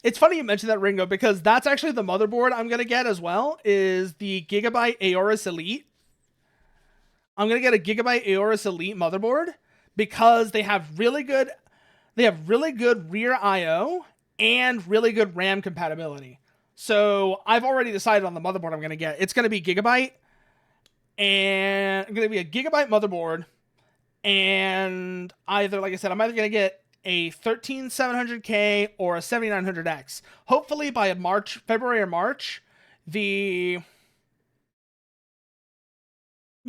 It's funny you mentioned that, Ringo, because that's actually the motherboard I'm going to get as well, is the Gigabyte Aorus Elite. I'm going to get a Gigabyte Aorus Elite motherboard because they have really good rear I/O and really good RAM compatibility. So I've already decided on the motherboard I'm going to get. It's going to be Gigabyte. And I'm going to be a Gigabyte motherboard, and either, like I said, I'm either going to get a 13700K or a 7900X. Hopefully by February or March, yeah,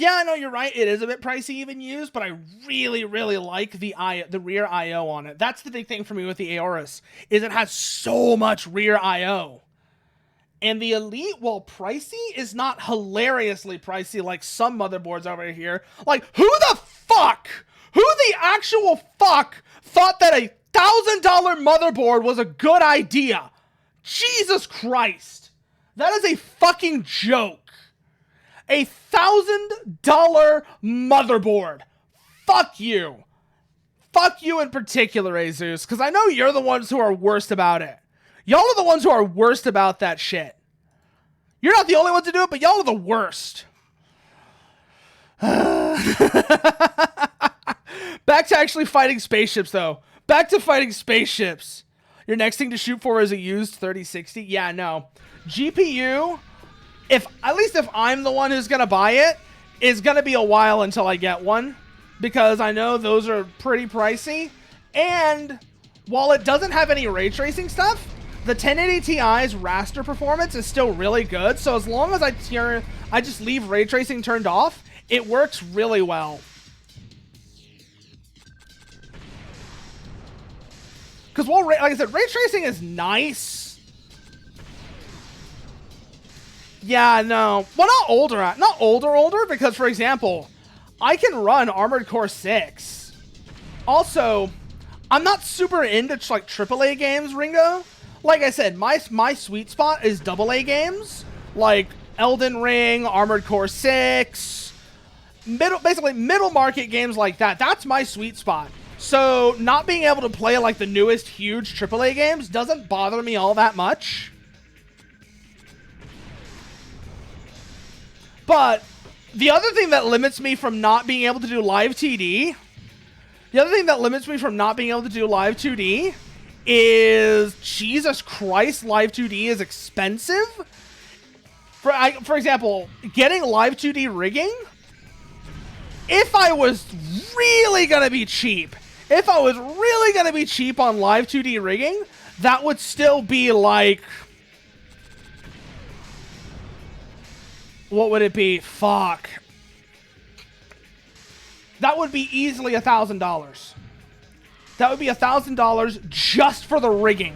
I know you're right. It is a bit pricey even used, but I really, really like the rear I/O on it. That's the big thing for me with the Aorus, is it has so much rear I/O. And the Elite, while pricey, is not hilariously pricey like some motherboards over here. Who the actual fuck thought that a $1,000 motherboard was a good idea? Jesus Christ. That is a fucking joke. A $1,000 motherboard. Fuck you. Fuck you in particular, Asus, because I know you're the ones who are worst about it. Y'all are the ones who are worst about that shit. You're not the only ones to do it, but y'all are the worst. Back to actually fighting spaceships, though. Back to fighting spaceships. Your next thing to shoot for is a used 3060? Yeah, no. GPU, at least if I'm the one who's going to buy it, is going to be a while until I get one. Because I know those are pretty pricey. And while it doesn't have any ray tracing stuff, the 1080 Ti's raster performance is still really good. So as long as I just leave ray tracing turned off, it works really well. Because like I said, ray tracing is nice. Yeah, no. Well, not older, because for example, I can run Armored Core 6. Also, I'm not super into like AAA games, Ringo. Like I said, my sweet spot is AA games, like Elden Ring, Armored Core 6, basically middle market games like that. That's my sweet spot. So not being able to play like the newest huge AAA games doesn't bother me all that much. But the other thing that limits me from not being able to do live TD, is, Jesus Christ, live 2D is expensive. For example, getting live 2D rigging, if I was really gonna be cheap on live 2D rigging, that would still be like, what would it be? Fuck. That would be easily $1,000. That would be $1,000 just for the rigging.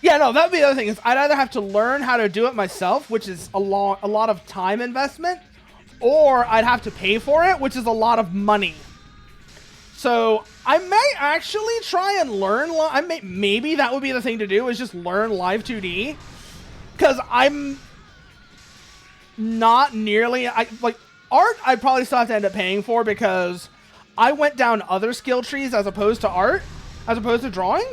Yeah, no, that would be the other thing, is I'd either have to learn how to do it myself, which is a lot of time investment, or I'd have to pay for it, which is a lot of money. So I may actually try and learn. Maybe that would be the thing to do, is just learn live 2D, because I'm not nearly like art. I'd probably still have to end up paying for, because I went down other skill trees as opposed to drawing.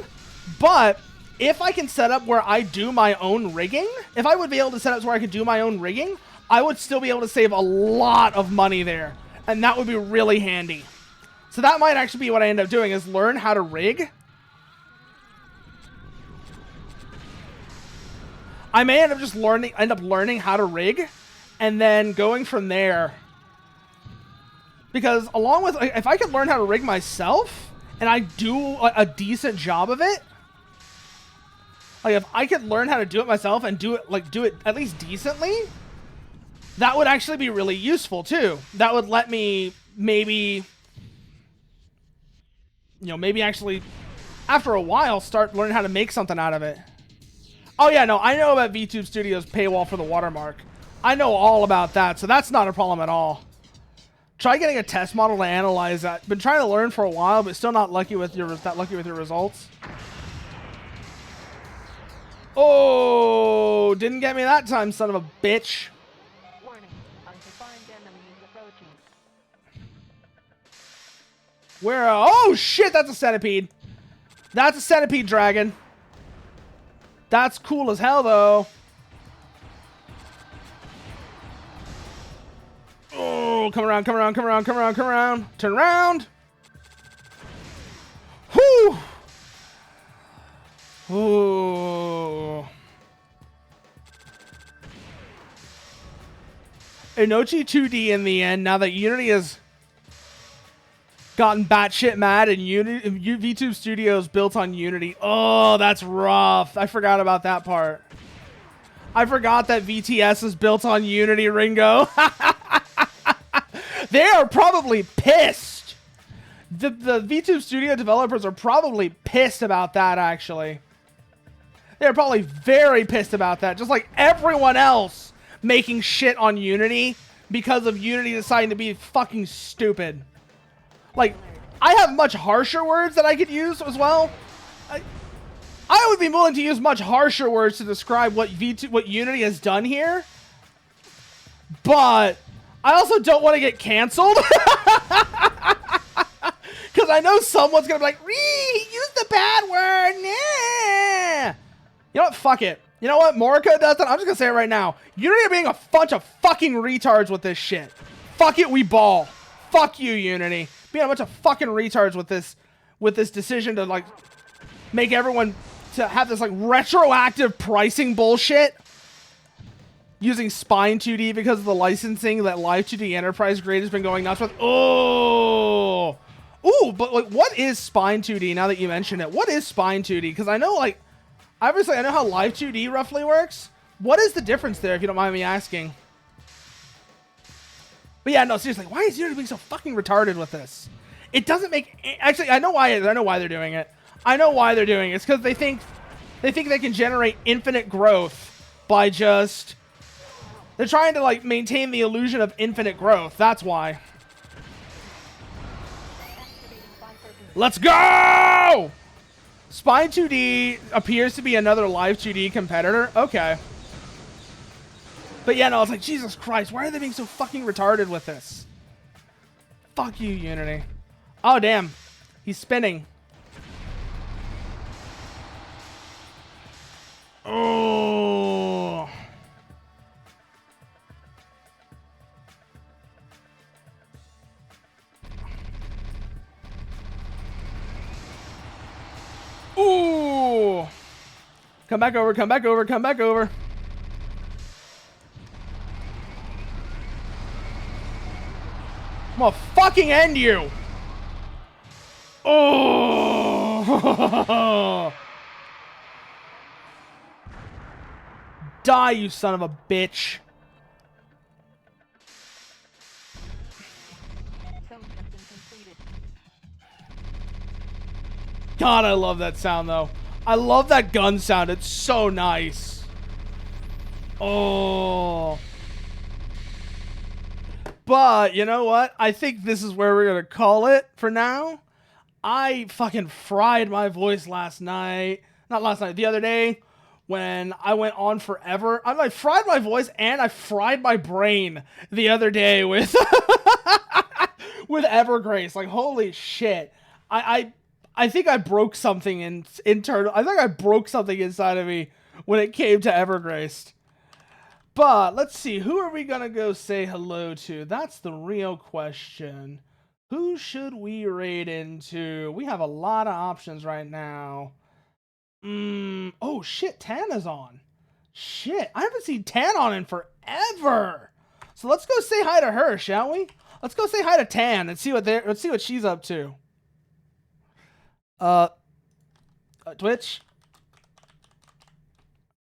But if I can set up where I do my own rigging, if I would be able to set up where I could do my own rigging, I would still be able to save a lot of money there, and that would be really handy. So that might actually be what I end up doing, is learn how to rig. I may end up learning how to rig, and then going from there. Because along with, if I could learn how to rig myself, and I do a decent job of it, like if I could learn how to do it myself and do it at least decently, that would actually be really useful too. That would let me maybe actually after a while start learning how to make something out of it. Oh yeah, no, I know about VTube Studios paywall for the watermark. I know all about that, so that's not a problem at all. Try getting a test model to analyze that. Been trying to learn for a while, but still not lucky with your results. Oh, didn't get me that time, son of a bitch. Warning, undefined enemies approaching. Where? Oh shit, that's a centipede. That's a centipede dragon. That's cool as hell, though. Oh, come around. Turn around. Whoo! Ooh. Inochi 2D in the end, now that Unity has gotten batshit mad and VTube Studios built on Unity. Oh, that's rough. I forgot about that part. I forgot that VTS is built on Unity, Ringo. They are probably pissed. The VTube Studio developers are probably pissed about that, actually. They're probably very pissed about that. Just like everyone else making shit on Unity because of Unity deciding to be fucking stupid. Like, I have much harsher words that I could use as well. I would be willing to use much harsher words to describe what Unity has done here. But I also don't want to get canceled. Because I know someone's going to be like, he used the bad word. Nah. You know what? Fuck it. You know what? Morica does that. I'm just going to say it right now. Unity are being a bunch of fucking retards with this shit. Fuck it, we ball. Fuck you, Unity. Being a bunch of fucking retards with this decision to, like, make everyone to have this, like, retroactive pricing bullshit. Using Spine 2D because of the licensing that Live 2D Enterprise Grade has been going nuts with. Oh! Ooh, but like, what is Spine 2D? Now that you mention it, what is Spine 2D? Because I know, like, obviously I know how Live 2D roughly works. What is the difference there, if you don't mind me asking? But yeah, no, seriously, why is Unity being so fucking retarded with this? It doesn't make... Actually, I know why they're doing it. I know why they're doing it. It's because they think they can generate infinite growth by just... They're trying to, like, maintain the illusion of infinite growth. That's why. Let's go! Spine 2D appears to be another Live 2D competitor. Okay. But yeah, no, it's like, Jesus Christ, why are they being so fucking retarded with this? Fuck you, Unity. Oh, damn. He's spinning. Oh. Ooh. Come back over, come back over, come back over. I'm gonna fucking end you. Oh. Die, you son of a bitch. God, I love that sound, though. I love that gun sound. It's so nice. Oh. But, you know what? I think this is where we're going to call it for now. I fucking fried my voice last night. Not last night, the other day. When I went on forever. I fried my voice and I fried my brain the other day with... with Evergrace. Like, holy shit. I think I broke something internal. I think I broke something inside of me when it came to Evergrace. But let's see, who are we gonna go say hello to? That's the real question. Who should we raid into? We have a lot of options right now. Oh shit, Tan is on. Shit, I haven't seen Tan on in forever. So let's go say hi to her, shall we? Let's go say hi to Tan and let's see what she's up to. Twitch?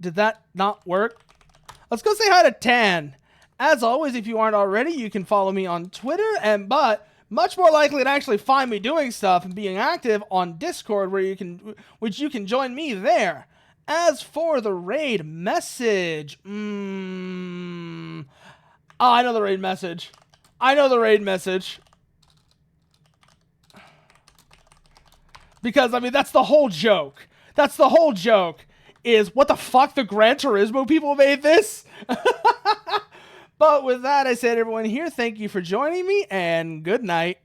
Did that not work? Let's go say hi to Tan. As always, if you aren't already, you can follow me on Twitter, but much more likely to actually find me doing stuff and being active on Discord, which you can join me there. As for the raid message, oh, I know the raid message. Because, I mean, that's the whole joke. Is, what the fuck, the Gran Turismo people made this? But with that, I said, everyone here, thank you for joining me, and good night.